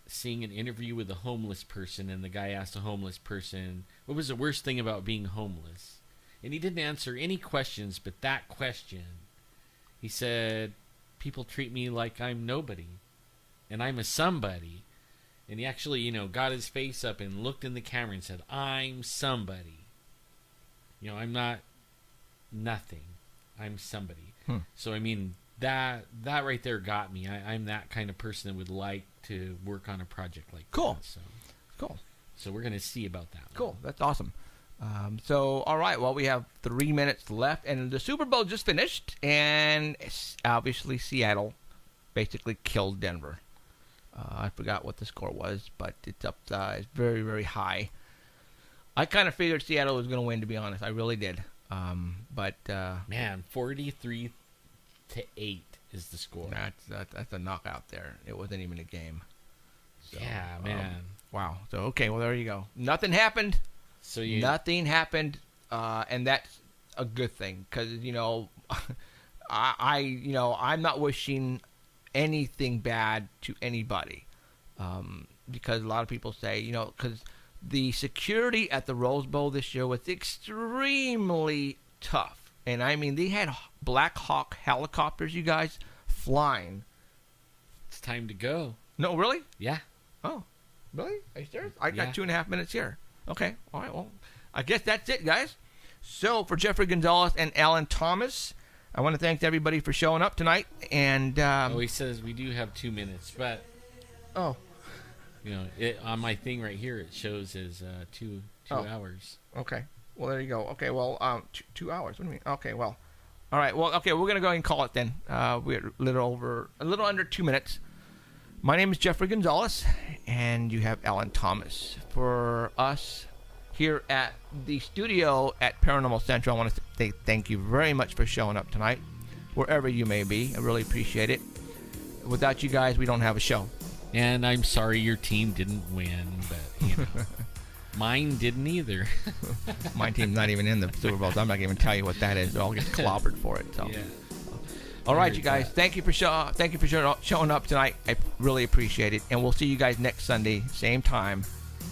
seeing an interview with a homeless person. And the guy asked a homeless person, what was the worst thing about being homeless? And he didn't answer any questions but that question. He said, people treat me like I'm nobody, and I'm a somebody. And he actually, you know, got his face up and looked in the camera and said, I'm somebody. You know, I'm not nothing. I'm somebody. So, I mean, that right there got me. I'm that kind of person that would like to work on a project like that. So, cool. So we're going to see about that. Cool. That's awesome. So, all right, well, we have 3 minutes left, and the Super Bowl just finished, and obviously Seattle basically killed Denver. I forgot what the score was, but it's up. It's very, very high. I kind of figured Seattle was going to win, to be honest. I really did. But man, 43-8 is the score. That's a knockout there. It wasn't even a game. So, yeah, man. Wow. So, okay, well, there you go. Nothing happened. Nothing happened, and that's a good thing, because, you know, I'm not wishing anything bad to anybody, because a lot of people say, you know, because the security at the Rose Bowl this year was extremely tough, and I mean, they had Black Hawk helicopters, you guys, flying. It's time to go. No, really? Yeah. Oh, really? Are you serious? I got Yeah. 2.5 minutes here. Okay. All right. Well, I guess that's it, guys. So for Jeffrey Gonzalez and Alan Thomas, I want to thank everybody for showing up tonight. And he says we do have 2 minutes, but you know, on my thing right here it shows as 2 hours. Okay. Well, there you go. Okay. Well, 2 hours. What do you mean? Okay. Well, All right. Well, okay. We're gonna go ahead and call it then. We're a little under 2 minutes. My name is Jeffrey Gonzalez, and you have Alan Thomas. For us here at the studio at Paranormal Central, I want to say thank you very much for showing up tonight, wherever you may be. I really appreciate it. Without you guys, we don't have a show. And I'm sorry your team didn't win, but you know, mine didn't either. My team's not even in the Super Bowl, so I'm not going to even tell you what that is. They'll get clobbered for it. So. Yeah. All right, you guys. Thank you for showing up tonight. I really appreciate it, and we'll see you guys next Sunday, same time,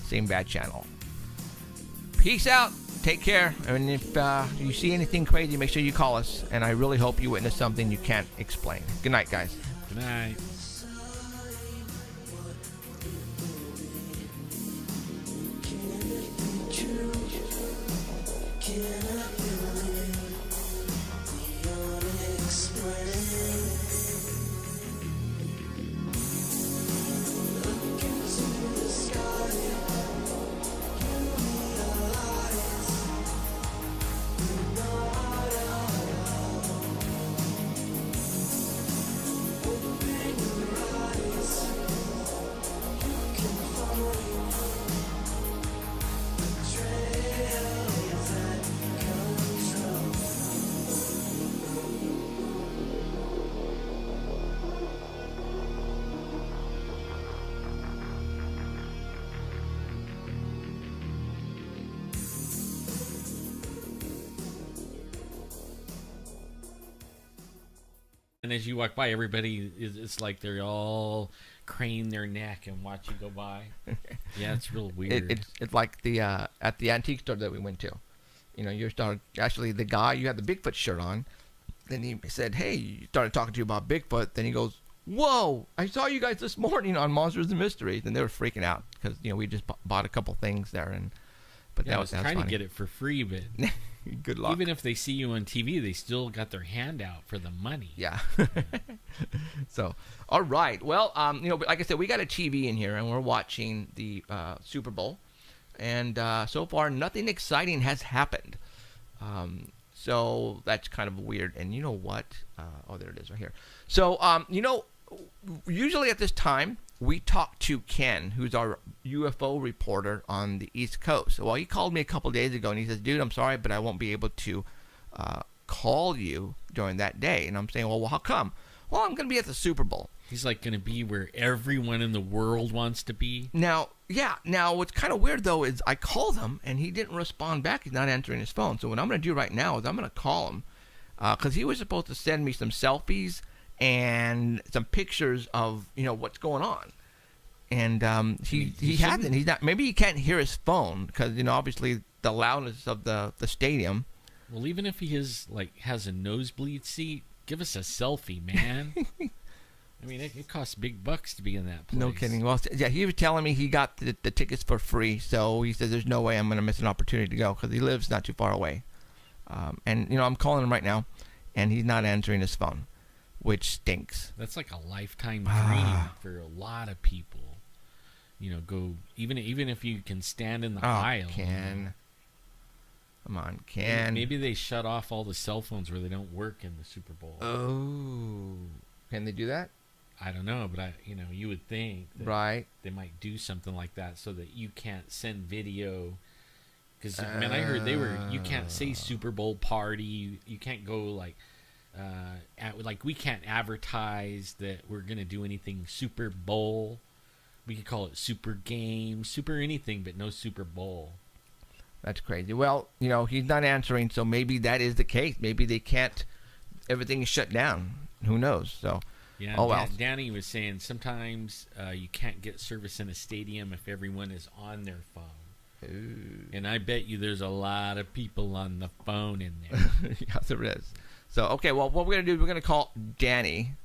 same bad channel. Peace out. Take care. And if you see anything crazy, make sure you call us. And I really hope you witness something you can't explain. Good night, guys. Good night. And as you walk by, everybody it's like they're all crane their neck and watch you go by. Yeah, it's real weird. It's like the at the antique store that we went to. You know, actually the guy, you had the Bigfoot shirt on. Then he said, "Hey," he started talking to you about Bigfoot. Then he goes, "Whoa! I saw you guys this morning on Monsters and Mysteries," and they were freaking out because we just bought a couple things there, but yeah, that I was funny. trying to get it for free, but good luck. Even if they see you on TV, they still got their hand out for the money. Yeah. So, all right. Well, but like I said, we got a TV in here, and we're watching the Super Bowl, and so far nothing exciting has happened. So that's kind of weird. And you know what? Oh, there it is right here. So, usually at this time, we talk to Ken, who's our UFO reporter on the East Coast. Well, he called me a couple days ago, and he says, "Dude, I'm sorry, but I won't be able to call you during that day." And I'm saying, well, how come? Well, I'm going to be at the Super Bowl. He's like going to be where everyone in the world wants to be. Now, what's kind of weird, though, is I called him, and he didn't respond back. He's not answering his phone. So what I'm going to do right now is I'm going to call him because he was supposed to send me some selfies and some pictures of, what's going on. And he hasn't. He's not. Maybe he can't hear his phone because, obviously the loudness of the stadium. Well, even if he has a nosebleed seat, give us a selfie, man. I mean, it costs big bucks to be in that place. No kidding. Well, yeah, he was telling me he got the tickets for free, so he says there's no way I'm going to miss an opportunity to go because he lives not too far away. And I'm calling him right now, and he's not answering his phone, which stinks. That's like a lifetime dream for a lot of people. Go even if you can stand in the aisle. Ken. Come on, Ken. Maybe they shut off all the cell phones where they don't work in the Super Bowl. Oh, can they do that? I don't know, but you would think that right. They might do something like that so that you can't send video. Because man, I heard you can't say Super Bowl party. You can't go we can't advertise that we're gonna do anything Super Bowl. We could call it Super Game, Super anything, but no Super Bowl. That's crazy. Well, he's not answering, so maybe that is the case. Maybe they can't. Everything is shut down. Who knows? So. Yeah. Oh well. Danny was saying sometimes you can't get service in a stadium if everyone is on their phone. Ooh. And I bet you there's a lot of people on the phone in there. Yeah, there is. So okay, well, what we're gonna do is we're gonna call Danny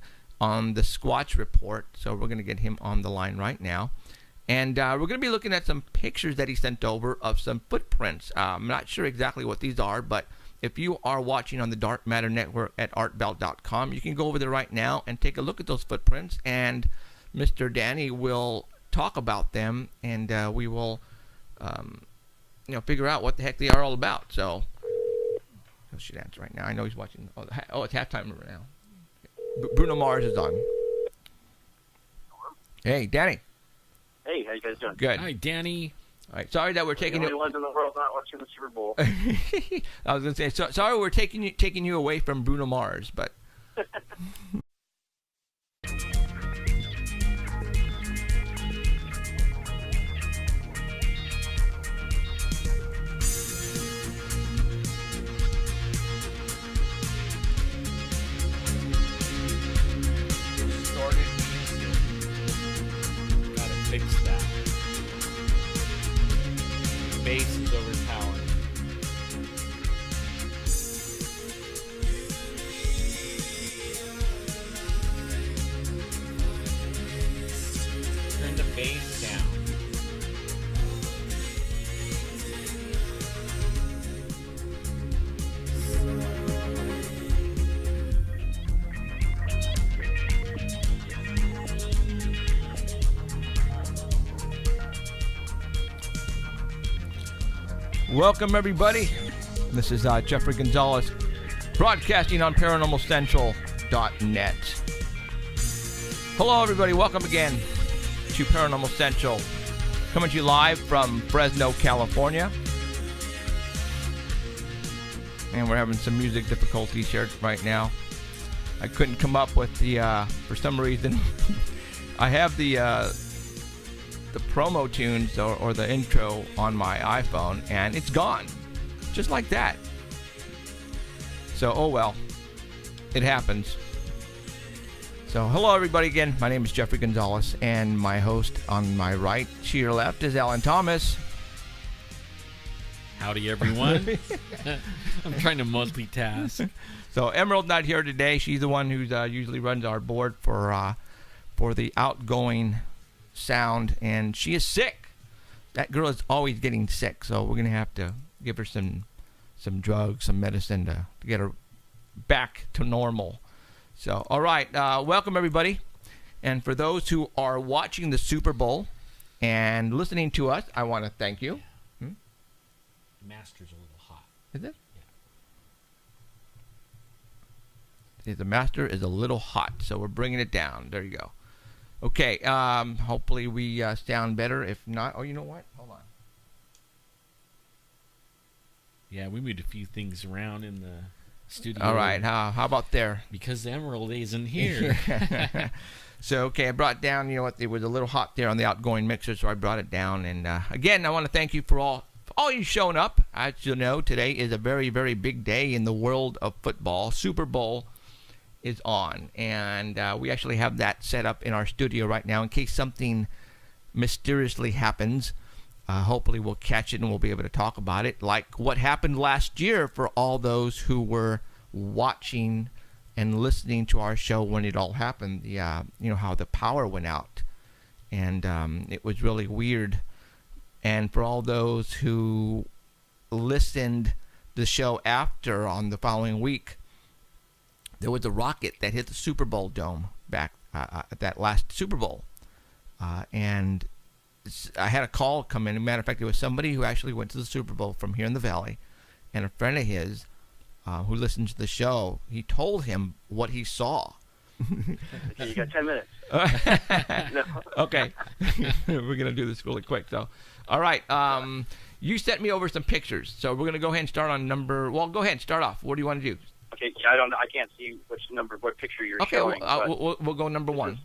on the Squatch Report. So we're gonna get him on the line right now. And we're going to be looking at some pictures that he sent over of some footprints. I'm not sure exactly what these are, but if you are watching on the Dark Matter Network at artbelt.com, you can go over there right now and take a look at those footprints. And Mr. Danny will talk about them, and we will, figure out what the heck they are all about. So he should answer right now. I know he's watching. Oh, it's halftime right now. Bruno Mars is on. Hey, Danny. Hey, how you guys doing? Good. Hi, Danny. All right. Sorry that we're taking the only ones in the world not watching the Super Bowl. I was going to say, sorry we're taking you away from Bruno Mars, but. Gotta fix that. Bass is overpowered. Turn the bass down. Welcome, everybody. This is Jeffrey Gonzalez, broadcasting on ParanormalCentral.net. Hello, everybody. Welcome again to Paranormal Central, coming to you live from Fresno, California. And we're having some music difficulties here right now. I couldn't come up with the, for some reason, I have the promo tunes or the intro on my iPhone, and it's gone. Just like that. So, oh well. It happens. So, hello everybody again. My name is Jeffrey Gonzalez, and my host on my right, to your left, is Alan Thomas. Howdy, everyone. I'm trying to multitask. So, Emerald not here today. She's the one who usually runs our board for the outgoing sound, and she is sick. That girl is always getting sick, so we're gonna have to give her some drugs, some medicine to get her back to normal. So, all right, welcome everybody, and for those who are watching the Super Bowl and listening to us, I want to thank you. The master's a little hot. Is it? Yeah. The master is a little hot, so we're bringing it down. There you go. Okay, hopefully we sound better. If not, oh, you know what? Hold on. Yeah, we moved a few things around in the studio. All right, how about there? Because Emerald isn't here. So, okay, I brought down, it was a little hot there on the outgoing mixer, so I brought it down. And again, I want to thank you for all you showing up. As you know, today is a very, very big day in the world of football. Super Bowl is on, and we actually have that set up in our studio right now in case something mysteriously happens. Hopefully we'll catch it and we'll be able to talk about it, like what happened last year for all those who were watching and listening to our show when it all happened. How the power went out, and it was really weird. And for all those who listened to the show after, on the following week, there was a rocket that hit the Super Bowl dome back at that last Super Bowl. And I had a call come in. As a matter of fact, it was somebody who actually went to the Super Bowl from here in the Valley. And a friend of his who listened to the show, he told him what he saw. Okay, you got 10 minutes. No. Okay. We're going to do this really quick. So, all right. You sent me over some pictures. So we're going to go ahead and start on go ahead and start off. What do you want to do? Okay, I don't know. I can't see what picture you're showing. Okay, we'll go number one.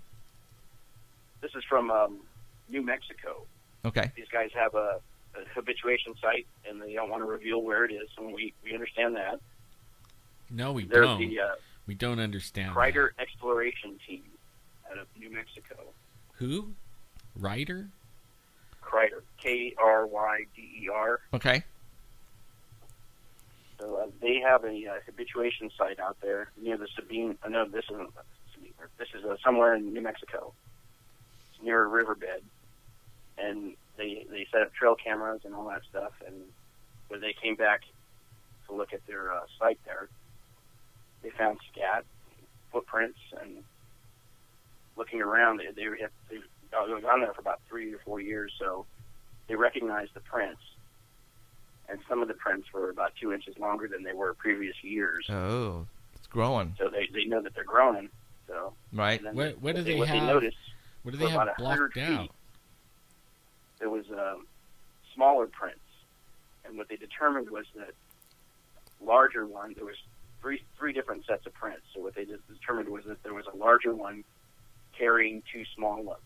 This is from New Mexico. Okay. These guys have a habituation site, and they don't want to reveal where it is, and we understand that. No, we They're don't. The we don't understand. Kreider Exploration Team out of New Mexico. Who? Ryder? Kreider. K-R-Y-D-E-R. Okay. So they have a habituation site out there near the Sabine. No, this isn't Sabine. This is somewhere in New Mexico. It's near a riverbed, and they set up trail cameras and all that stuff. And when they came back to look at their site there, they found scat, footprints, and looking around, they've gone there for about 3 or 4 years, so they recognized the prints. and some of the prints were about 2 inches longer than they were previous years. Oh, it's growing. So they know that they're growing. So right. What do they what have? They noticed What do they about have 100 blocked out? feet, there was smaller prints, and what they determined was that larger one. There was three different sets of prints. So what they determined was that there was a larger one carrying 2 small ones.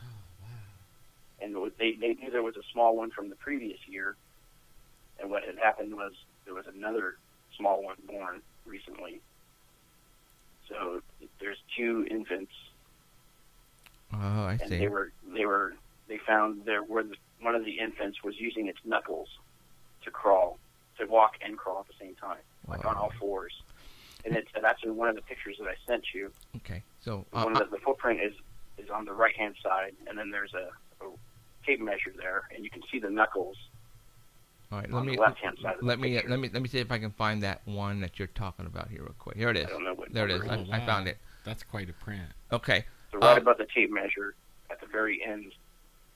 Oh, wow. And they knew there was a small one from the previous year, and what had happened was there was another small one born recently. So there's 2 infants. Oh, I and see. they found one of the infants was using its knuckles to walk and crawl at the same time, like on all fours. And that's in one of the pictures that I sent you. Okay, so The footprint is on the right hand side, and then there's a tape measure there, and you can see the knuckles. all right, on the left-hand side of the let me picture. see if I can find that one that you're talking about here real quick. Here it is. I don't know what There it is. number I found it. That's quite a print. Okay. So right above the tape measure, at the very end,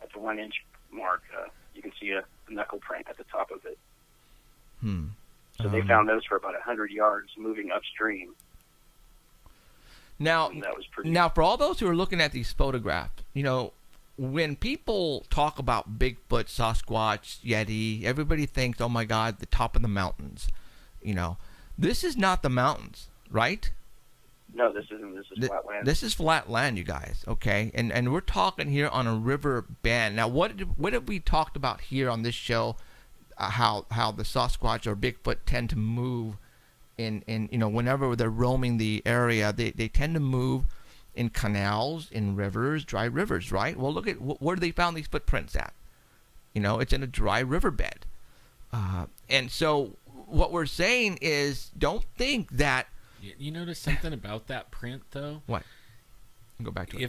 at the 1 inch mark, you can see a knuckle print at the top of it. So they found those for about 100 yards moving upstream. Now, And that was pretty. for all those who are looking at these photographs, when people talk about Bigfoot, Sasquatch, Yeti, everybody thinks, oh my God, the top of the mountains. This is not the mountains, right? No, this isn't. This is flat land. This is flat land, you guys. Okay, and we're talking here on a river bend. Now, what have we talked about here on this show? How the Sasquatch or Bigfoot tend to move in whenever they're roaming the area, they tend to move in canals, in rivers, dry rivers, right? Well, look at where they found these footprints at. It's in a dry riverbed, and so what we're saying is, don't think that. You notice something about that print, though? What? Go back to it.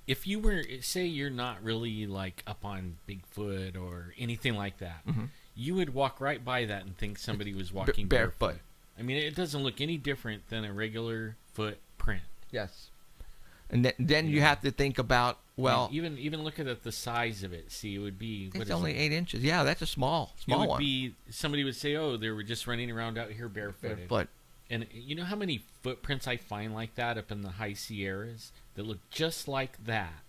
If you were, say you're not really like up on Bigfoot or anything like that, you would walk right by that and think somebody was walking barefoot. I mean, it doesn't look any different than a regular footprint. Yes. And then you have to think about, well, even look at the size of it. See, it would be it's only 8 inches. Yeah, that's a small one. Somebody would say, oh, they were just running around out here barefooted. Barefoot. And you know how many footprints I find like that up in the high Sierras that look just like that?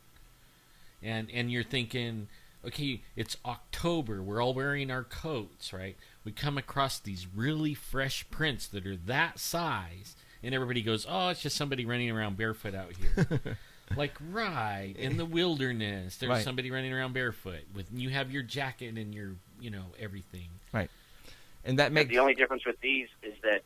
And you're thinking, okay, it's October. We're all wearing our coats, right? We come across these really fresh prints that are that size, and everybody goes, oh, it's just somebody running around barefoot out here. Like, right, in the wilderness, there's somebody running around barefoot. You have your jacket and your, everything. Right. And that makes... The only difference with these is that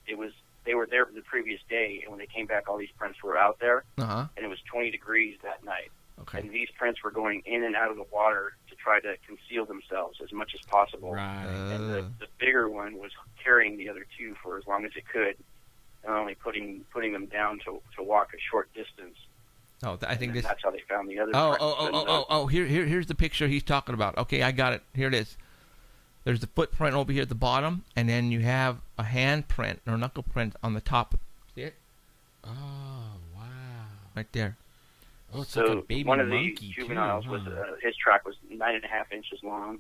they were there the previous day, and when they came back, all these prints were out there, and it was 20 degrees that night. Okay. And these prints were going in and out of the water to try to conceal themselves as much as possible. Right. And the bigger one was carrying the other 2 for as long as it could, and only putting them down to walk a short distance. Oh, I think this. That's how they found the other. Here's the picture he's talking about. Okay, I got it. Here it is. There's the footprint over here at the bottom, and then you have a hand print or knuckle print on the top. See it? Oh, wow. Right there. Oh, it's so like a baby one of monkey, the juveniles too, was his track was 9.5 inches long,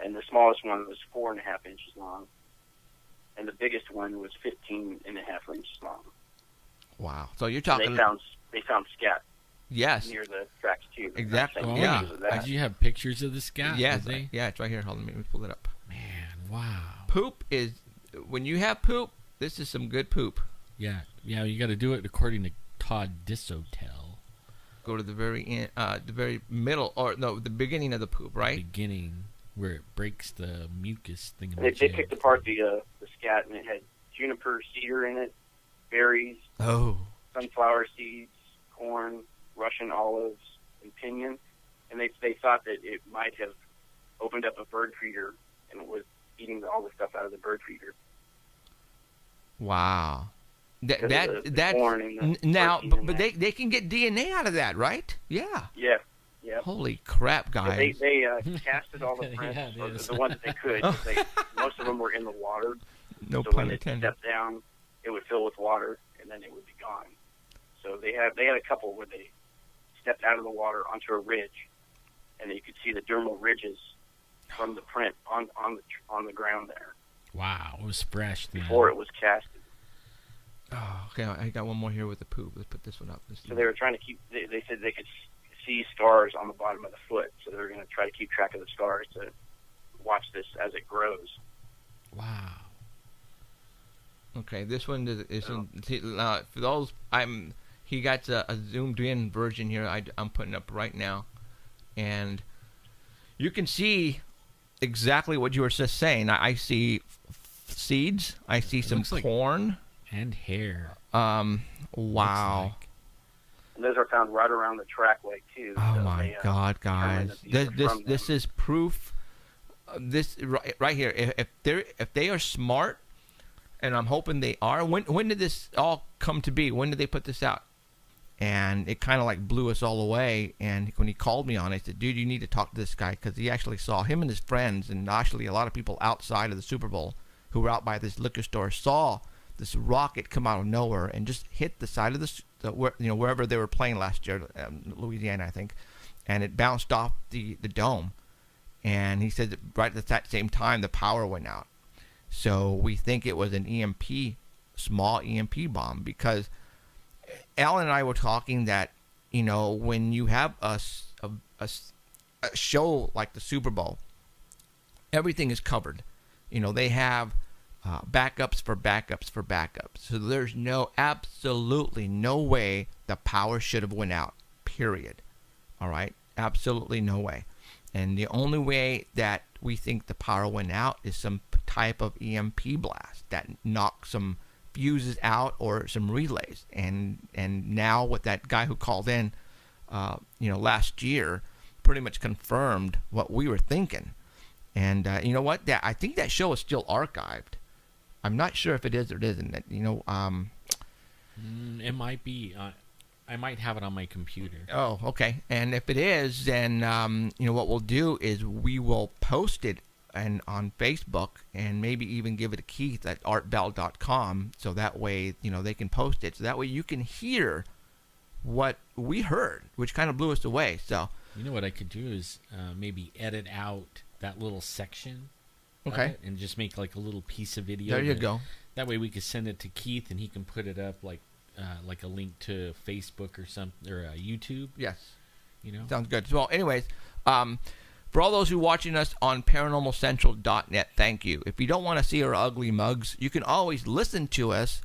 and the smallest one was 4.5 inches long, and the biggest one was 15.5 inches long. Wow. So you're talking. And they found scat. Yes. Near the tracks too. Exactly. Oh, yeah. Did you have pictures of the scat? Yes. Yeah, it's right here. Hold on, let me pull it up. Man, wow. Poop is when you have poop. This is some good poop. Yeah. You got to do it according to Todd Dissotel. Go to the very end, the very middle, or no, the beginning of the poop, right? Beginning where it breaks the mucus thing. They picked apart the scat, and it had juniper cedar in it, berries, sunflower seeds, corn, Russian olives, and pinyon, and they thought that it might have opened up a bird feeder and was eating all the stuff out of the bird feeder. Wow. That's now, but they can get DNA out of that, right? Yeah. Yeah. Holy crap, guys! So they casted all the prints, or the ones that they could. Most of them were in the water. No so pun when intended. they stepped down, it would fill with water, and then it would be gone. So they had a couple where they stepped out of the water onto a ridge, and you could see the dermal ridges from the print on the ground there. Wow, it was fresh then. Before it was casted. Oh, okay. I got one more here with the poop. Let's put this one up. So they were trying to keep. They said they could see scars on the bottom of the foot, so they were going to try to keep track of the scars to watch this as it grows. Wow. Okay, this one is for those. He got a zoomed in version here. I'm putting up right now, and you can see exactly what you were just saying. I see seeds. I see some corn and hair. Wow. Like. And those are found right around the trackway too. Oh so my God, guys! This is proof. This right here. If they are smart, and I'm hoping they are. When did this all come to be? When did they put this out? And it kind of like blew us all away. And when he called me on it, I said, dude, you need to talk to this guy, because he actually saw him and his friends, and actually a lot of people outside of the Super Bowl who were out by this liquor store saw this rocket come out of nowhere and just hit the side of wherever they were playing last year, Louisiana, I think, and it bounced off the dome. And he said that right at that same time the power went out. So we think it was an EMP, small EMP bomb, because Alan and I were talking that, when you have a show like the Super Bowl, everything is covered. They have backups for backups for backups. So there's absolutely no way the power should have went out, period. All right? Absolutely no way. And the only way that we think the power went out is some type of EMP blast that knocked some fuses out or some relays. And now with that guy who called in, last year, pretty much confirmed what we were thinking. And you know what? I think that show is still archived. I'm not sure if it is or it isn't. It might be. I might have it on my computer. Oh, okay. And if it is, then what we'll do is we will post it on Facebook, and maybe even give it to Keith at artbell.com, so that way they can post it. So that way you can hear what we heard, which kind of blew us away. So what I could do is maybe edit out that little section. Okay. And just make like a little piece of video. There you go. That way we could send it to Keith, and he can put it up like a link to Facebook or something, or YouTube. Yes. Sounds good. Well, anyways, for all those who are watching us on ParanormalCentral.net, thank you. If you don't want to see our ugly mugs, you can always listen to us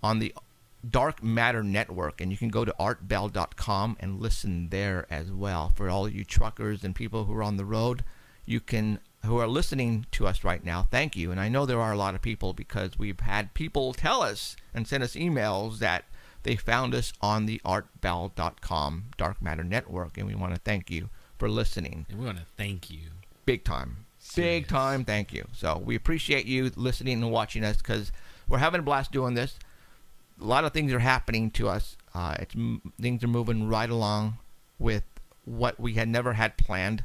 on the Dark Matter Network, and you can go to artbell.com and listen there as well. For all you truckers and people who are on the road, who are listening to us right now, thank you. And I know there are a lot of people, because we've had people tell us and send us emails that they found us on the artbell.com Dark Matter Network, and we want to thank you for listening. And we want to thank you. Big time. Big time thank you. So we appreciate you listening and watching us, because we're having a blast doing this. A lot of things are happening to us. Things are moving right along with what we had never had planned.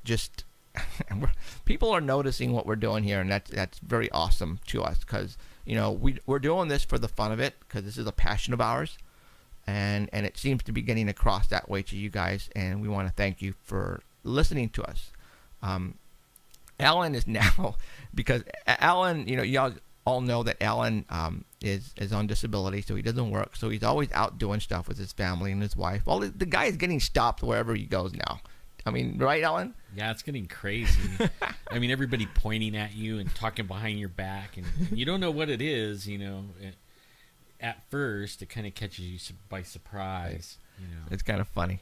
Just people are noticing what we're doing here, and that's very awesome to us, because we're doing this for the fun of it, because this is a passion of ours, and it seems to be getting across that way to you guys, and we want to thank you for listening to us. Alan is now, because Alan, y'all all know that Alan is on disability, so he doesn't work, so he's always out doing stuff with his family and his wife. Well, the guy is getting stopped wherever he goes now. I mean, right, Alan? Yeah, it's getting crazy. I mean, everybody pointing at you and talking behind your back, and you don't know what it is, At first, it kind of catches you by surprise, It's kind of funny.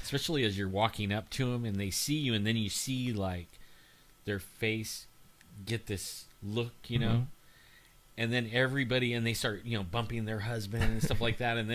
Especially as you're walking up to them, and they see you, and then you see, like, their face get this look, Mm-hmm. And then everybody, and they start, bumping their husband and stuff like that, and then